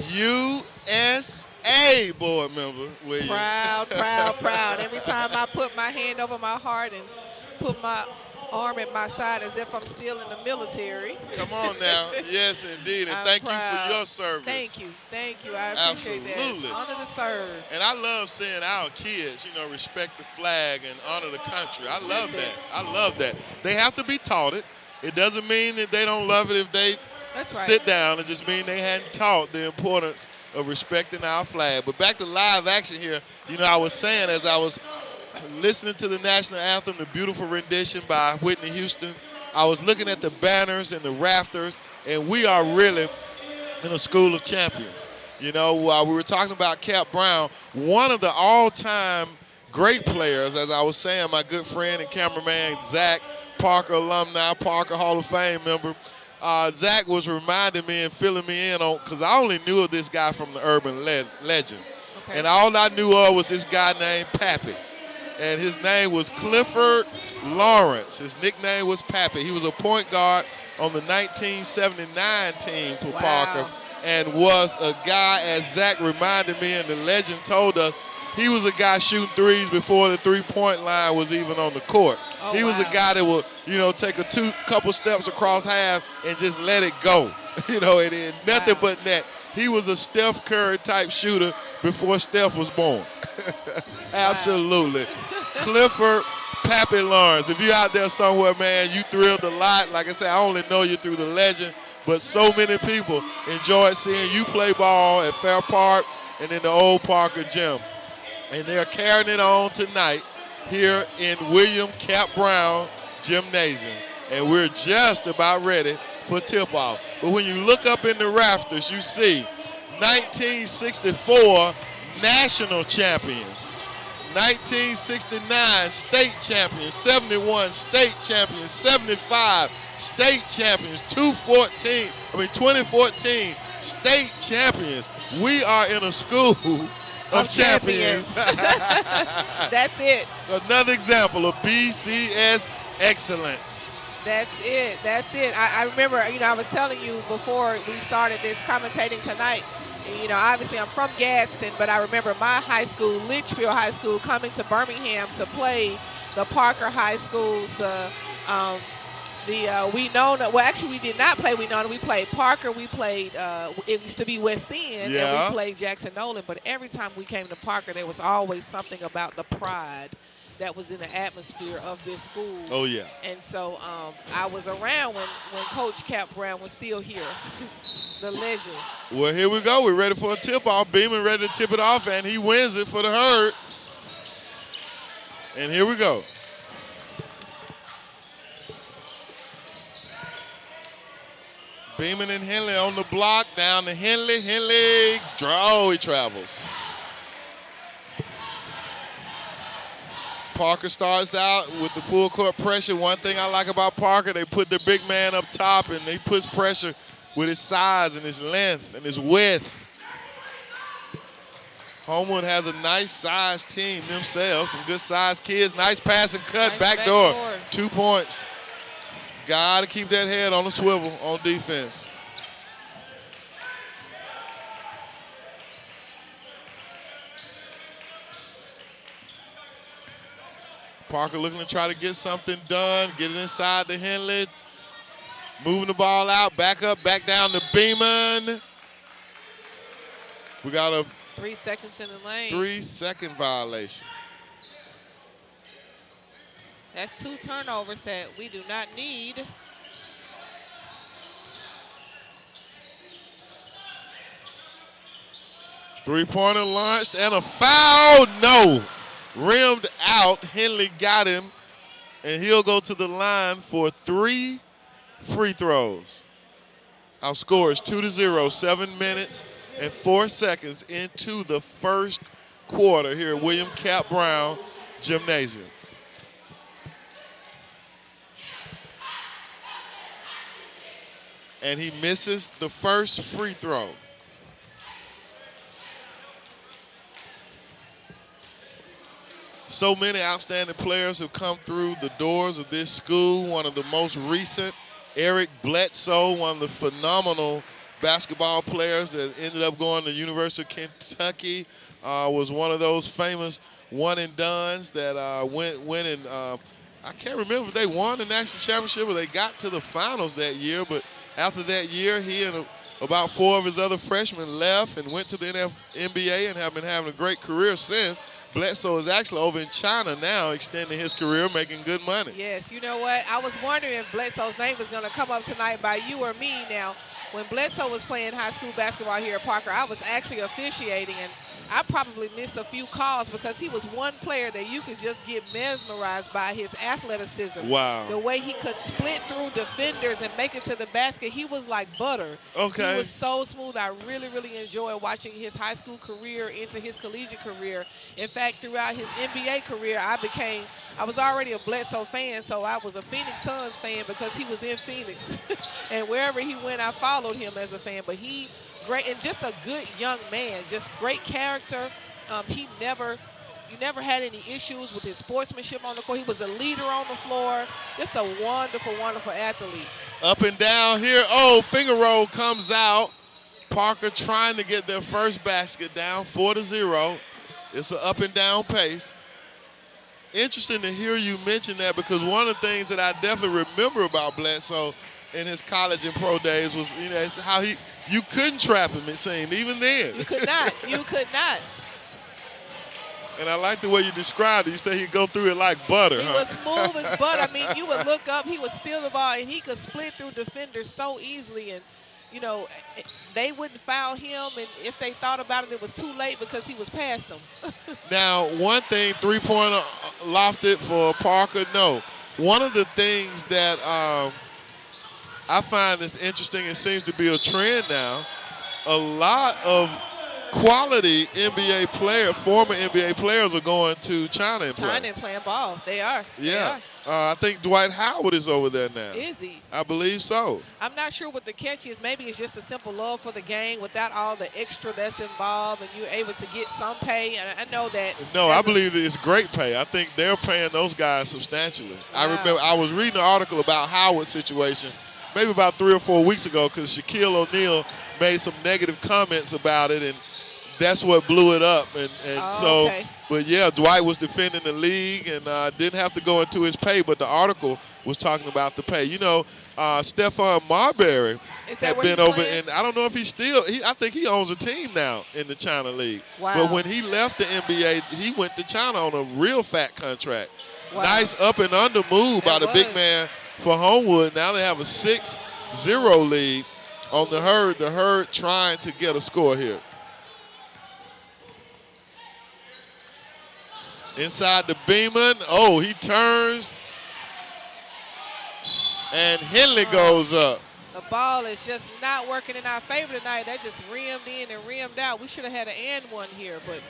USA board member, William. Proud, proud, proud. Every time I put my hand over my heart and put my arm at my side as if I'm still in the military. Come on now. Yes, indeed. And thank you for your service. Thank you. Thank you. I appreciate Absolutely. that. Honor to serve. And I love seeing our kids, respect the flag and honor the country. I love that. I love that. They have to be taught it. It doesn't mean that they don't love it if they sit down. It just means they hadn't taught the importance of respecting our flag. But back to live action here, I was saying as I was listening to the national anthem, the beautiful rendition by Whitney Houston, I was looking at the banners and the rafters, and we are really in a school of champions. While we were talking about Cap Brown, one of the all-time great players, as I was saying, my good friend and cameraman, Zach, Parker alumni, Parker Hall of Fame member, Zach was reminding me and filling me in on, because I only knew of this guy from the Urban Legend. Okay. And all I knew of was this guy named Pappy. And his name was Clifford Lawrence. His nickname was Pappy. He was a point guard on the 1979 team for Parker, and was a guy, as Zach reminded me and the legend told us, he was a guy shooting threes before the three-point line was even on the court. He was a guy that would, take a couple steps across half and just let it go. It is nothing but net. He was a Steph Curry type shooter before Steph was born. Absolutely. Clifford Pappy Lawrence. If you're out there somewhere, man, you thrilled a lot. Like I said, I only know you through the legend, but so many people enjoyed seeing you play ball at Fair Park and in the old Parker gym. And they're carrying it on tonight here in William Cap Brown Gymnasium. And we're just about ready for tip-off. But when you look up in the rafters, you see 1964 national champions, 1969 state champions, 71 state champions, 75 state champions, 2014 state champions. We are in a school of champions. That's it. Another example of BCS excellence. That's it. That's it. I remember, I was telling you before we started this commentating tonight, obviously I'm from Gadsden, but I remember my high school, Litchfield High School, coming to Birmingham to play the Parker High Schools, we did not play Winona. We played Parker. We played, it used to be West End, and we played Jackson Nolan. But every time we came to Parker, there was always something about the pride that was in the atmosphere of this school. Oh, yeah. And so I was around when Coach Cap Brown was still here, the legend. Well, here we go. We're ready for a tip-off. Beeman ready to tip it off, and he wins it for the herd. And here we go. Beeman and Henley on the block, down to Henley. Henley, he travels. Parker starts out with the full court pressure. One thing I like about Parker, they put the big man up top and they push pressure with his size and his length and his width. Homewood has a nice sized team themselves, some good sized kids. Nice pass and cut, back door. 2 points. Got to keep that head on the swivel on defense. Parker looking to try to get something done, get it inside the Henley. Moving the ball out, back up, back down to Beeman. We got a 3 seconds in the lane. 3-second violation. That's 2 turnovers that we do not need. Three-pointer launched and a foul. No. Rimmed out. Henley got him, and he'll go to the line for 3 free throws. Our score is 2-0, 7 minutes and 4 seconds into the first quarter here at William Cap Brown Gymnasium. And he misses the first free throw. So many outstanding players have come through the doors of this school. One of the most recent, Eric Bledsoe, one of the phenomenal basketball players that ended up going to the University of Kentucky. Was one of those famous one-and-dones that went and I can't remember if they won the national championship or they got to the finals that year. But after that year, he and about 4 of his other freshmen left and went to the NBA and have been having a great career since. Bledsoe is actually over in China now, extending his career, making good money. Yes, you know what? I was wondering if Bledsoe's name was going to come up tonight by you or me. Now, when Bledsoe was playing high school basketball here at Parker, I was actually officiating, and I probably missed a few calls because he was one player that you could just get mesmerized by his athleticism. Wow. The way he could split through defenders and make it to the basket, he was like butter. Okay. He was so smooth. I really, really enjoyed watching his high school career into his collegiate career. In fact, throughout his NBA career, I was already a Bledsoe fan, so I was a Phoenix Suns fan because he was in Phoenix. And wherever he went, I followed him as a fan. But he great and just a good young man, just great character. You never had any issues with his sportsmanship on the court. He was a leader on the floor. Just a wonderful, wonderful athlete. Up and down here. Oh, finger roll comes out. Parker trying to get their first basket down, 4-0. It's an up and down pace. Interesting to hear you mention that because one of the things that I definitely remember about Bledsoe in his college and pro days was, it's how you couldn't trap him, it seemed, even then. You could not. You could not. And I like the way you described it. You said he'd go through it like butter, He huh? was smooth as butter. I mean, you would look up, he would steal the ball, and he could split through defenders so easily. And, they wouldn't foul him, and if they thought about it, it was too late because he was past them. Now, one thing, three-pointer lofted for Parker, no. One of the things that I find is interesting, it seems to be a trend now, a lot of quality NBA players, former NBA players are going to China and playing. China and playing ball. They are. Yeah. They I think Dwight Howard is over there now. Is he? I believe so. I'm not sure what the catch is. Maybe it's just a simple love for the game without all the extra that's involved, and you're able to get some pay. And I know that. No, I believe that it's great pay. I think they're paying those guys substantially. Wow. I remember I was reading an article about Howard's situation maybe about 3 or 4 weeks ago because Shaquille O'Neal made some negative comments about it, and that's what blew it up. Okay. But yeah, Dwight was defending the league and didn't have to go into his pay, but the article was talking about the pay. Stephon Marbury had been over, and I don't know if I think he owns a team now in the China League. Wow. But when he left the NBA, he went to China on a real fat contract. Wow. Nice up and under move by the big man for Homewood. Now they have a 6-0 lead on the Herd. The Herd trying to get a score here. Inside the Beeman. Oh, he turns. And Henley goes up. The ball is just not working in our favor tonight. That just rimmed in and rimmed out. We should have had an and one here, but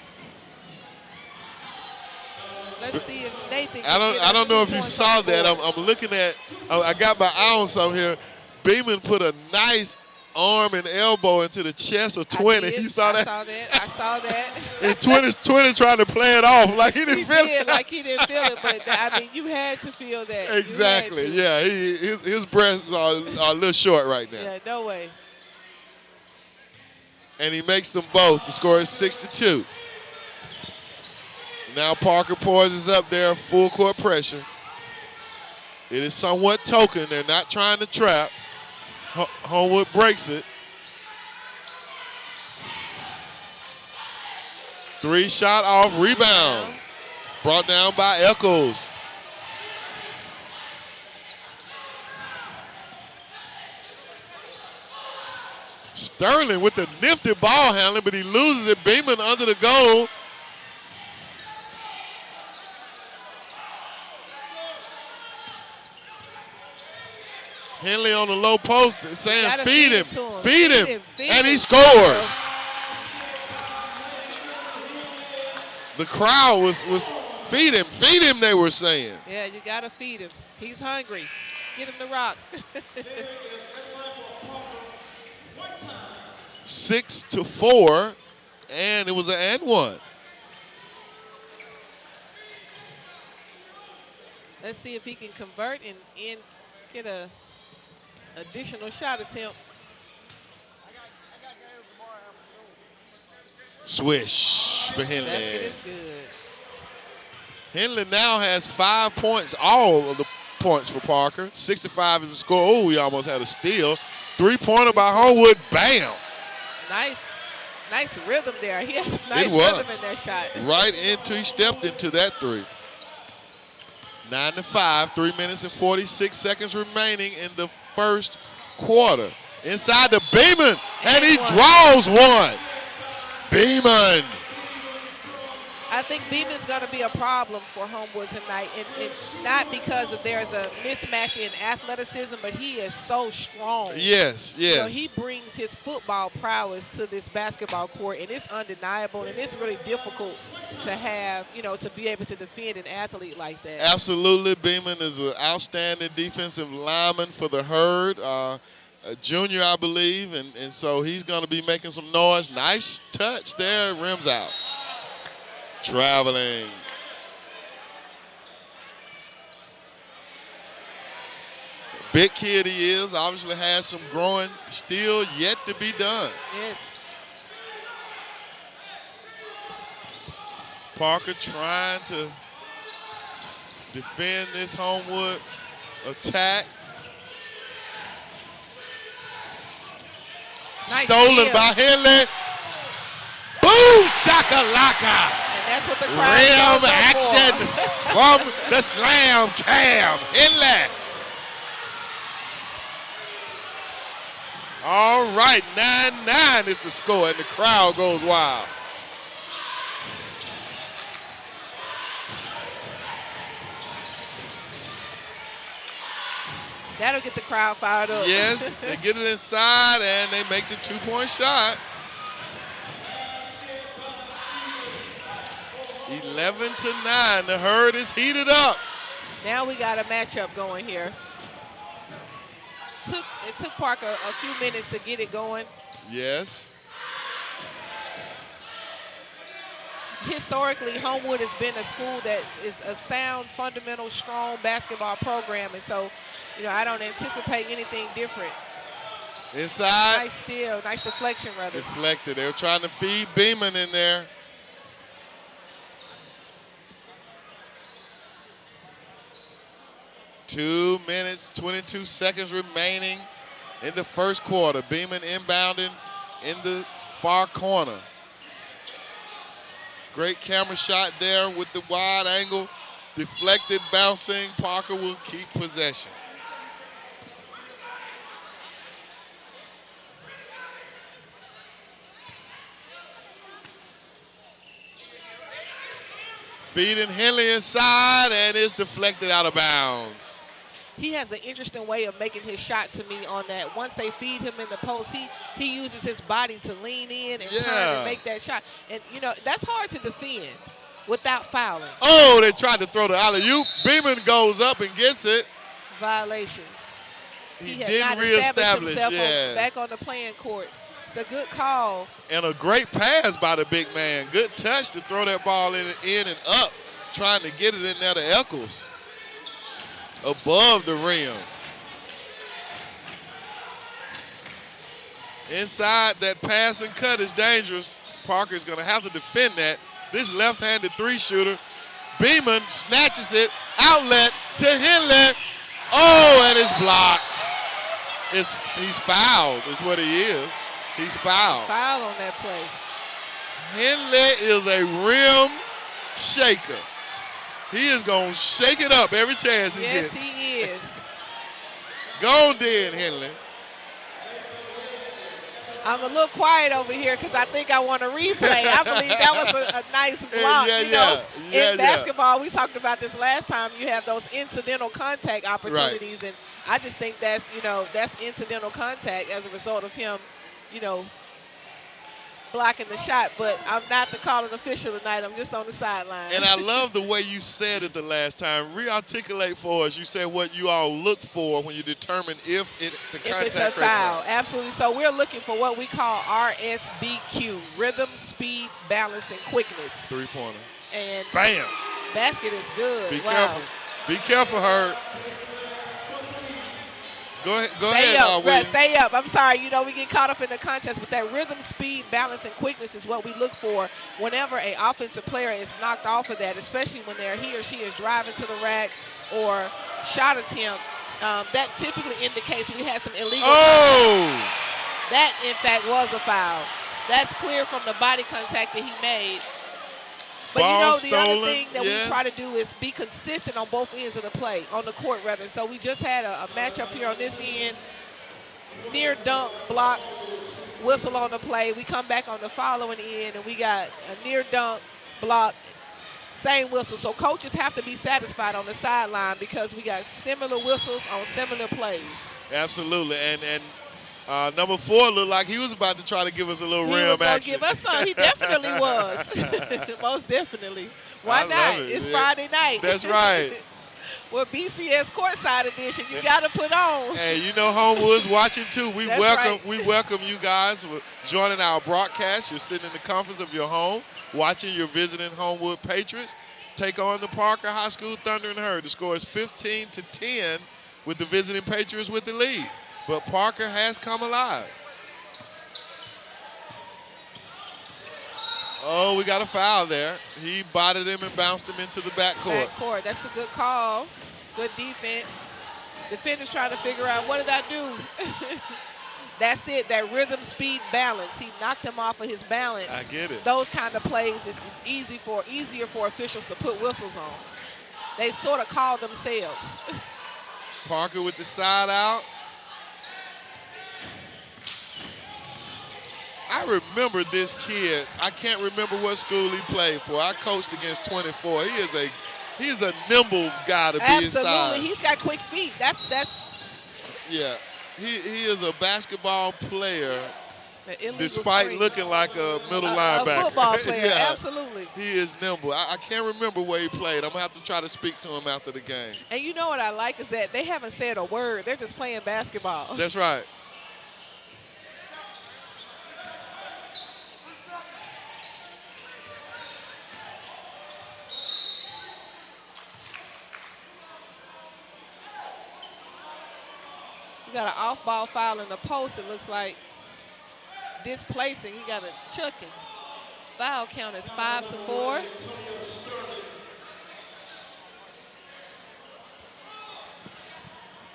let's see if Nathan. I don't know if you saw that. I'm looking at. I got my eye on something here. Beeman put a nice arm and elbow into the chest of 20. You saw that? I saw that. And 20 trying to play it off like he didn't feel it. Like he didn't feel it, but I mean, you had to feel that. Exactly. Yeah, his breasts are a little short right now. Yeah, no way. And he makes them both. The score is 6-2. Now Parker poises up there, full court pressure. It is somewhat token. They're not trying to trap. Homewood breaks it. 3-shot off, rebound. Brought down by Echols. Sterling with the nifty ball handling, but he loses it. Beeman under the goal. Henley on the low post saying, feed him, feed him, and he scores. The crowd was feed him, they were saying. Yeah, you got to feed him. He's hungry. Get him the rock. 6-4, and it was an and one. Let's see if he can convert and get a additional shot attempt. Swish for Basket Henley. is good. Henley now has 5 points, all of the points for Parker. 65 is the score. Oh, we almost had a steal. 3-pointer by Homewood. Bam! Nice rhythm there. He has nice It was. rhythm in that shot. He stepped into that three. 9-5, 3 minutes and 46 seconds remaining in the first quarter. Inside to Beeman, and he draws one. Beeman. I think Beeman's going to be a problem for Homewood tonight, and it's not because there's a mismatch in athleticism, but he is so strong. Yes. So he brings his football prowess to this basketball court, and it's undeniable, and it's really difficult to have, to be able to defend an athlete like that. Absolutely. Beeman is an outstanding defensive lineman for the Herd. A junior, I believe, and so he's going to be making some noise. Nice touch there, rims out. Traveling. Big kid he is, obviously has some growing still yet to be done. Yes. Parker trying to defend this Homewood attack. Nice Stolen steal. by Henley. Boom, shakalaka. That's what the crowd Rim goes up action for. from the slam cam. Henley. All right, 9-9 is the score, and the crowd goes wild. That'll get the crowd fired up. Yes, they get it inside, and they make the 2-point shot. 11-9. The Herd is heated up. Now we got a matchup going here. It took Parker a few minutes to get it going. Yes. Historically, Homewood has been a school that is a sound, fundamental, strong basketball program, and so, I don't anticipate anything different. Inside. Nice steal, nice deflection, rather. Deflected. They were trying to feed Beeman in there. Two minutes, 22 seconds remaining in the first quarter. Beeman inbounding in the far corner. Great camera shot there with the wide angle. Deflected, bouncing. Parker will keep possession. Feeding Henley inside, and it's deflected out of bounds. He has an interesting way of making his shot to me on that. Once they feed him in the post, he uses his body to lean in and turn and make that shot. And, that's hard to defend without fouling. Oh, they tried to throw the alley-oop. Beeman goes up and gets it. Violation. He has didn't not reestablish, himself back on the playing court. It's a good call. And a great pass by the big man. Good touch to throw that ball in and up, trying to get it in there to Eccles. Above the rim. Inside, that pass and cut is dangerous. Parker's going to have to defend that. This left-handed three-shooter. Beeman snatches it. Outlet to Henley. Oh, and it's blocked. He's fouled is what he is. He's fouled. Foul on that play. Henley is a rim shaker. He is going to shake it up every chance he gets. Yes, he is. Go on, then, Henley. I'm a little quiet over here because I think I want a replay. I believe that was a nice block. In basketball, we talked about this last time. You have those incidental contact opportunities, and I just think that's incidental contact as a result of him, blocking the shot. But I'm not the calling official tonight. I'm just on the sideline. And I love the way you said it the last time. Re-articulate for us. You said what you all look for when you determine if the contact it's a foul. Absolutely. So we're looking for what we call RSBQ, rhythm, speed, balance, and quickness. Three-pointer. And bam. Basket is good. Be careful. Be careful, Hurt. Go ahead. Stay up, William. stay up. I'm sorry, you know, we get caught up in the contest, but that rhythm, speed, balance, and quickness is what we look for whenever an offensive player is knocked off of that, especially when he or she is driving to the rack or shot attempt. That typically indicates we had some illegal. Oh! That, in fact, was a foul. That's clear from the body contact that he made. But Ball you know, the stolen, other thing that yes. we try to do is be consistent on both ends of the play, on the court rather. So we just had a matchup here on this end, near dunk, block, whistle on the play. We come back on the following end, and we got a near dunk, block, same whistle. So coaches have to be satisfied on the sideline because we got similar whistles on similar plays. Absolutely, and number 4 looked like he was about to try to give us a little rim He was action. give us some. He definitely was. Most definitely. Why not? It. It's Friday night. That's right. Well, BCS Courtside edition, you got to put on. Hey, you know Homewood's watching too. We That's we welcome you guys for joining our broadcast. You're sitting in the comforts of your home, watching your visiting Homewood Patriots take on the Parker High School Thunder and Herd. The score is 15-10 with the visiting Patriots with the lead. But Parker has come alive. Oh, we got a foul there. He bodied him and bounced him into the backcourt. Backcourt, that's a good call. Good defense. Defenders trying to figure out, what did I do? That's it, that rhythm, speed, balance. He knocked him off of his balance. I get it. Those kind of plays is easier for officials to put whistles on. They sort of call themselves. Parker with the side out. I remember this kid. I can't remember what school he played for. I coached against 24. He is a nimble guy to be his size. Absolutely, he's got quick feet. That's. Yeah, he is a basketball player, despite looking like a middle linebacker. A football player, yeah, absolutely. He is nimble. I can't remember where he played. I'm gonna have to try to speak to him after the game. And you know what I like is that they haven't said a word. They're just playing basketball. That's right. You got an off-ball foul in the post. It looks like displacing. He got a chucking. Foul count is 5-4.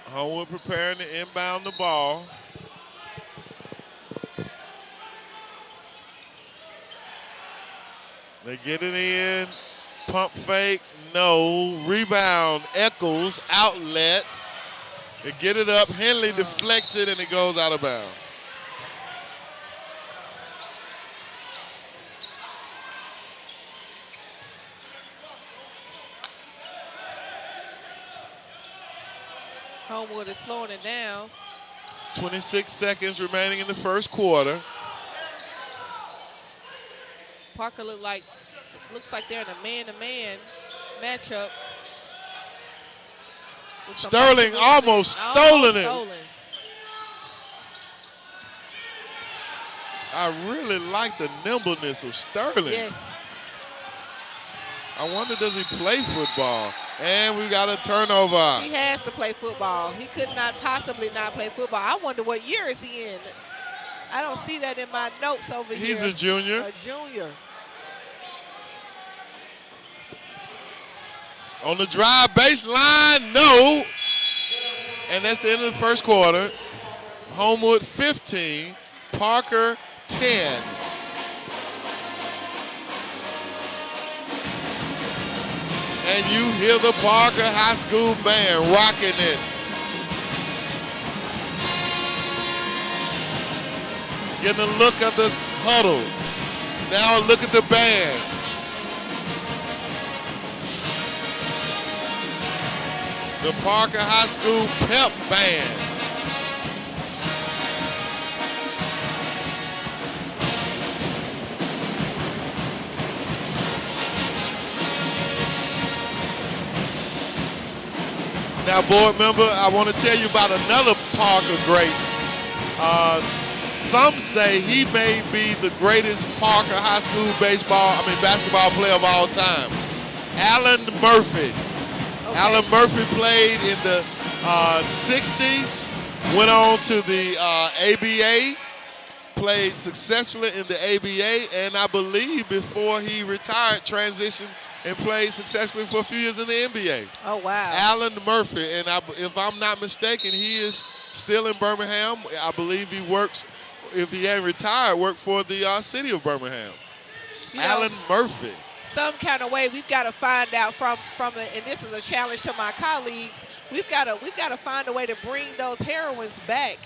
Homewood preparing to inbound the ball. They get it in. Pump fake, no. Rebound, Eccles, outlet. They get it up. Henley deflects it, and it goes out of bounds. Homewood is slowing it down. 26 seconds remaining in the first quarter. Parker looks like they're in a man-to-man matchup. Sterling almost stolen it. I really like the nimbleness of Sterling. Yes. I wonder, does he play football? And we got a turnover. He has to play football. He could not possibly not play football. I wonder what year is he in. I don't see that in my notes over here. He's a junior. A junior. On the drive baseline, no. And that's the end of the first quarter. Homewood 15, Parker 10. And you hear the Parker High School band rocking it. Getting a look at the huddle. Now look at the band. The Parker High School pep band. Now, board member, I want to tell you about another Parker great. Some say he may be the greatest Parker High School basketball player of all time. Alan Murphy. Okay. Alan Murphy played in the 60s, Went on to the ABA, played successfully in the ABA, and I believe before he retired, transitioned and played successfully for a few years in the NBA. Oh, wow. Alan Murphy, and if I'm not mistaken, he is still in Birmingham. I believe he works, if he hadn't retired, worked for the city of Birmingham. Alan Murphy. Some kind of way we've got to find out from and this is a challenge to my colleagues. We've got to find a way to bring those heroines back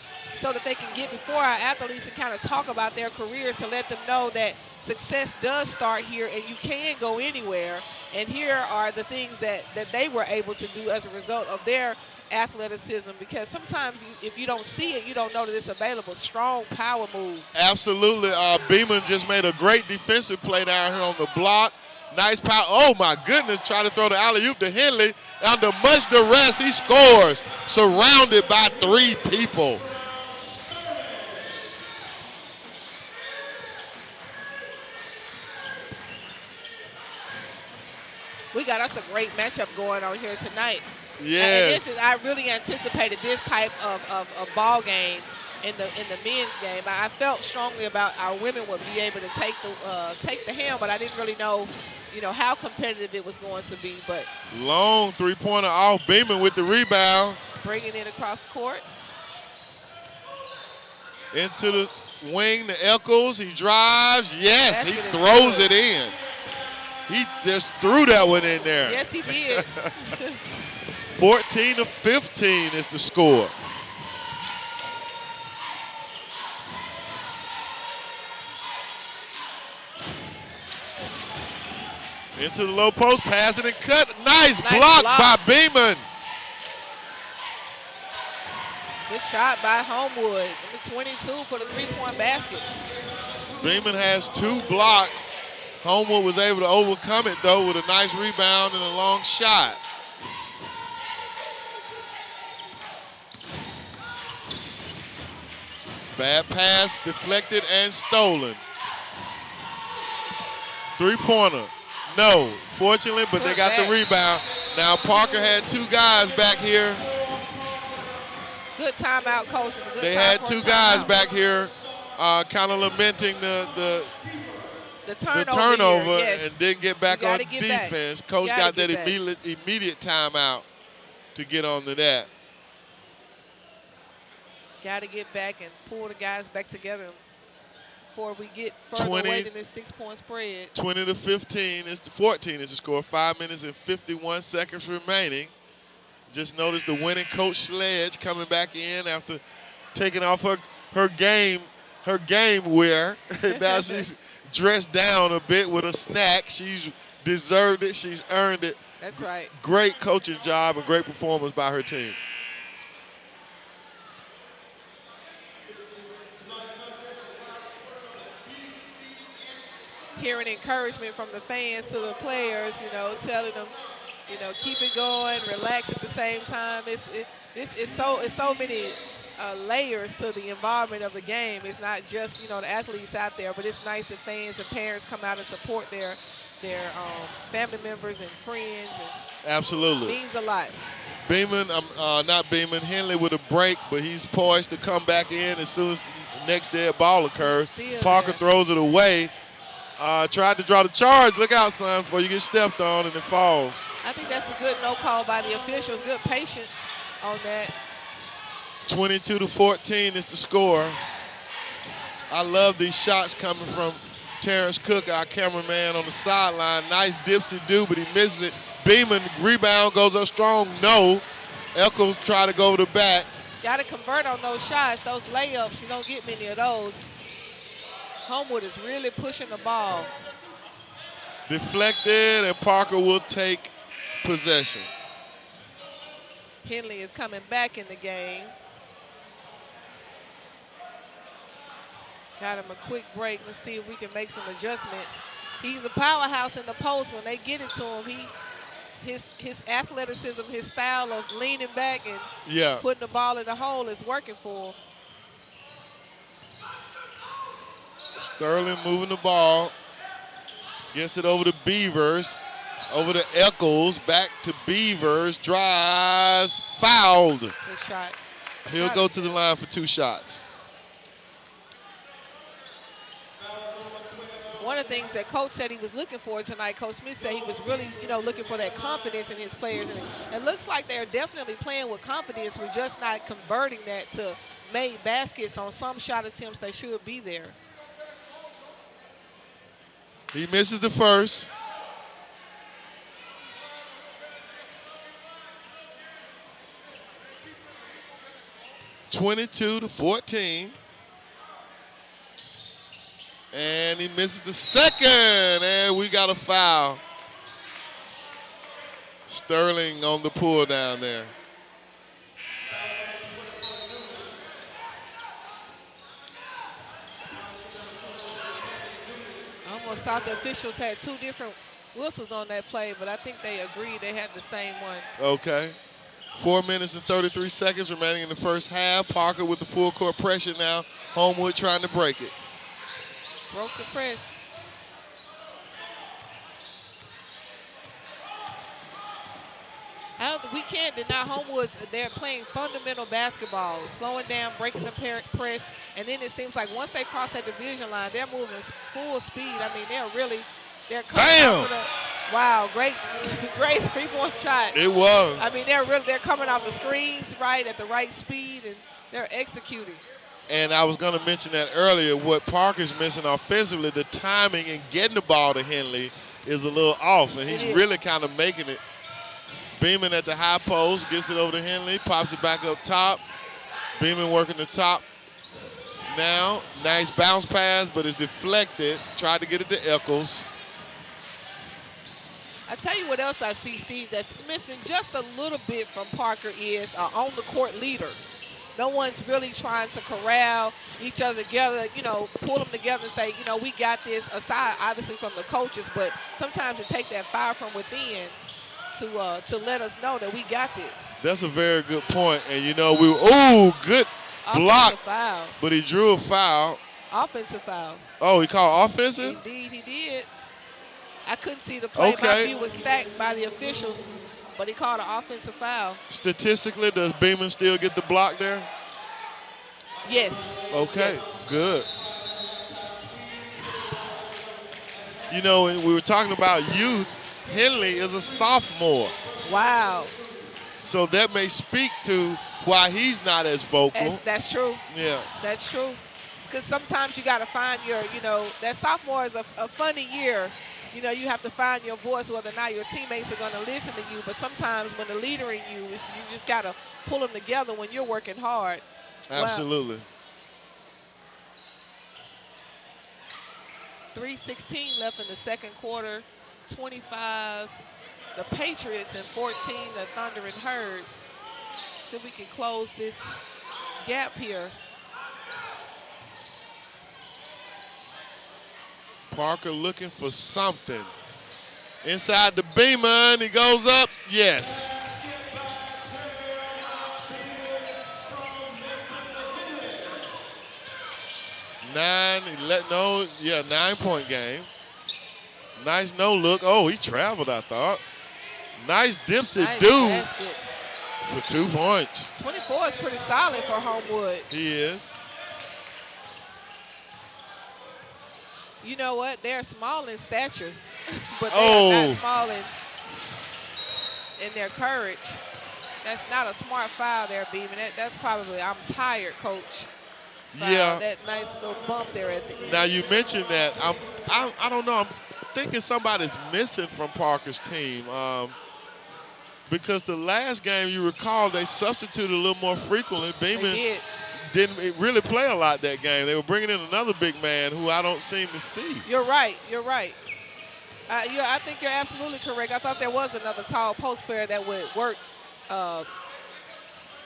so that they can get before our athletes and kind of talk about their careers, to let them know that success does start here and you can go anywhere. And here are the things that they were able to do as a result of their athleticism, because sometimes if you don't see it, you don't know that it's available. Strong power move. Absolutely. Beeman just made a great defensive play down here on the block. Nice power. Oh, my goodness. Try to throw the alley-oop to Henley. Under much duress, he scores. Surrounded by 3 people. We got us a great matchup going on here tonight. Yes. And I really anticipated this type of ball game in the men's game. I felt strongly about our women would be able to take the helm, but I didn't really know, how competitive it was going to be. But long three-pointer off. Beeman with the rebound. Bringing it across court. Into the wing, the Eccles. He drives. Yes, he throws it in. He just threw that one in there. Yes, he did. 14-15 is the score. Into the low post, passing and cut. Nice block by Beeman. Good shot by Homewood. Number 22 for the three-point basket. Beeman has 2 blocks. Homewood was able to overcome it, though, with a nice rebound and a long shot. Bad pass, deflected and stolen. Three-pointer. No, fortunately, but they got the rebound. Now Parker had 2 guys back here. Good timeout, coach. They had 2 guys back here kind of lamenting the turnover yes. and didn't get back on defense. Coach got that immediate timeout to get on to that. Got to get back and pull the guys back together before we get further away than this 6-point spread. 20-15 is the 14 is the score. 5 minutes and 51 seconds remaining. Just noticed the winning Coach Sledge coming back in after taking off her game wear. Now she's dressed down a bit with a snack. She's deserved it. She's earned it. That's right. Great coaching job and great performance by her team. Hearing encouragement from the fans to the players, telling them, keep it going, relax at the same time. It's so many layers to the involvement of the game. It's not just, the athletes out there, but it's nice that fans and parents come out and support their family members and friends. And absolutely. It means a lot. Beeman, not Beeman, Henley with a break, but he's poised to come back in as soon as the next dead ball occurs. Parker throws it away. Tried to draw the charge. Look out, son, before you get stepped on and it falls. I think that's a good no call by the officials. Good patience on that. 22-14 is the score. I love these shots coming from Terrence Cook, our cameraman on the sideline. Nice dipsy-do, but he misses it. Beeman, rebound, goes up strong. No. Eccles try to go to the back. Got to convert on those shots, those layups. You don't get many of those. Homewood is really pushing the ball. Deflected, and Parker will take possession. Henley is coming back in the game. Got him a quick break. Let's see if we can make some adjustments. He's a powerhouse in the post. When they get it to him, his athleticism, his style of leaning back and putting the ball in the hole is working for him. Sterling moving the ball. Gets it over to Beavers. Over to Eccles. Back to Beavers. Drives. Fouled. Good shot. He'll go to the line for 2 shots. One of the things that Coach said he was looking for tonight, Coach Smith said he was really, looking for that confidence in his players. And it looks like they're definitely playing with confidence. We're just not converting that to made baskets on some shot attempts that should be there. He misses the first. (22-14). And he misses the second, and we got a foul. Sterling on the pull down there. I almost thought the officials had 2 different whistles on that play, but I think they agreed they had the same one. Okay. 4 minutes and 33 seconds remaining in the first half. Parker with the full court pressure now. Homewood trying to break it. Broke the press. We can't deny Homewood. They're playing fundamental basketball, slowing down, breaking the press, and then it seems like once they cross that division line, they're moving full speed. I mean, they're coming out with a, wow, great 3-point shot. It was. I mean, they're coming off the screens right at the right speed, and they're executing. And I was going to mention that earlier. What Parker's missing offensively, the timing and getting the ball to Henley is a little off, and he's really kind of making it. Beeman at the high post, gets it over to Henley, pops it back up top. Beeman working the top now. Nice bounce pass, but it's deflected. Tried to get it to Eccles. I tell you what else I see, Steve, that's missing just a little bit from Parker is on-the-court leader. No one's really trying to corral each other together, pull them together and say, we got this, aside obviously from the coaches, but sometimes to take that fire from within to let us know that we got this. That's a very good point. And, good block. Foul. But he drew a foul. Offensive foul. Oh, he called offensive? Indeed, he did. I couldn't see the play. Okay. My view was stacked by the officials, but he called an offensive foul. Statistically, does Beeman still get the block there? Yes. Okay, yes. Good. We were talking about youth. Henley is a sophomore. Wow. So that may speak to why he's not as vocal. That's true. Yeah. That's true. Because sometimes you got to find your, that sophomore is a funny year. You have to find your voice, whether or not your teammates are going to listen to you. But sometimes when the leader in you, you just got to pull them together when you're working hard. Absolutely. Wow. 3:16 left in the second quarter. 25, the Patriots, and 14, the Thunder and Herd. See if we can close this gap here. Parker looking for something. Inside the Beeman, he goes up. Yes. Nine, 9-point game. Nice no look. Oh, he traveled, I thought. Nice Dempsey do for 2 points. 24 is pretty solid for Homewood. He is. You know what? They're small in stature, but they're not small in their courage. That's not a smart foul there, Beeman. That's probably, I'm tired, coach. Foul. Yeah. That nice little bump there at the end. Now you mentioned that. I don't know. I'm thinking somebody's missing from Parker's team. Because the last game, you recall, they substituted a little more frequently. Beeman didn't really play a lot that game. They were bringing in another big man who I don't seem to see. You're right. I think you're absolutely correct. I thought there was another tall post player that would work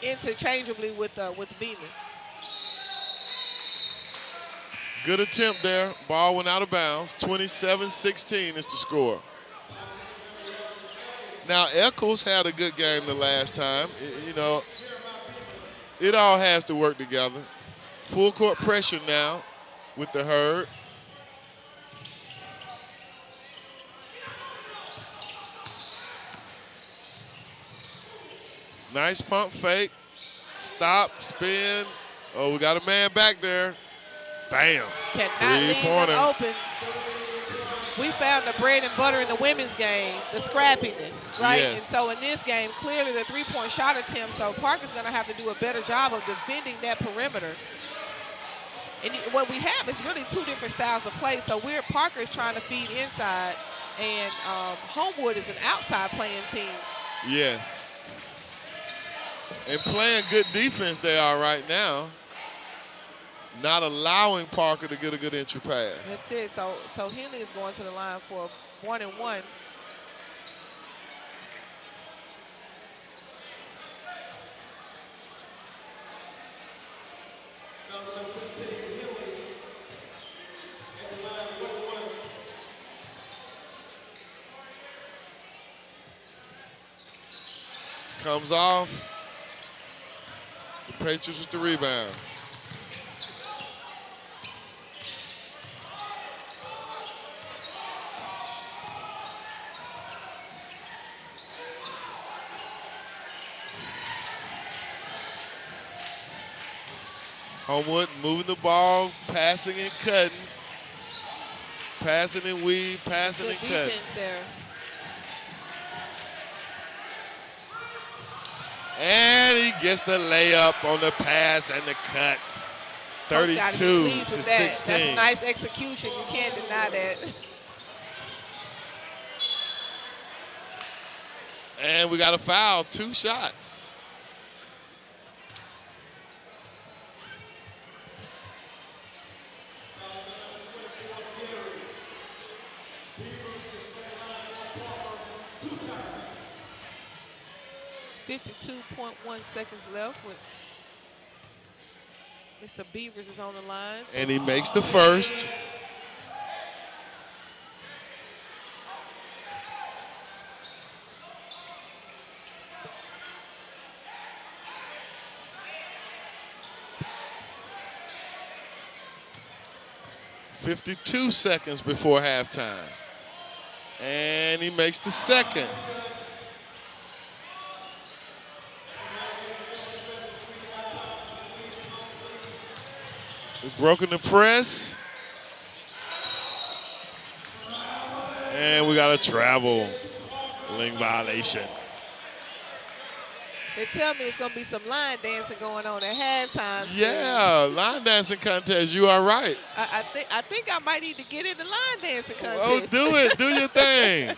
interchangeably with Beeman. Good attempt there. Ball went out of bounds. 27-16 is the score. Now, Eccles had a good game the last time. It all has to work together. Full court pressure now with the Herd. Nice pump fake. stop, spin. Oh, we got a man back there. Bam. Cannot leave them open. We found the bread and butter in the women's game, the scrappiness, right? Yes. And so in this game, clearly the three-point shot attempt, so Parker's going to have to do a better job of defending that perimeter. And what we have is really two different styles of play. So Parker is trying to feed inside, and Homewood is an outside playing team. Yes. And playing good defense they are right now. Not allowing Parker to get a good entry pass. That's it. So Henley is going to the line for 1-and-1. Comes off. The Patriots with the rebound. Homewood moving the ball, passing and cutting. Passing and weave, passing and cutting. There. And he gets the layup on the pass and the cut. 32 to 16. That's a nice execution. You can't deny that. And we got a foul, 2 shots. .1 seconds left with Mr. Beavers is on the line. And he makes the first. .52 seconds before halftime. And he makes the second. We've broken the press. And we got a traveling violation. They tell me it's going to be some line dancing going on at halftime. Yeah, line dancing contest. You are right. I think I might need to get in the line dancing contest. Oh, do it. Do your thing.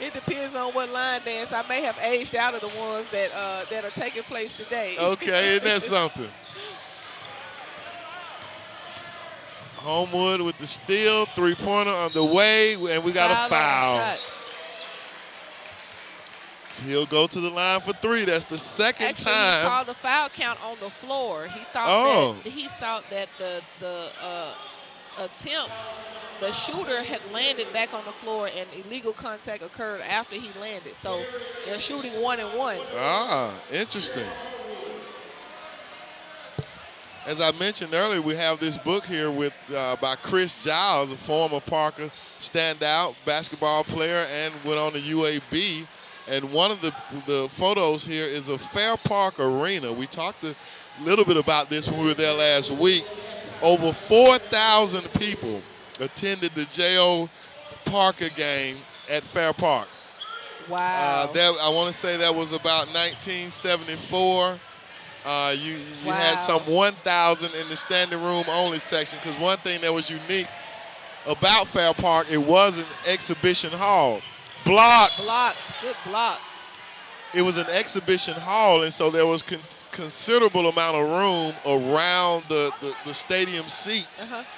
It depends on what line dance. I may have aged out of the ones that are taking place today. Okay, isn't that something? Homewood with the steal, 3-pointer on the way, and we got a foul. So he'll go to the line for 3. That's the second time. He called the foul count on the floor. He thought that the attempt, the shooter had landed back on the floor, and illegal contact occurred after he landed. So they're shooting 1-and-1. Ah, interesting. As I mentioned earlier, we have this book here with by Chris Giles, a former Parker standout basketball player and went on to UAB. And one of the photos here is a Fair Park Arena. We talked a little bit about this when we were there last week. Over 4,000 people attended the J.O. Parker game at Fair Park. Wow. I want to say that was about 1974. You had some 1,000 in the standing room only section, because one thing that was unique about Fair Park, it was an exhibition hall. Blocked. Good block. It was an exhibition hall, and so there was considerable amount of room around the stadium seats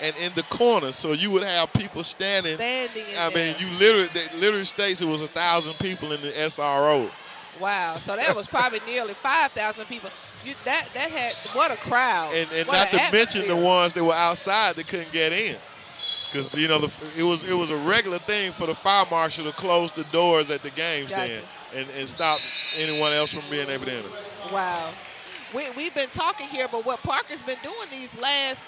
and in the corners. So you would have people standing. You literally states it was 1,000 people in the SRO. Wow. So that was probably nearly 5,000 people. That had, what a crowd. And not to mention the ones that were outside that couldn't get in. Because, it was a regular thing for the fire marshal to close the doors at the games then and stop anyone else from being able to enter. Wow. We've been talking here, but what Parker's been doing these last,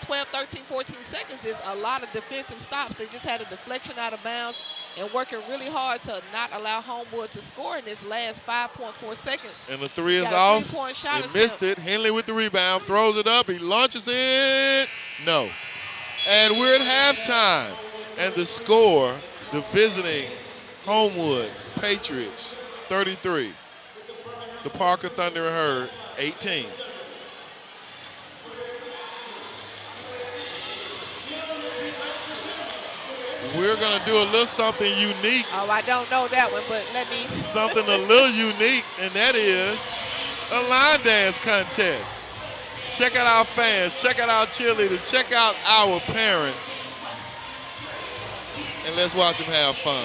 12, 13, 14 seconds is a lot of defensive stops. They just had a deflection out of bounds. and working really hard to not allow Homewood to score in this last 5.4 seconds. And the three is Got a off. three-point shot He missed it. Henley with the rebound, throws it up. He launches it. No. And we're at halftime. And the score, the visiting Homewood Patriots, 33. The Parker Thunder and Herd, 18. We're going to do a little something unique. Oh, I don't know that one, but let me. Something a little unique, and that is a line dance contest. Check out our fans, check out our cheerleaders, check out our parents, and let's watch them have fun.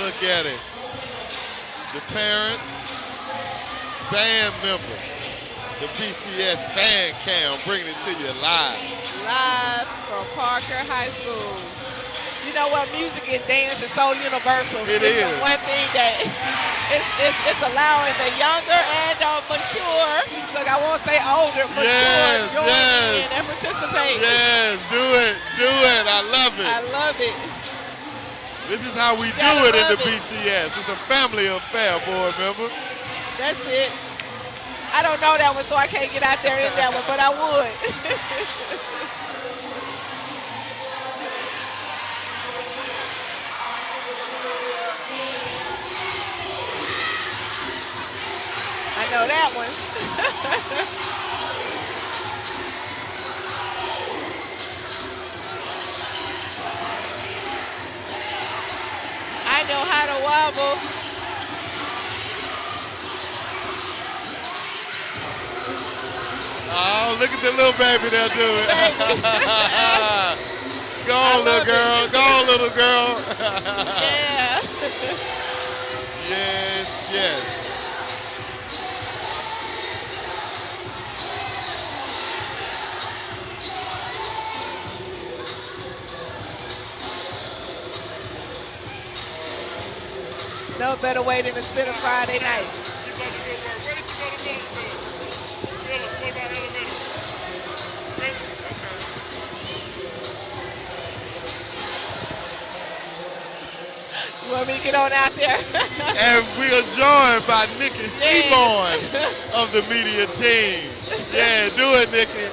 Look at it. The parents, band members, the PCS fan cam bringing it to you live. Live from Parker High School. You know what? Music and dance is so universal. It is. One thing that it's allowing the younger and mature, look, I won't say older, mature, join in and participate. Yes, do it. I love it. I love it. This is how we do it in the BCS. It's a family affair, board member. That's it. I don't know that one, so I can't get out there in that one, but I would. I know that one. I know how to wobble. Oh, look at the little baby there do it. Go on, little girl. Go on, little girl. Yeah. Yes. No better way than to spend a Friday night. You want me to get on out there? And we are joined by Nikki Seaborn of the media team. Yeah, do it, Nikki.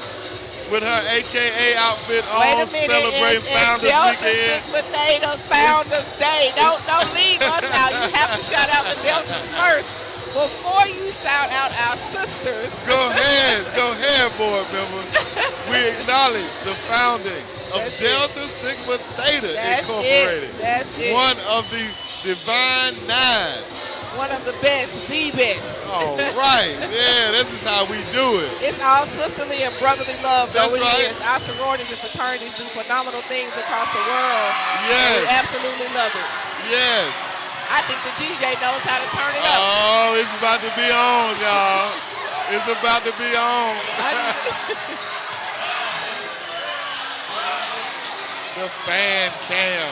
With her AKA outfit on, celebrating Founders Weekend. Potatoes, Founders Day. Don't leave us now. You have to shout out the Deltas first before you shout out our sisters. Go ahead, board members. We acknowledge the founding of Delta Sigma Theta Incorporated. That's it. One of the Divine Nine. One of the best, the best. All right, yeah, this is how we do it. It's all sisterly and brotherly love, though. That's right. It is. Our sororities and fraternities do phenomenal things across the world. Yes. And we absolutely love it. Yes. I think the DJ knows how to turn it up. Oh, it's about to be on, y'all. It's about to be on. The fan cam.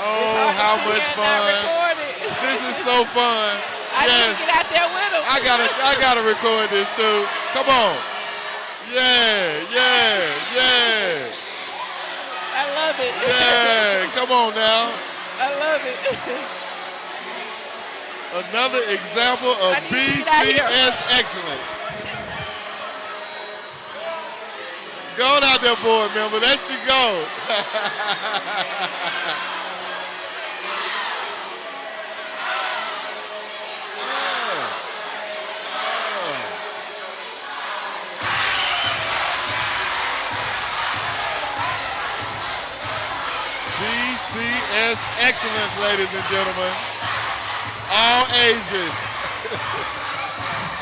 Oh, how much fun. This is so fun. I need to get out there with them. I gotta record this too. Come on. Yeah. I love it. Yeah, come on now. I love it. Another example of BCS excellence. Go out there, board member. There she goes. BCS excellence, ladies and gentlemen. All ages.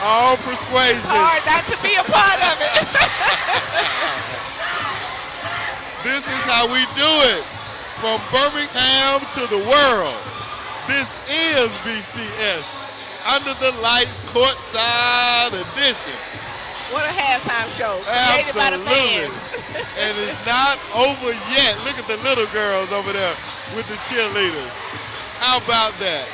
All persuasions. It's hard not to be a part of it. This is how we do it. From Birmingham to the world. This is BCS. Under the Lights Courtside edition. What a halftime show. Created by the fans. And it's not over yet. Look at the little girls over there with the cheerleaders. How about that?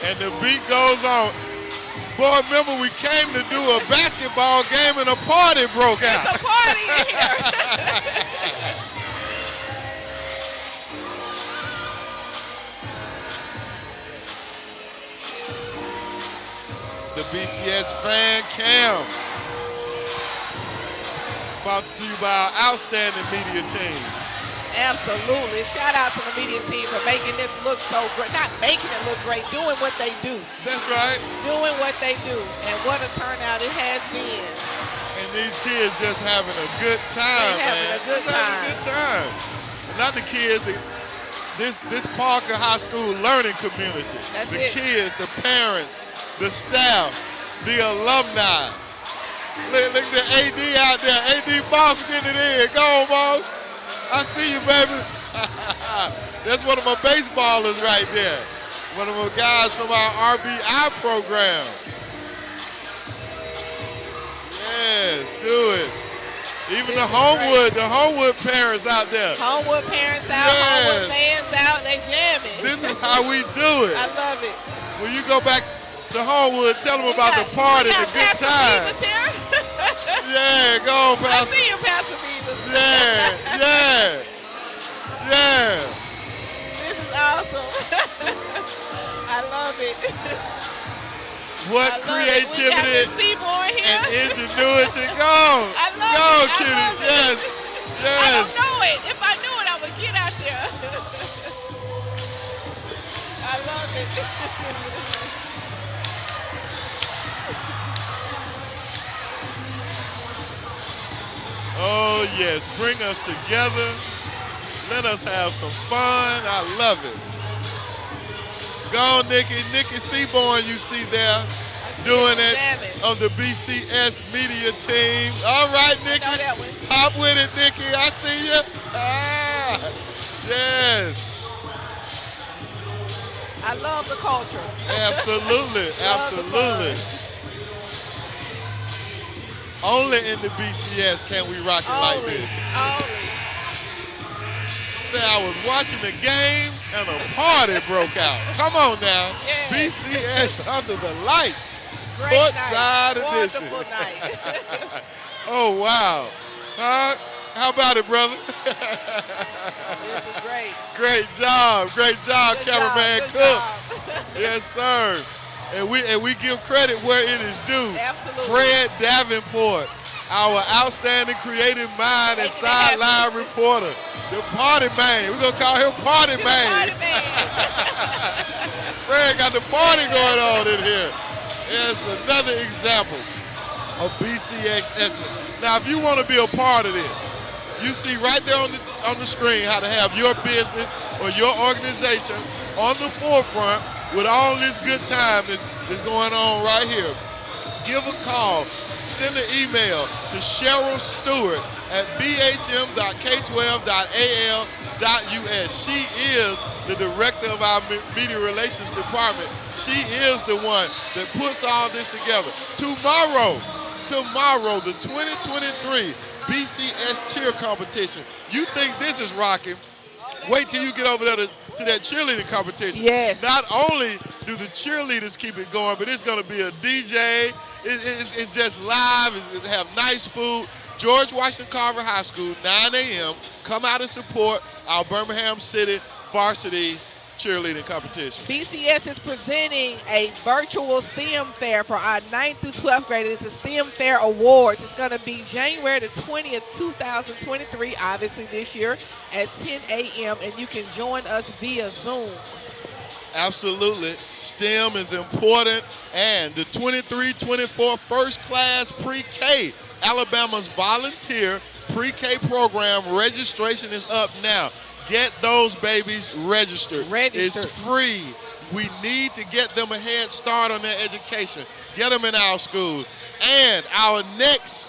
And the beat goes on. Boy, remember we came to do a basketball game and a party broke out. It's a party in here. The BCS Fan Cam. Brought to you by our outstanding media team. Absolutely. Shout out to the media team for making this look so great. Not making it look great, doing what they do. That's right. Doing what they do. And what a turnout it has been. And these kids just having a good time, They're having man. a good Just having a good time. And not the kids, this Parker High School learning community. That's the it. kids, the parents, the staff, the alumni. Look at the AD out there. AD Boss getting it in. Go on, boss. I see you, baby. That's one of my baseballers right there. One of my guys from our RBI program. Yes, do it. Even the Homewood parents out there. Homewood parents out, Homewood fans out, they jamming. This is how we do it. I love it. When you go back to Homewood, tell them about the party, the good time. Yeah, go on, Pastor. I see you, Pastor Beavers. Yeah. This is awesome. I love it. What I love creativity it. We got Miss and here. ingenuity. Go. I love Go, it. Kitty. I love it. Yes. I don't know it. If I knew it, I would get out there. I love it. Oh, yes. Bring us together. Let us have some fun. I love it. Go on, Nikki. Nikki Seaborn, you see there, doing it on the BCS media team. All right, Nikki. Hop with it, Nikki. I see you. Ah, yes. I love the culture. Absolutely. Absolutely. Only in the BCS can we rock it like this. I was watching the game and a party broke out. Come on now. Yeah. BCS under the lights. Courtside edition. Wonderful night. Oh, wow. How about it, brother? This is great. Great job. Great job, cameraman Cook. Yes, sir. And we give credit where it is due. Absolutely. Fred Davenport, our outstanding creative mind and sideline reporter. The party man. We're going to call him Party Man. Fred got the party going on in here. It's another example of BCX excellence. Now, if you want to be a part of this, you see right there on the screen how to have your business or your organization on the forefront with all this good time that's going on right here. Give a call. Send an email to Cheryl Stewart at bhm.k12.al.us. She is the director of our media relations department. She is the one that puts all this together. Tomorrow, the 2023 BCS cheer competition. You think this is rocking? Wait till you get over there to that cheerleading competition. Yes. Not only do the cheerleaders keep it going, but it's going to be a DJ. It's just live. It have nice food. George Washington Carver High School, 9 a.m. Come out and support our Birmingham City varsity cheerleading competition. BCS is presenting a virtual STEM fair for our 9th through 12th graders. It's the STEM Fair Awards. It's going to be January the 20th, 2023, obviously this year, at 10 a.m., and you can join us via Zoom. Absolutely. STEM is important. And the 23-24 first class pre-K, Alabama's volunteer pre-K program registration is up now. Get those babies registered. It's free. We need to get them a head start on their education. Get them in our schools. And our next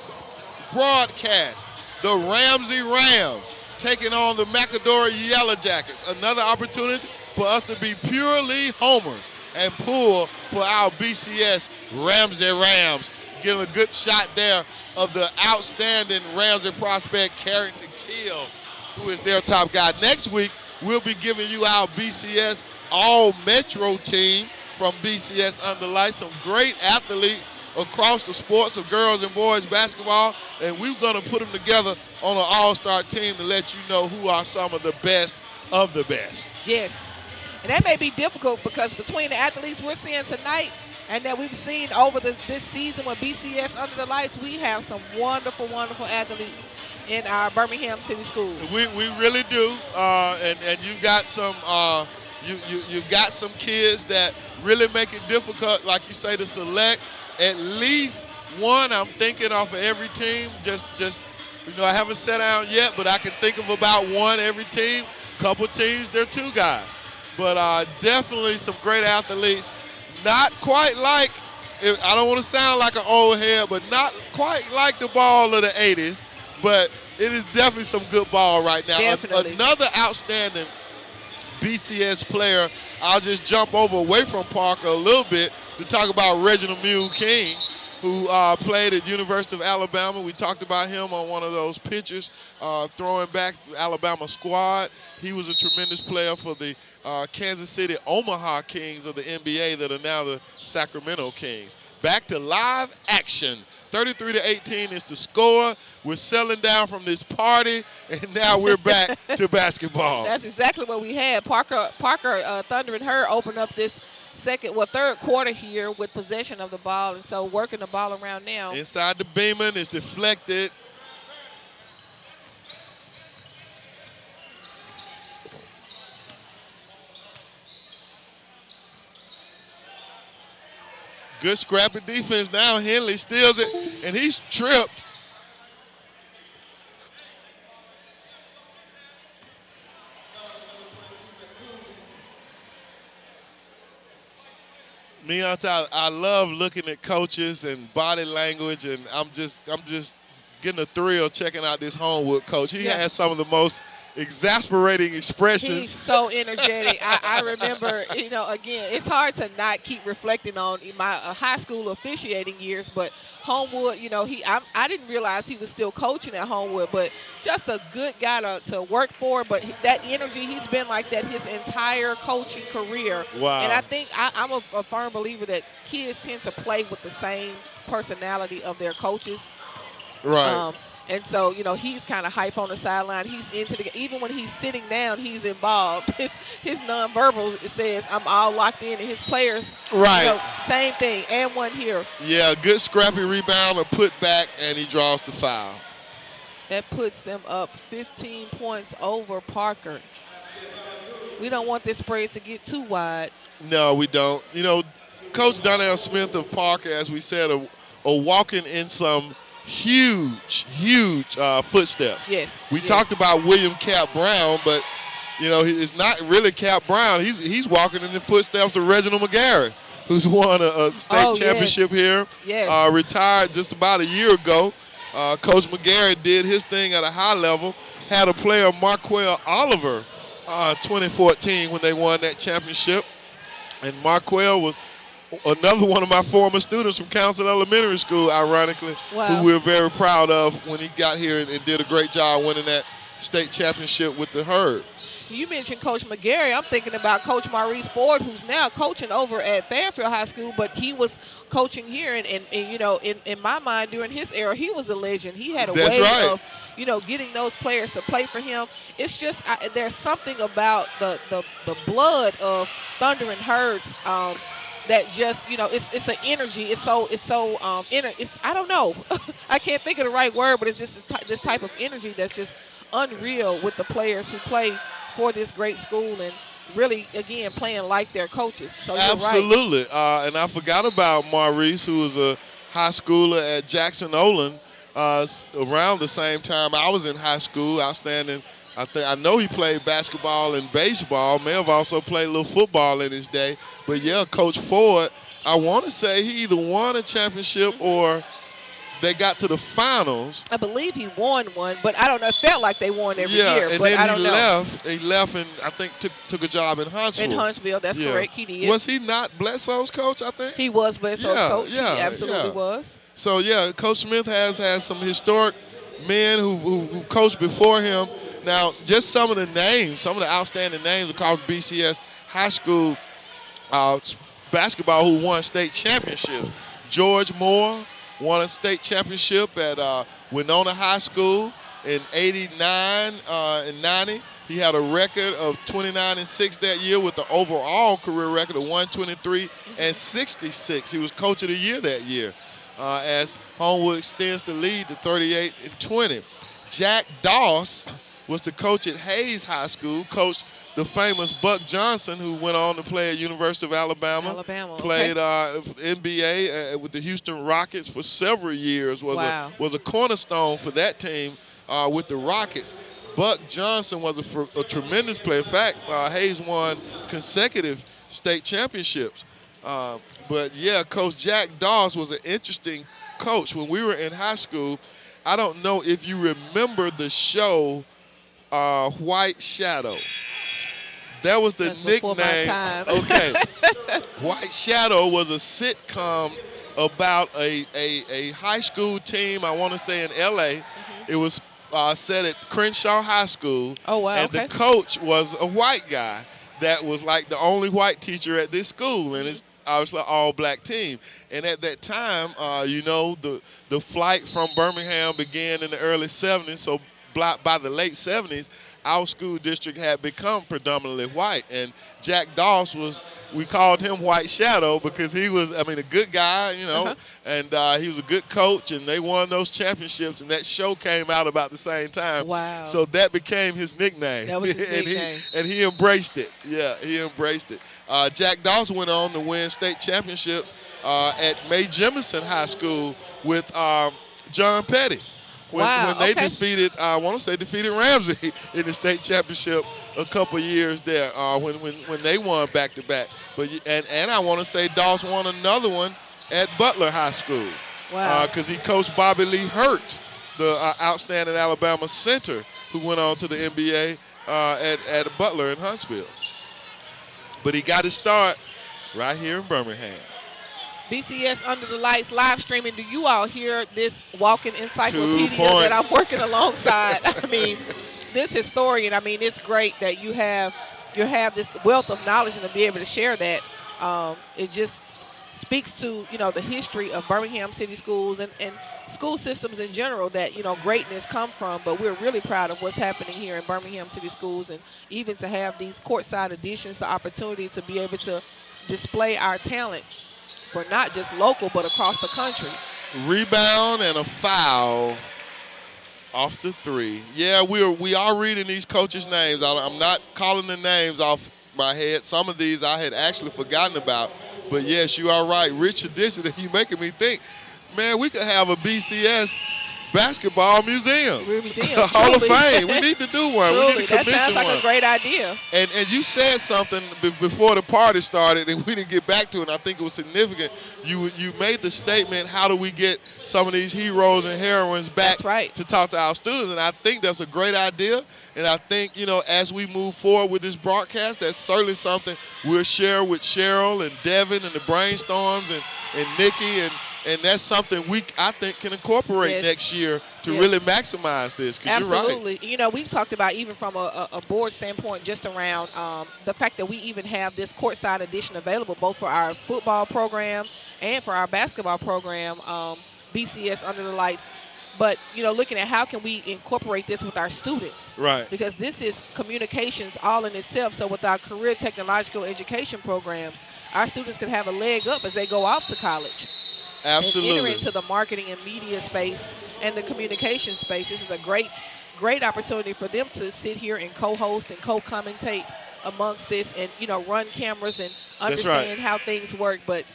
broadcast, the Ramsey Rams taking on the McAdory Yellow Jackets. Another opportunity for us to be purely homers and pull for our BCS Ramsey Rams. Getting a good shot there of the outstanding Ramsey prospect, Carrington Keel, who is their top guy. Next week, we'll be giving you our BCS All-Metro team. from BCS Under Lights. Some great athletes across the sports of girls and boys basketball, and we're going to put them together on an all-star team to let you know who are some of the best of the best. Yes. And that may be difficult because between the athletes we're seeing tonight and that we've seen over this season with BCS Under the Lights, we have some wonderful, wonderful athletes in our Birmingham City schools. We really do, and you got some you got some kids that really make it difficult, like you say, to select at least one. I'm thinking off of every team. Just I haven't sat down yet, but I can think of about one every team. Couple teams, they're two guys, but definitely some great athletes. Not quite like, I don't want to sound like an old head, but not quite like the ball of the 80s, but it is definitely some good ball right now. Another outstanding BCS player, I'll just jump away from Parker a little bit to talk about Reginald Mule King, who played at University of Alabama. We talked about him on one of those pictures, throwing back the Alabama squad. He was a tremendous player for the Kansas City Omaha Kings of the NBA that are now the Sacramento Kings. Back to live action. 33-18 is the score. We're settling down from this party, and now we're back to basketball. That's exactly what we had. Parker Thunder and Her opened up this third quarter here with possession of the ball, and so working the ball around now. Inside the Beeman, is deflected. Good scrappy defense now. Henley steals it, and he's tripped. I love looking at coaches and body language, and I'm just getting a thrill checking out this Homewood coach. He has some of the most exasperating expressions. He's so energetic. I remember, again, it's hard to not keep reflecting on my high school officiating years, but Homewood, I didn't realize he was still coaching at Homewood, but just a good guy to work for. But that energy, he's been like that his entire coaching career. Wow. And I think I'm a firm believer that kids tend to play with the same personality of their coaches. Right. And so, he's kind of hype on the sideline. He's into even when he's sitting down, he's involved. His nonverbal says, I'm all locked in. And his players, right. Same thing. And one here. Yeah, good scrappy rebound, a put back, and he draws the foul. That puts them up 15 points over Parker. We don't want this spread to get too wide. No, we don't. Coach Donnell Smith of Parker, as we said, are walking in some huge footsteps. Yes. We talked about William Cap Brown, but it's not really Cap Brown. He's walking in the footsteps of Reginald McGarry, who's won a state championship here. Yes. Retired just about a year ago. Coach McGarry did his thing at a high level. Had a player, Marquell Oliver, 2014 when they won that championship, and Marquell was another one of my former students from Council Elementary School, ironically, who we're very proud of when he got here and did a great job winning that state championship with the Herd. You mentioned Coach McGarry. I'm thinking about Coach Maurice Ford, who's now coaching over at Fairfield High School, but he was coaching here, and in my mind, during his era, he was a legend. He had a way of getting those players to play for him. It's just there's something about the blood of Thunder and Herds that just it's an energy. It's so I don't know. I can't think of the right word, but it's just this type of energy that's just unreal with the players who play for this great school and really again playing like their coaches. So absolutely. You're right. And I forgot about Maurice, who was a high schooler at Jackson Olin around the same time I was in high school. Outstanding. I know he played basketball and baseball. May have also played a little football in his day. But, yeah, Coach Ford, I want to say he either won a championship or they got to the finals. I believe he won one, but I don't know. It felt like they won every year, and but then I don't know. He left and I think took a job in Huntsville. In Huntsville, that's correct. He did. Was he not Bledsoe's coach, I think? He was Bledsoe's coach. He absolutely was. So, yeah, Coach Smith has some historic men who coached before him. Now, just some of the names, some of the outstanding names across BCS high school, basketball who won state championships. George Moore won a state championship at Winona High School in 89 and 90. He had a record of 29-6 that year with the overall career record of 123 and 66. He was coach of the year that year as Homewood extends the lead to 38-20. Jack Doss was the coach at Hayes High School, coached the famous Buck Johnson, who went on to play at University of Alabama. Played NBA with the Houston Rockets for several years, was a cornerstone for that team with the Rockets. Buck Johnson was a tremendous player. In fact, Hayes won consecutive state championships. But yeah, Coach Jack Doss was an interesting coach. When we were in high school, I don't know if you remember the show White Shadow. That was the nickname. Okay. White Shadow was a sitcom about a high school team, I want to say in L.A. It was set at Crenshaw High School. Oh, wow. And the coach was a white guy that was like the only white teacher at this school. And it's obviously an all-black team. And at that time, the flight from Birmingham began in the early 70s. So by the late 70s, our school district had become predominantly white. And Jack Doss we called him White Shadow because he was, a good guy, and he was a good coach, and they won those championships, and that show came out about the same time. Wow. So that became his nickname. That was his nickname. And he embraced it. Yeah, he embraced it. Jack Doss went on to win state championships at Mae Jemison High School with John Petty. When they defeated Ramsey in the state championship a couple years there, when they won back-to-back. But and I want to say Doss won another one at Butler High School. Wow. Because he coached Bobby Lee Hurt, the outstanding Alabama center who went on to the NBA at Butler in Huntsville. But he got his start right here in Birmingham. BCS Under the Lights live streaming. Do you all hear this walking encyclopedia that I'm working alongside? This historian, it's great that you have this wealth of knowledge and to be able to share that. It just speaks to, the history of Birmingham City Schools and school systems in general that, greatness come from. But we're really proud of what's happening here in Birmingham City Schools, and even to have these courtside editions, the opportunity to be able to display our talent. For not just local, but across the country. Rebound and a foul off the three. Yeah, we are reading these coaches' names. I'm not calling the names off my head. Some of these I had actually forgotten about. But yes, you are right. Rich addition, you making me think, man, we could have a BCS basketball museum. A Hall of Fame. We need to do one. We need to commission one. That sounds like a great idea. And you said something before the party started, and we didn't get back to it, and I think it was significant. You made the statement, how do we get some of these heroes and heroines back to talk to our students? And I think that's a great idea. And I think, as we move forward with this broadcast, that's certainly something we'll share with Cheryl and Devin and the Brainstorms and Nikki, and that's something I think can incorporate next year to really maximize this. Absolutely. You're right. We've talked about even from a board standpoint just around the fact that we even have this courtside edition available both for our football program and for our basketball program, BCS Under the Lights. But, looking at how can we incorporate this with our students. Right. Because this is communications all in itself. So with our career technological education programs, our students can have a leg up as they go off to college. Absolutely. And enter into the marketing and media space and the communication space. This is a great opportunity for them to sit here and co-host and co-commentate amongst this and, run cameras and understand how things work. But,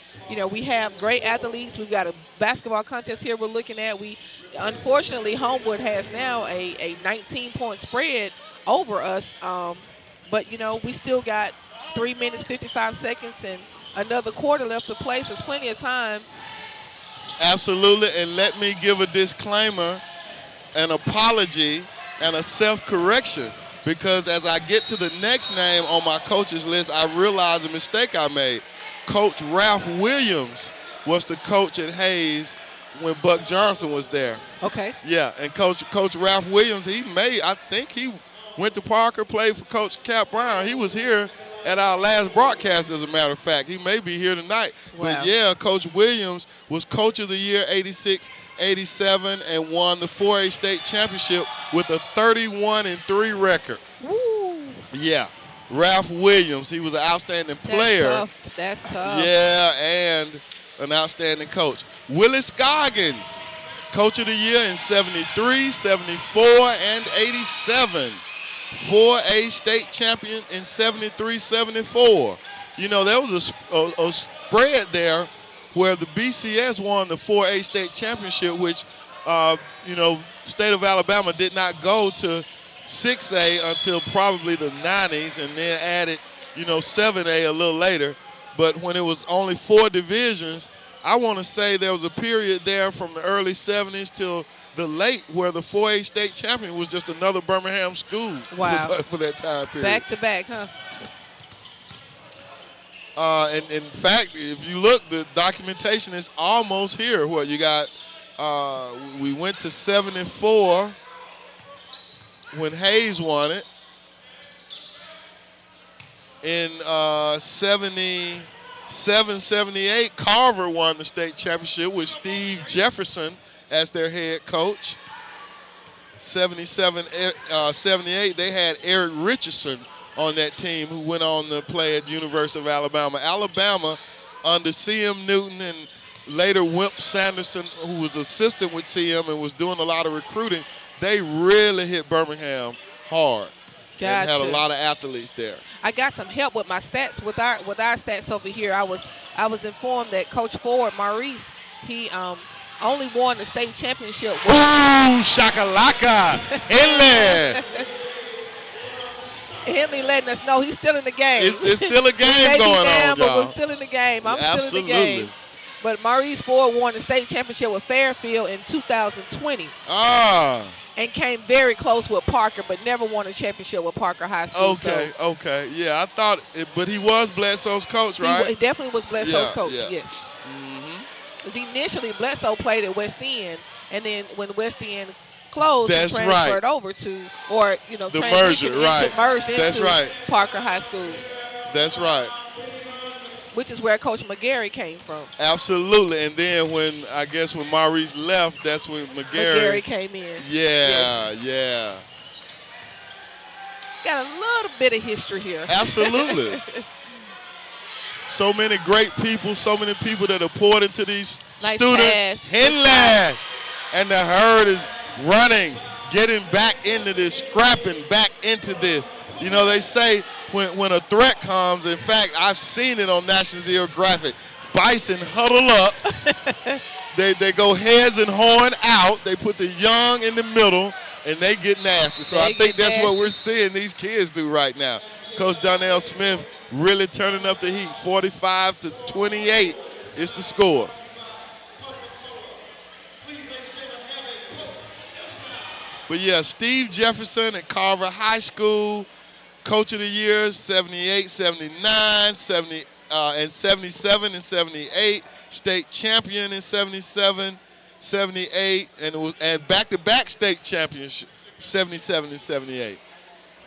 we have great athletes. We've got a basketball contest here we're looking at. Unfortunately, Homewood has now a 19-point spread over us. But, we still got 3 minutes, 55 seconds and another quarter left to play. So there's plenty of time. Absolutely, and let me give a disclaimer, an apology, and a self-correction, because as I get to the next name on my coaches list, I realize a mistake I made. Coach Ralph Williams was the coach at Hayes when Buck Johnson was there. Okay. Yeah, and Coach Ralph Williams, I think he went to Parker, played for Coach Cap Brown. He was here at our last broadcast, as a matter of fact. He may be here tonight. Wow. But, yeah, Coach Williams was Coach of the Year 86-87 and won the 4A state championship with a 31-3 record. Woo. Yeah. Ralph Williams, he was an outstanding player. That's tough. Yeah, and an outstanding coach. Willie Scoggins, Coach of the Year in 73, 74, and 87. 4A state champion in 73, 74. You know, there was a spread there where the BCS won the 4A state championship, which, you know, state of Alabama did not go to 6A until probably the 90s and then added, you know, 7A a little later. But when it was only 4 divisions, I want to say there was a period there from the early 70s till the late where the 4A state champion was just another Birmingham school. Wow. For that time period. Back to back, huh? And in fact, if you look, the documentation is almost here. What you got, we went to 74 when Hayes won it. In 77, 78, Carver won the state championship with Steve Jefferson as their head coach. 77, 78, they had Eric Richardson on that team who went on to play at University of Alabama. Alabama, under C.M. Newton and later Wimp Sanderson, who was assistant with C.M. and was doing a lot of recruiting, they really hit Birmingham hard. Gotcha. And had a lot of athletes there. I got some help with my stats, with our stats over here. I was informed that Coach Ford, Maurice, he only won the state championship. Ooh, shakalaka! Henley! Henley letting us know he's still in the game. It's still a game going on, but y'all. we're still in the game. I'm still in the Absolutely. game. But Maurice Ford won the state championship with Fairfield in 2020. And came very close with Parker, but never won a championship with Parker High School. Okay. Yeah, I thought it, but he was Bledsoe's coach, right? He definitely was Bledsoe's coach, yeah. yes. Because initially Bledsoe played at West End, and then when West End closed, he transferred over to, or, you know, the merger, right. merged into That's right. Parker High School. That's right. Which is where Coach McGarry came from. Absolutely. And then when Maurice left, that's when McGarry came in. Yeah. Got a little bit of history here. Absolutely. So many great people, so many people that are poured into these students. Henley! And the herd is running, getting back into this, scrapping back into this. You know, they say when a threat comes, in fact, I've seen it on National Geographic, bison huddle up. They go heads and horn out. They put the young in the middle, and they get nasty. So I think that's what we're seeing these kids do right now. Coach Donnell Smith really turning up the heat. 45-28 is the score. But, yeah, Steve Jefferson at Carver High School, Coach of the Year, 78, 79, 70, and 77 and 78. State champion in 77, 78, and back-to-back state champions, 77 and 78.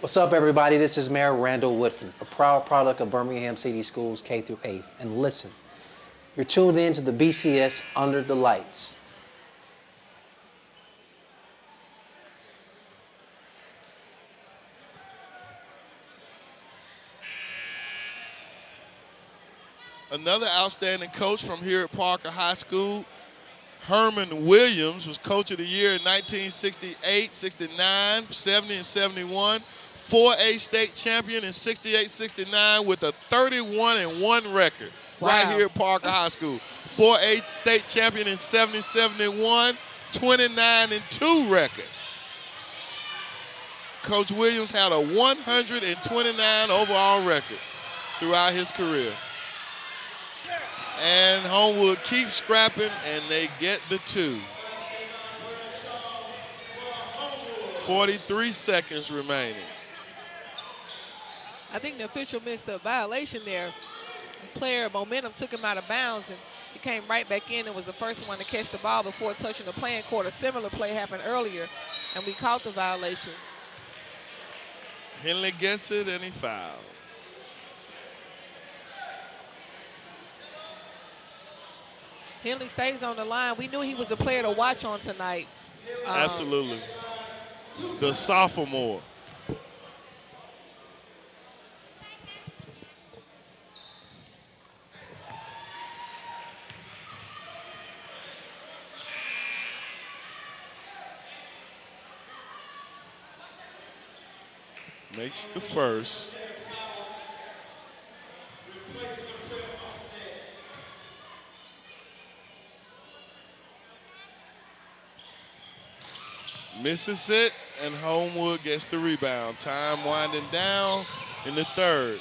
What's up, everybody? This is Mayor Randall Woodford, a proud product of Birmingham City Schools K through 8th. And listen, you're tuned in to the BCS Under the Lights. Another outstanding coach from here at Parker High School, Herman Williams, was Coach of the Year in 1968, 69, 70, and 71. 4A state champion in 68, 69 with a 31-1 record. Wow. Right here at Parker High School. 4A state champion in 70, 71, 29-2 record. Coach Williams had a 129 overall record throughout his career. And Homewood keeps scrapping, and they get the 2. 43 seconds remaining. I think the official missed a violation there. The player momentum took him out of bounds, and he came right back in and was the first one to catch the ball before touching the playing court. A similar play happened earlier, and we caught the violation. Henley gets it, and he fouled. Henley stays on the line. We knew he was a player to watch on tonight. Absolutely. The sophomore. Makes the first. Misses it, and Homewood gets the rebound. Time winding down in the third.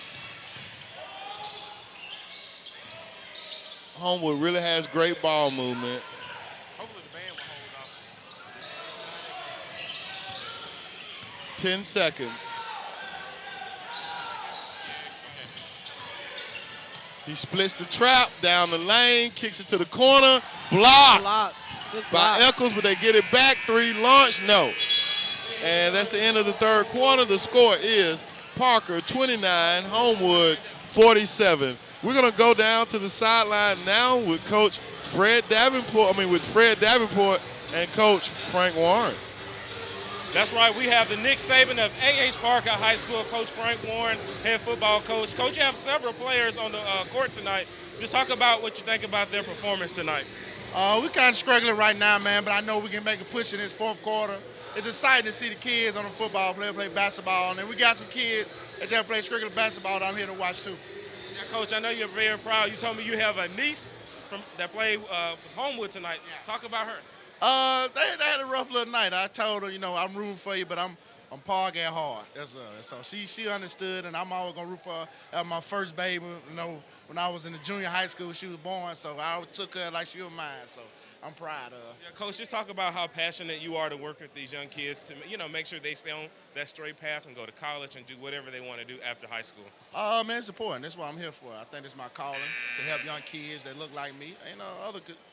Homewood really has great ball movement. Hopefully the band will hold off. 10 seconds. He splits the trap down the lane, kicks it to the corner, blocked. By Eccles, but they get it back. 3 launch, no. And that's the end of the third quarter. The score is Parker 29, Homewood 47. We're gonna go down to the sideline now with Fred Davenport and Coach Frank Warren. That's right. We have the Nick Saban of A.H. Parker High School, Coach Frank Warren, head football coach. Coach, you have several players on the court tonight. Just talk about what you think about their performance tonight. We're kind of struggling right now, man, but I know we can make a push in this fourth quarter. It's exciting to see the kids on the football field play basketball, and then we got some kids that just play regular basketball that I'm here to watch too. Yeah, Coach, I know you're very proud. You told me you have a niece that played with Homewood tonight. Yeah. Talk about her. They had a rough little night. I told her, I'm rooting for you, but I'm parking hard. So she understood, and I'm always gonna root for her. That was my first baby. When I was in the junior high school, she was born, so I took her like she was mine. So I'm proud of her. Yeah, Coach, just talk about how passionate you are to work with these young kids to, make sure they stay on that straight path and go to college and do whatever they want to do after high school. Man, it's important. That's what I'm here for. I think it's my calling to help young kids that look like me, and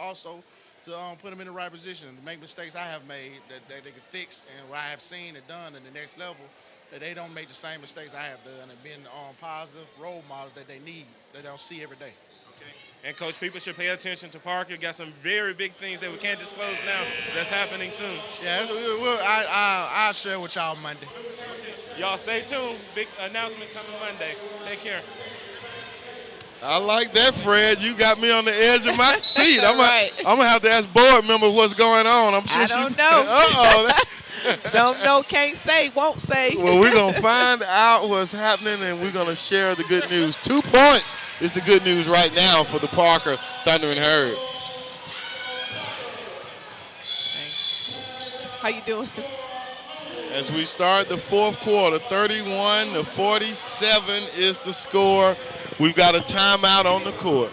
also to put them in the right position, to make mistakes I have made that they can fix, and what I have seen and done in the next level, that they don't make the same mistakes I have done, and being positive role models that they need, that they don't see every day. Okay. And, Coach, people should pay attention to Parker. Got some very big things that we can't disclose now that's happening soon. Yeah, I'll share with y'all Monday. Okay. Y'all stay tuned. Big announcement coming Monday. Take care. I like that, Fred. You got me on the edge of my seat. I'm Right. gonna have to ask board members what's going on. I'm sure I don't know. Don't know, can't say, won't say. Well, we're gonna find out what's happening, and we're gonna share the good news. 2 points is the good news right now for the Parker Thunder and Herd. How you doing? As we start the fourth quarter, 31-47 is the score. We've got a timeout on the court.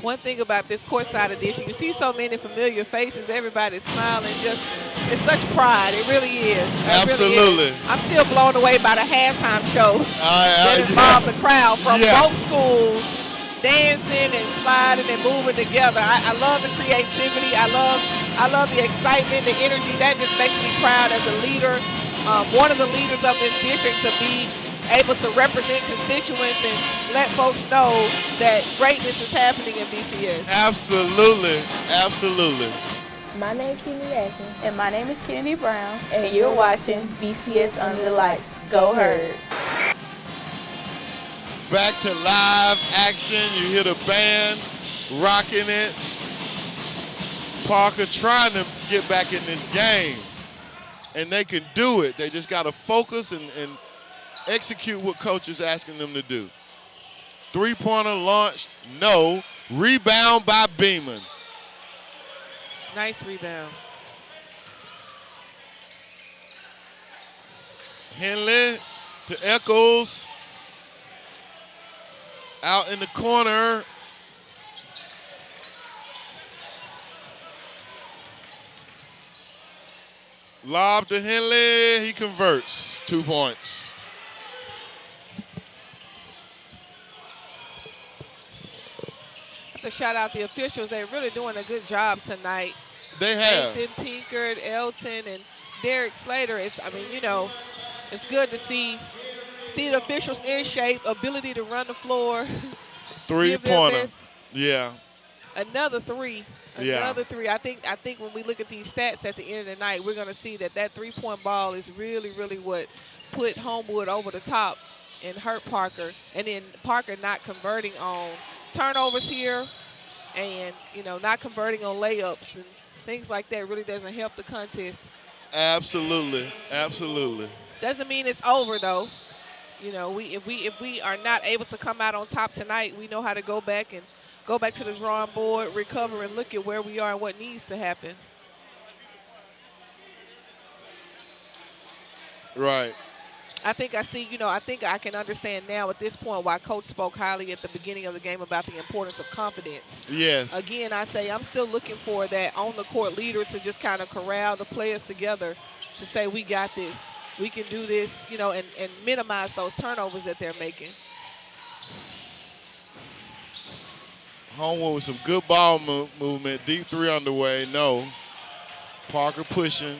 One thing about this courtside edition, you see so many familiar faces. Everybody's smiling. It's such pride. It really is. Absolutely. Really is. I'm still blown away by the halftime show that involved the crowd from both schools dancing and sliding and moving together. I love the creativity. I love the excitement, the energy. That just makes me proud as a leader, one of the leaders of this district, to be able to represent constituents and let folks know that greatness is happening in BCS. Absolutely, absolutely. My name is Kennedy Atkins, and my name is Kennedy Brown, and you're watching BCS Under the Lights. Go Herd. Back to live action. You hear the band rocking it. Parker trying to get back in this game, and they can do it. They just got to focus and execute what coach is asking them to do. 3-pointer launched, no. Rebound by Beeman. Nice rebound. Henley to Eccles. Out in the corner. Lob to Henley. He converts. 2 points. To shout out the officials, they're really doing a good job tonight. They have. Nathan Pinkard, Elton, and Derek Slater. It's good to see the officials in shape, ability to run the floor. 3-pointer. Yeah. Another three. Yeah. Another three. I think when we look at these stats at the end of the night, we're going to see that three-point ball is really, really what put Homewood over the top and hurt Parker. And then Parker not converting on turnovers here and, not converting on layups and things like that really doesn't help the contest. Absolutely. Absolutely. Doesn't mean it's over, though. If we are not able to come out on top tonight, we know how to go back to the drawing board, recover, and look at where we are and what needs to happen. Right. I think I can understand now at this point why Coach spoke highly at the beginning of the game about the importance of confidence. Yes. Again, I say I'm still looking for that on-the-court leader to just kind of corral the players together to say, we got this, we can do this, and minimize those turnovers that they're making. Homewood with some good ball movement. Deep three underway. No. Parker pushing.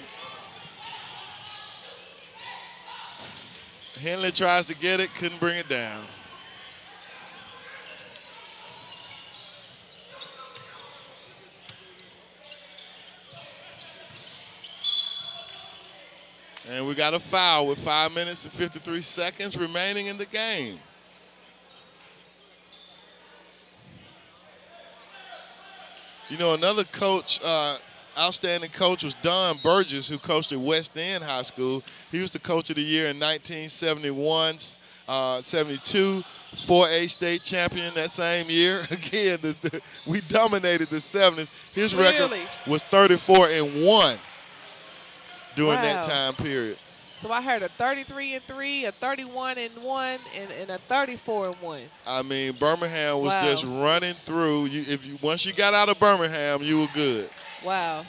Henley tries to get it. Couldn't bring it down. And we got a foul with 5 minutes and 53 seconds remaining in the game. Another coach, outstanding coach was Don Burgess, who coached at West End High School. He was the coach of the year in 1971, 72, 4A state champion that same year. Again, we dominated the 70s. His record was 34-1 during that time period. So I heard a 33-3, a 31-1, and a 34-1. I mean, Birmingham was just running through. Once you got out of Birmingham, you were good. Wow.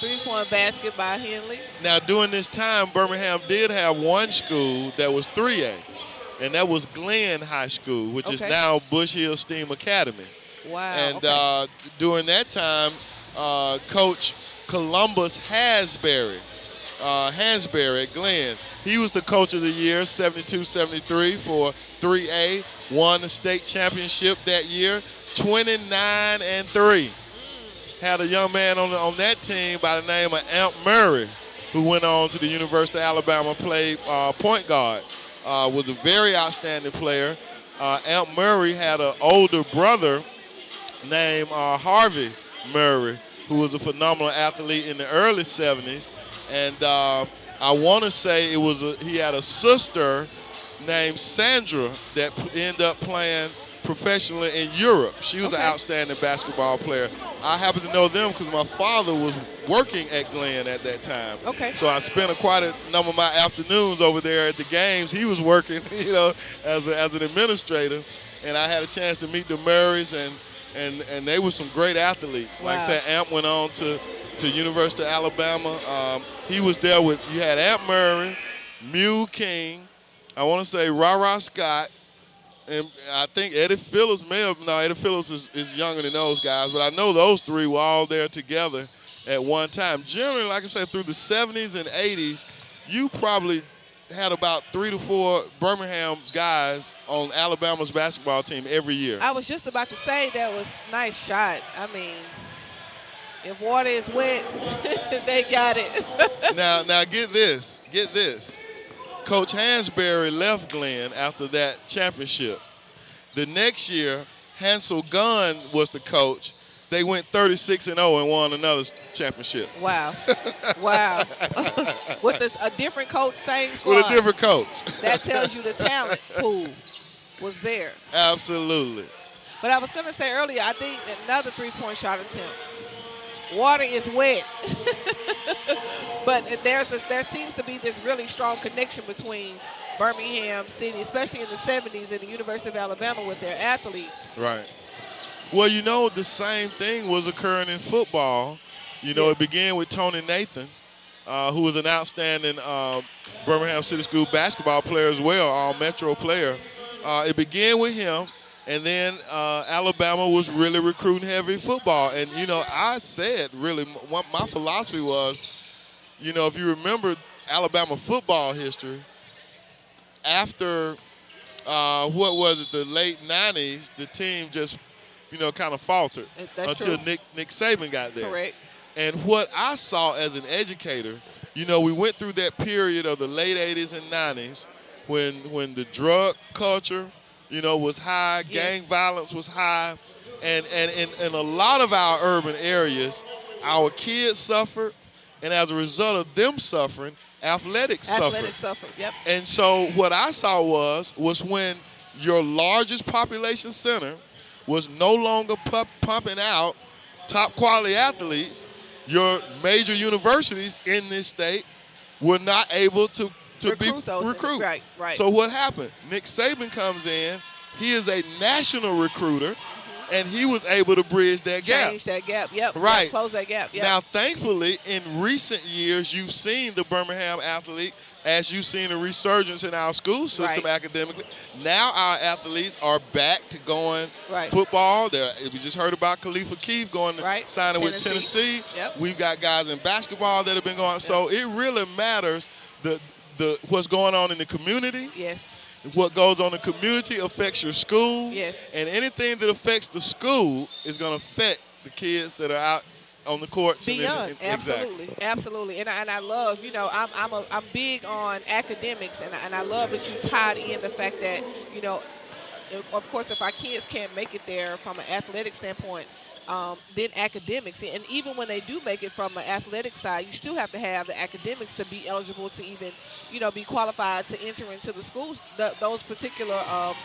3-point basket by Henley. Now, during this time, Birmingham did have one school that was 3A, and that was Glenn High School, which is now Bush Hill Steam Academy. Wow. And during that time, Coach Columbus Hansberry at Glenn. He was the coach of the year, 72-73 for 3A. Won the state championship that year, 29-3. Had a young man on that team by the name of Amp Murray, who went on to the University of Alabama, played point guard. Was a very outstanding player. Amp Murray had an older brother named Harvey Murray, who was a phenomenal athlete in the early 70s. And I want to say he had a sister named Sandra that ended up playing professionally in Europe. She was an outstanding basketball player. I happen to know them because my father was working at Glenn at that time. Okay. So I spent quite a number of my afternoons over there at the games. He was working, as an administrator, and I had a chance to meet the Murrays, and they were some great athletes. Wow. Like I said, Amp went on to University of Alabama. He was there you had Amp Murray, Mew King, I want to say Rara Scott, and I think Eddie Phillips Eddie Phillips is younger than those guys, but I know those three were all there together at one time. Generally, like I said, through the 70s and 80s, you probably had about 3 to 4 Birmingham guys on Alabama's basketball team every year. I was just about to say that was a nice shot. I mean, if water is wet, they got it. Now get this. Coach Hansberry left Glenn after that championship. The next year, Hansel Gunn was the coach. They went 36-0 and won another championship. Wow. Wow. With a different coach, same squad. With a different coach. That tells you the talent pool was there. Absolutely. But I was going to say earlier, I think another three-point shot attempt. Water is wet. But there seems to be this really strong connection between Birmingham City, especially in the 70s, and the University of Alabama with their athletes. Right. Well, the same thing was occurring in football. It began with Tony Nathan, who was an outstanding Birmingham City School basketball player as well, all-Metro player. It began with him, and then Alabama was really recruiting heavy football. And, I said, really, what my philosophy was, if you remember Alabama football history, after what was it, the late 90s, the team just, kind of faltered until true. Nick Saban got there. Correct. And what I saw as an educator, we went through that period of the late 80s and 90s when the drug culture, was high, gang violence was high, and in a lot of our urban areas, our kids suffered, and as a result of them suffering, athletics suffered. Yep. And so what I saw was when your largest population center was no longer pumping out top quality athletes, your major universities in this state were not able to recruit. Right. So what happened? Nick Saban comes in. He is a national recruiter, and he was able to bridge that gap. Change that gap, yep. Right. Close that gap, yep. Now, thankfully, in recent years, you've seen the Birmingham athlete, as you've seen a resurgence in our school system academically. Now our athletes are back to going football. We just heard about Khalifa Keith going to signing with Tennessee. Yep. We've got guys in basketball that have been going. Yep. So it really matters what's going on in the community. Yes. What goes on in the community affects your school. Yes. And anything that affects the school is going to affect the kids that are out on the courts. Beyond, exactly. Absolutely. And I love, I'm big on academics, and I love that you tied in the fact that, of course, if our kids can't make it there from an athletic standpoint, then academics. And even when they do make it from an athletic side, you still have to have the academics to be eligible to even, be qualified to enter into the schools, those particular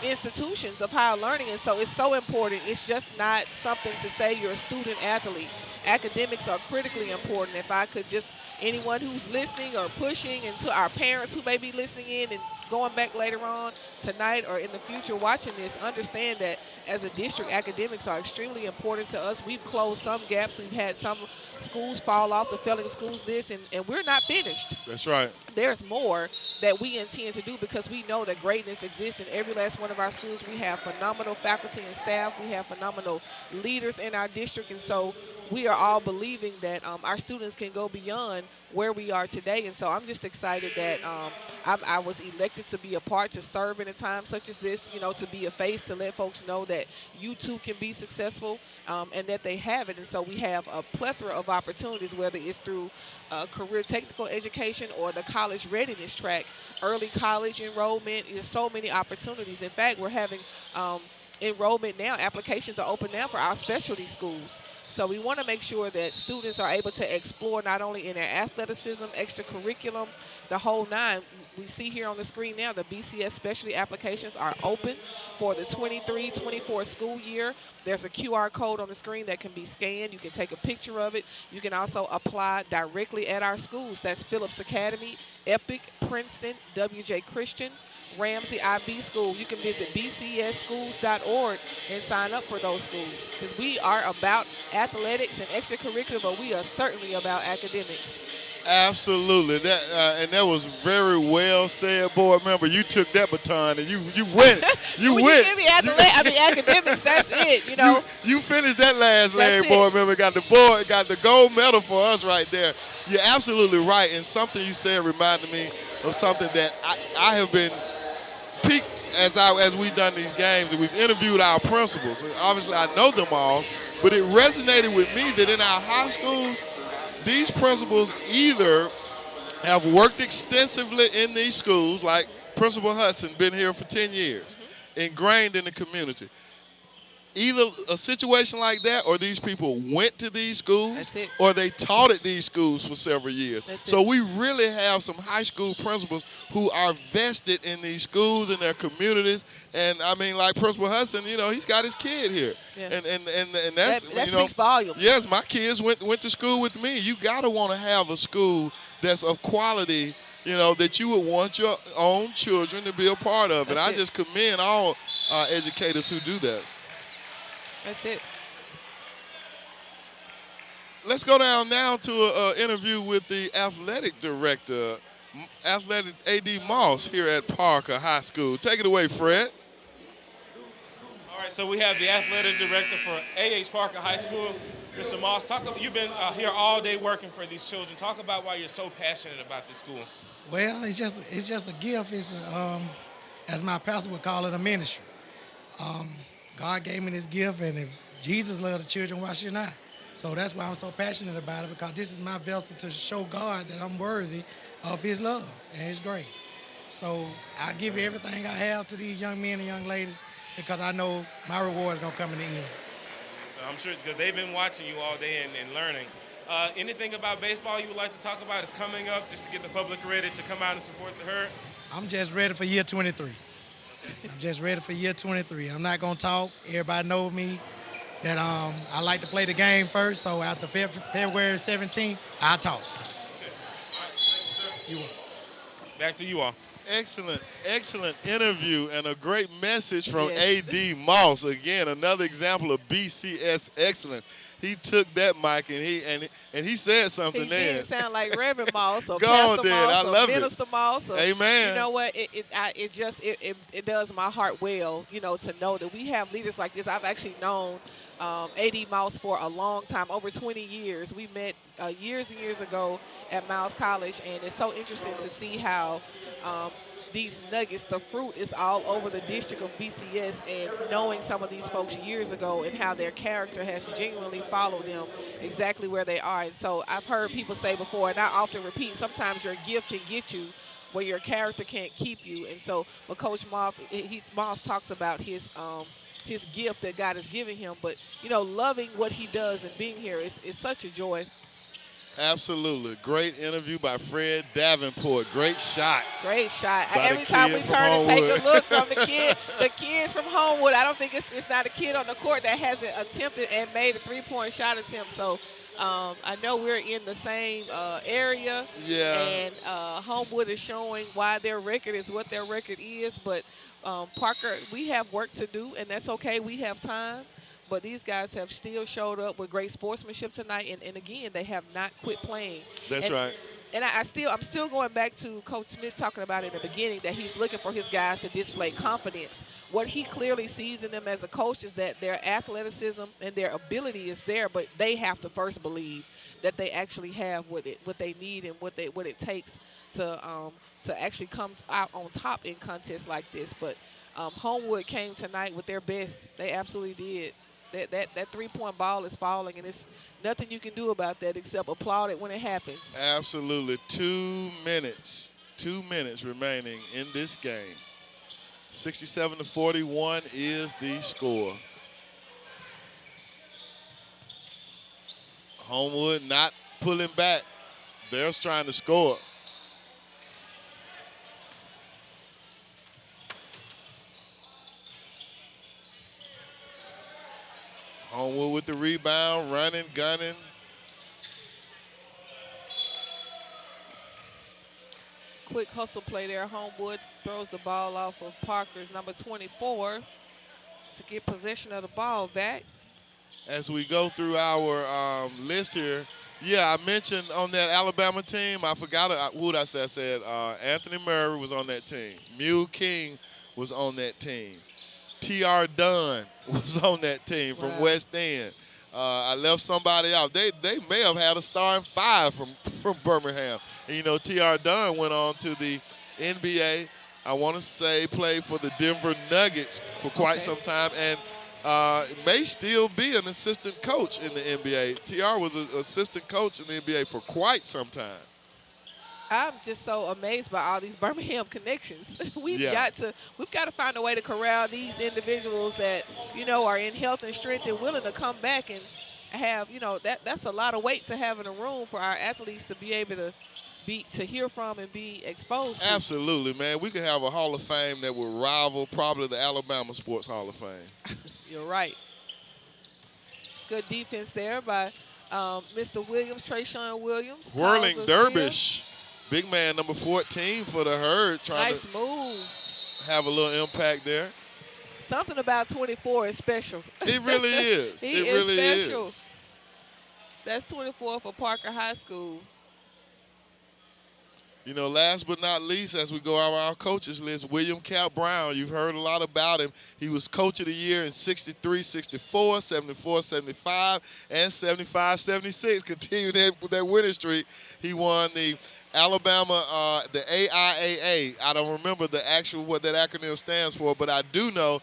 institutions of higher learning. And so it's so important. It's just not something to say you're a student athlete. Academics are critically important. If I could just, anyone who's listening or pushing, and to our parents who may be listening in and going back later on tonight or in the future watching this, understand that as a district, academics are extremely important to us. We've closed some gaps. We've had some schools fall off, the failing schools this, and we're not finished. That's right. There's more that we intend to do because we know that greatness exists in every last one of our schools. We have phenomenal faculty and staff. We have phenomenal leaders in our district, and so we are all believing that our students can go beyond where we are today. And so I'm just excited that I was elected to be a part, to serve in a time such as this, to be a face, to let folks know that you too can be successful, and that they have it. And so we have a plethora of opportunities, whether it's through career technical education or the college readiness track, early college enrollment. There's so many opportunities. In fact, we're having enrollment now. Applications are open now for our specialty schools. So we want to make sure that students are able to explore not only in their athleticism, extracurriculum, the whole nine. We see here on the screen now the BCS specialty applications are open for the 23-24 school year. There's a QR code on the screen that can be scanned. You can take a picture of it. You can also apply directly at our schools. That's Phillips Academy, Epic, Princeton, WJ Christian, Ramsey IB School. You can visit bcsschools.org and sign up for those schools, because we are about athletics and extracurricular, but we are certainly about academics. Absolutely. And that was very well said, board member. You took that baton and you went. You when went. You give me academics, that's it, You finished that last leg, board member. Got the gold medal for us right there. You're absolutely right. And something you said reminded me of something that I have been peaked as we've done these games, and we've interviewed our principals. Obviously, I know them all, but it resonated with me that in our high schools, these principals either have worked extensively in these schools, like Principal Hudson, been here for 10 years, ingrained in the community. Either a situation like that, or these people went to these schools, or they taught at these schools for several years. So we really have some high school principals who are vested in these schools and their communities. And I mean, like Principal Hudson, he's got his kid here, and that's that speaks volumes. Yes, my kids went to school with me. You gotta want to have a school that's of quality, that you would want your own children to be a part of. And I just commend all educators who do that. That's it. Let's go down now to an interview with the athletic director, athletic AD Moss here at Parker High School. Take it away, Fred. All right, so we have the athletic director for A.H. Parker High School, Mr. Moss. You've been here all day working for these children. Talk about why you're so passionate about this school. Well, it's just a gift. as my pastor would call it, a ministry. God gave me this gift, and if Jesus loved the children, why shouldn't I? So that's why I'm so passionate about it, because this is my vessel to show God that I'm worthy of his love and his grace. So I give everything I have to these young men and young ladies because I know my reward is going to come in the end. So I'm sure, because they've been watching you all day and learning. Anything about baseball you would like to talk about is coming up, just to get the public ready to come out and support the Herd? I'm just ready for year 23. I'm just ready for year 23. I'm not going to talk. Everybody knows me that I like to play the game first, so after February 17th, I'll talk. Okay. All right. Thank you, sir. You welcome. Back to you all. Excellent interview and a great message from A.D. Moss. Again, another example of BCS excellence. He took that mic and he said something he there. He did sound like Reverend Moss or Go Pastor on, Moss I or love Minister Moss. Or, Amen. You know what? It does my heart well, to know that we have leaders like this. I've actually known A.D. Moss for a long time, over 20 years. We met years and years ago at Miles College, and it's so interesting to see how these nuggets, the fruit is all over the district of BCS, and knowing some of these folks years ago and how their character has genuinely followed them exactly where they are. And so I've heard people say before, and I often repeat, sometimes your gift can get you where your character can't keep you. And so when Coach Moss talks about his gift that God has given him, but loving what he does and being here is such a joy. Absolutely. Great interview by Fred Davenport. Great shot. Great shot. Every time we turn and take a look from the kids from Homewood, I don't think it's not a kid on the court that hasn't attempted and made a three-point shot attempt. So I know we're in the same area. Yeah. And Homewood is showing why their record is what their record is. But Parker, we have work to do, and that's okay. We have time. But these guys have still showed up with great sportsmanship tonight, and again, they have not quit playing. That's right. And I'm still going back to Coach Smith talking about in the beginning that he's looking for his guys to display confidence. What he clearly sees in them as a coach is that their athleticism and their ability is there, but they have to first believe that they actually have what they need and what it takes to actually come out on top in contests like this. But Homewood came tonight with their best. They absolutely did. That three-point ball is falling, and it's nothing you can do about that except applaud it when it happens. Absolutely. 2 minutes. 2 minutes remaining in this game. 67-41 is the score. Homewood not pulling back. They're trying to score. Homewood with the rebound, running, gunning. Quick hustle play there. Homewood throws the ball off of Parker's number 24 to get possession of the ball back. As we go through our list here, I mentioned on that Alabama team, I forgot who I said. I said Anthony Murray was on that team. Mule King was on that team. T.R. Dunn was on that team from West End. I left somebody out. They may have had a starting five from Birmingham. And, T.R. Dunn went on to the NBA. I want to say played for the Denver Nuggets for quite some time, and may still be an assistant coach in the NBA. T.R. was an assistant coach in the NBA for quite some time. I'm just so amazed by all these Birmingham connections. We've got to find a way to corral these individuals that are in health and strength and willing to come back and have that's a lot of weight to have in a room for our athletes to be able to hear from and be exposed to. Absolutely, man. We could have a Hall of Fame that would rival probably the Alabama Sports Hall of Fame. You're right. Good defense there by Mr. Williams, Trayshawn Williams. Whirling dervish. Big man number 14 for the Herd trying to move. Have a little impact there. Something about 24 is special. It really is. He it really special. is. That's 24 for Parker High School. Last but not least, as we go over our coaches list, William Cap Brown. You've heard a lot about him. He was Coach of the Year in 63-64, 74-75, and 75-76. Continued that winning streak. He won the Alabama, the AIAA. I don't remember what that acronym stands for, but I do know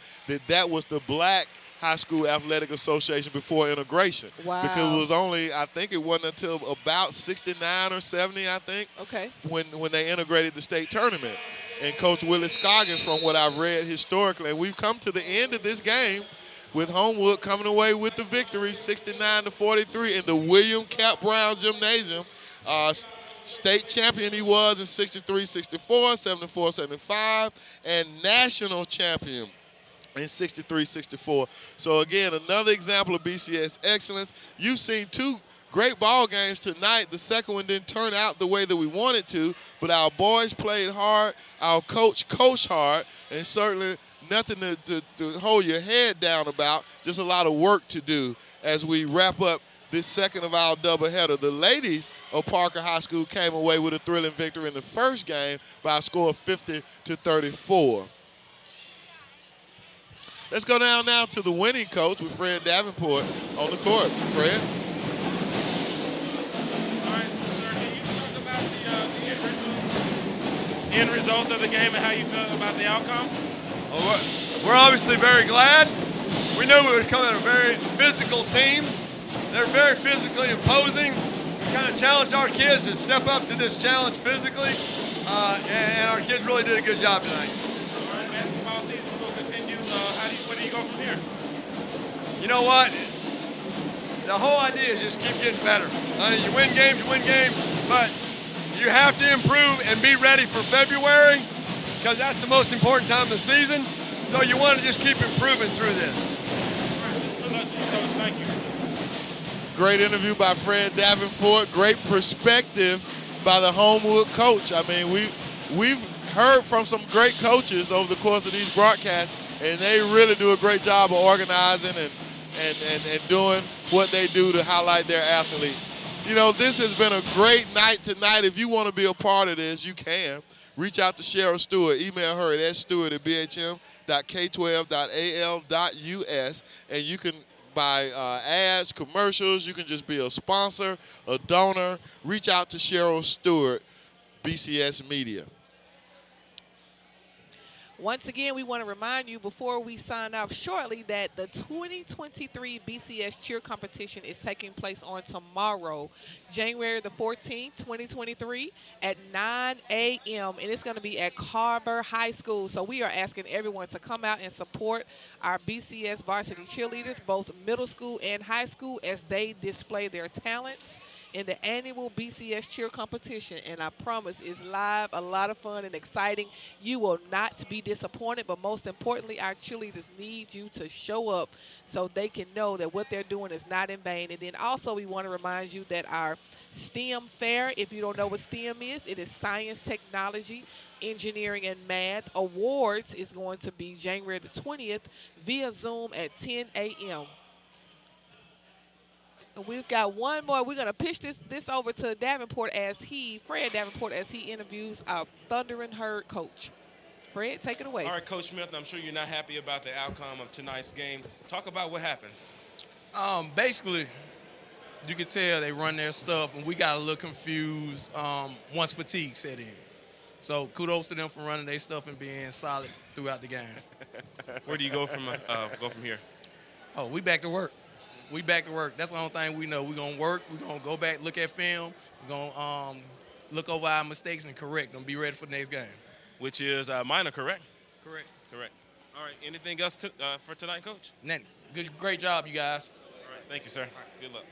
that was the Black High School Athletic Association before integration. Wow. Because it was only, I think it wasn't until about 69 or 70, I think, Okay. when they integrated the state tournament. And Coach Willie Scoggins, from what I've read historically, and we've come to the end of this game with Homewood coming away with the victory, 69-43 in the William Cap Brown Gymnasium. State champion he was in 63-64, 74-75, and national champion in 63-64. So again, another example of BCS excellence. You've seen two great ball games tonight. The second one didn't turn out the way that we wanted to, but our boys played hard, our coach coached hard, and certainly nothing to hold your head down about, just a lot of work to do as we wrap up this second of our doubleheader. The ladies of Parker High School came away with a thrilling victory in the first game by a score of 50-34. Let's go down now to the winning coach with Fred Davenport on the court. Fred? All right, sir, can you talk about the end results of the game and how you felt about the outcome? Well, we're obviously very glad. We knew we would come at a very physical team. They're very physically imposing. We kind of challenged our kids to step up to this challenge physically, and our kids really did a good job tonight. All right, basketball season will continue. Where do you go from here? You know what? The whole idea is just keep getting better. You win games, but you have to improve and be ready for February, because that's the most important time of the season. So you want to just keep improving through this. All right, good luck to you, Coach. Thank you. Great interview by Fred Davenport. Great perspective by the Homewood coach. I mean, we've heard from some great coaches over the course of these broadcasts, and they really do a great job of organizing and doing what they do to highlight their athletes. This has been a great night tonight. If you want to be a part of this, you can. Reach out to Cheryl Stewart. Email her at stewart@bhm.k12.al.us, and you can buy ads, commercials. You can just be a sponsor, a donor. Reach out to Cheryl Stewart, BCS Media. Once again, we want to remind you before we sign off shortly that the 2023 BCS cheer competition is taking place on tomorrow, January the 14th, 2023 at 9 a.m. and it's going to be at Carver High School. So we are asking everyone to come out and support our BCS varsity cheerleaders, both middle school and high school, as they display their talents in the annual BCS cheer competition. And I promise it's live, a lot of fun and exciting. You will not be disappointed, but most importantly, our cheerleaders need you to show up so they can know that what they're doing is not in vain. And then also we want to remind you that our STEM fair, if you don't know what STEM is, it is science, technology, engineering, and math. Awards is going to be January the 20th via Zoom at 10 a.m. We've got one more. We're going to pitch this over to Fred Davenport, as he interviews our Thundering Herd coach. Fred, take it away. All right, Coach Smith, I'm sure you're not happy about the outcome of tonight's game. Talk about what happened. Basically, you could tell they run their stuff, and we got a little confused once fatigue set in. So kudos to them for running their stuff and being solid throughout the game. Where do you go from here? Oh, we back to work. We back to work. That's the only thing we know. We're going to work. We're going to go back, look at film. We're going to look over our mistakes and correct them, be ready for the next game. Which is minor, correct? Correct. Correct. All right. Anything else for tonight, Coach? Nothing. Great job, you guys. All right. Thank you, sir. Good luck.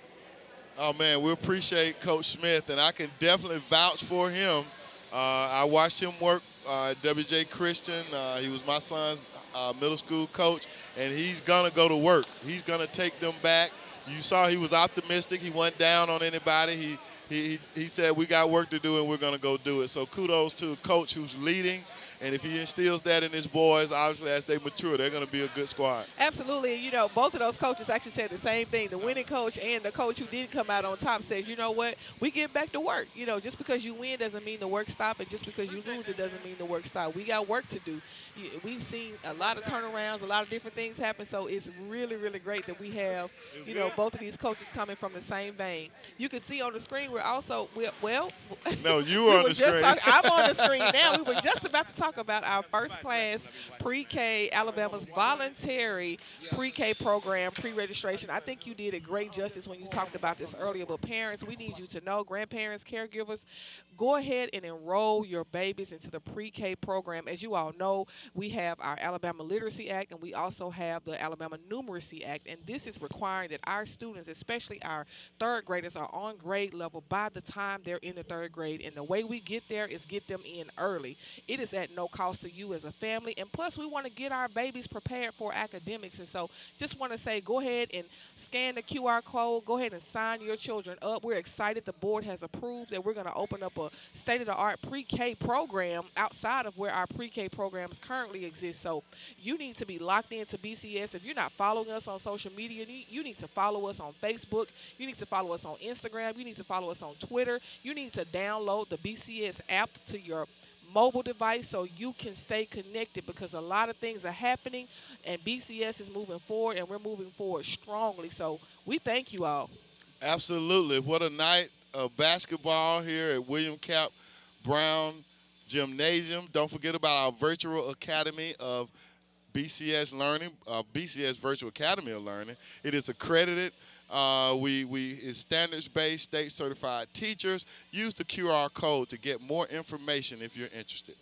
Oh, man, we appreciate Coach Smith, and I can definitely vouch for him. I watched him work at WJ Christian. He was my son's middle school coach, and he's going to go to work. He's going to take them back. You saw he was optimistic. He wasn't down on anybody. He said, we got work to do, and we're going to go do it. So kudos to a coach who's leading And if he instills that in his boys, obviously as they mature, they're going to be a good squad. Absolutely. You know, both of those coaches actually said the same thing. The winning coach and the coach who did come out on top says, you know what, we get back to work. You know, just because you win doesn't mean the work stop, and just because you lose, it doesn't mean the work stop. We got work to do. We've seen a lot of turnarounds, a lot of different things happen, so it's really, really great that we have, you know, both of these coaches coming from the same vein. You can see on the screen we're also, well, no, you were on the screen. I'm on the screen now. We were just about to talk about our first class pre-K, Alabama's voluntary pre-K program, pre-registration. I think you did a great justice when you talked about this earlier, but parents, we need you to know, grandparents, caregivers, go ahead and enroll your babies into the pre-K program. As you all know, we have our Alabama Literacy Act, and we also have the Alabama Numeracy Act, and this is requiring that our students, especially our third graders, are on grade level by the time they're in the third grade, and the way we get there is get them in early. It is at no cost to you as a family, and plus we want to get our babies prepared for academics, and so just want to say go ahead and scan the QR code, go ahead and sign your children up. We're excited the board has approved that we're going to open up a state-of-the-art pre-K program outside of where our pre-K programs currently exist, so you need to be locked into BCS. If you're not following us on social media, you need to follow us on Facebook, you need to follow us on Instagram, you need to follow us on Twitter, you need to download the BCS app to your mobile device so you can stay connected, because a lot of things are happening and BCS is moving forward, and we're moving forward strongly, so we thank you all. Absolutely. What a night of basketball here at William Cap Brown Gymnasium. Don't forget about our virtual academy of BCS Learning, BCS Virtual Academy of Learning. It is accredited. It's standards-based, state-certified teachers. Use the QR code to get more information if you're interested.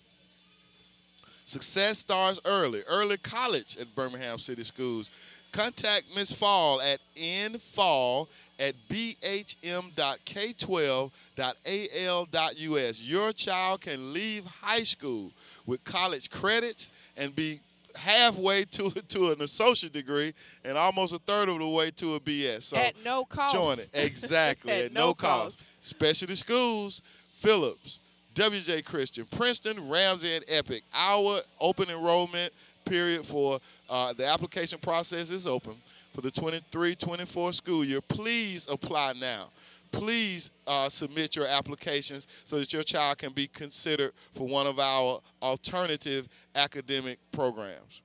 Success starts early. Early college at Birmingham City Schools. Contact Ms. Fall at bhm.k12.al.us. Your child can leave high school with college credits and be halfway to an associate degree and almost a third of the way to a BS. So at no cost. Join it. Exactly. at no cost. Specialty schools, Phillips, WJ Christian, Princeton, Ramsey, and Epic. Our open enrollment period for the application process is open for the 23-24 school year. Please apply now. Please submit your applications so that your child can be considered for one of our alternative academic programs.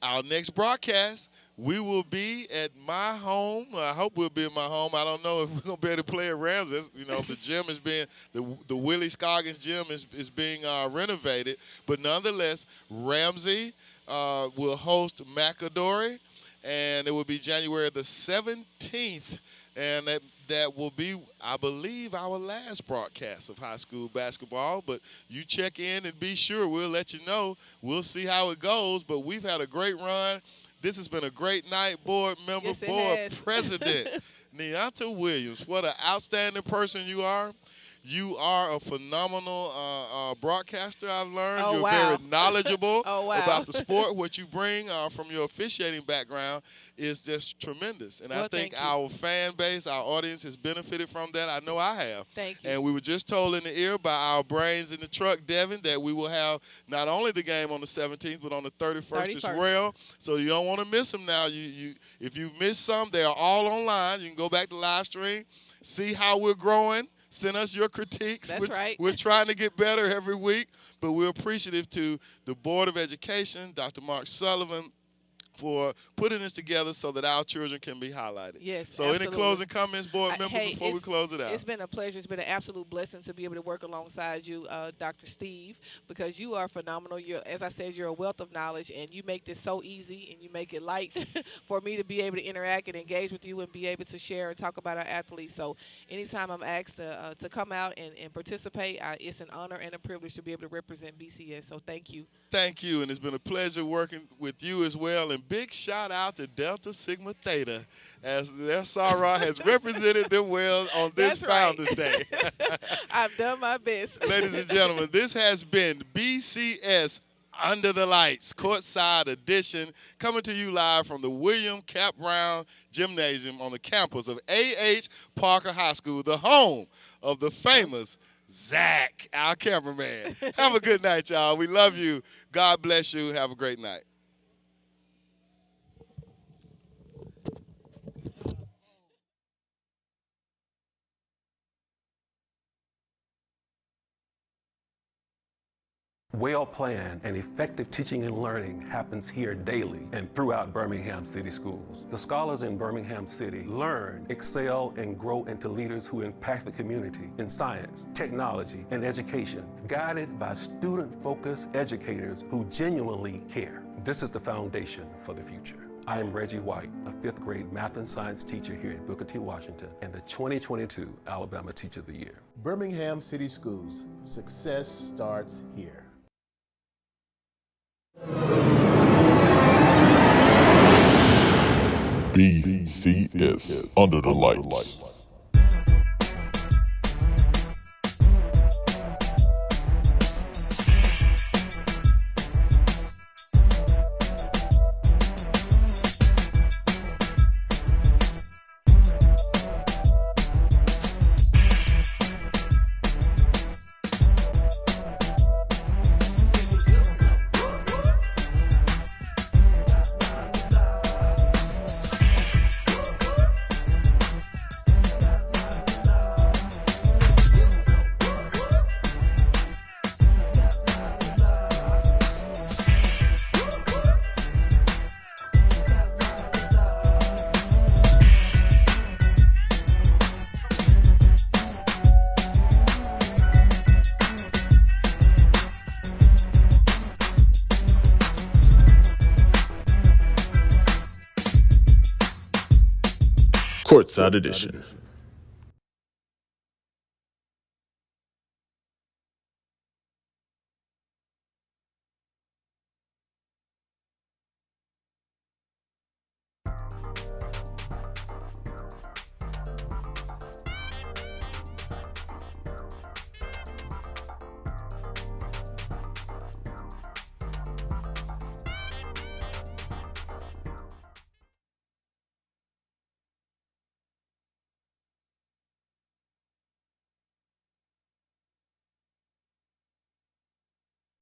Our next broadcast, we will be at my home. I hope we'll be in my home. I don't know if we're going to be able to play at Ramsey. You know, the gym is being, the Willie Scoggins gym is being renovated. But nonetheless, Ramsey will host McAdory. And it will be January the 17th, and that will be, I believe, our last broadcast of high school basketball. But you check in and be sure. We'll let you know. We'll see how it goes, but we've had a great run. This has been a great night, board member, yes, board president, Neonta Williams. What an outstanding person you are. You are a phenomenal broadcaster, I've learned. Oh, You're wow. very knowledgeable oh, wow. about the sport. What you bring from your officiating background is just tremendous. And well, I think our fan base, our audience has benefited from that. I know I have. Thank you. And we were just told in the ear by our brains in the truck, Devin, that we will have not only the game on the 17th, but on the 31st as well. So you don't want to miss them now. If you've missed some, they are all online. You can go back to live stream, see how we're growing. Send us your critiques. That's right. We're trying to get better every week, but we're appreciative to the Board of Education, Dr. Mark Sullivan, for putting this together so that our children can be highlighted. Yes, So absolutely. any closing comments, board member, before we close it out? It's been a pleasure. It's been an absolute blessing to be able to work alongside you, Dr. Steve, because you are phenomenal. As I said, you're a wealth of knowledge, and you make this so easy, and you make it light for me to be able to interact and engage with you and be able to share and talk about our athletes. So anytime I'm asked to come out and participate, it's an honor and a privilege to be able to represent BCS. So thank you. Thank you, and it's been a pleasure working with you as well. And big shout out to Delta Sigma Theta, as their Sarah has represented them well on this Founders Day. I've done my best. Ladies and gentlemen, this has been BCS Under the Lights, Courtside edition, coming to you live from the William Cap Brown Gymnasium on the campus of A.H. Parker High School, the home of the famous Zach, our cameraman. Have a good night, y'all. We love you. God bless you. Have a great night. Well-planned and effective teaching and learning happens here daily and throughout Birmingham City Schools. The scholars in Birmingham City learn, excel, and grow into leaders who impact the community in science, technology, and education, guided by student-focused educators who genuinely care. This is the foundation for the future. I am Reggie White, a 5th grade math and science teacher here in Booker T, Washington, and the 2022 Alabama Teacher of the Year. Birmingham City Schools, success starts here. BCS Under the Lights. Courtside Edition.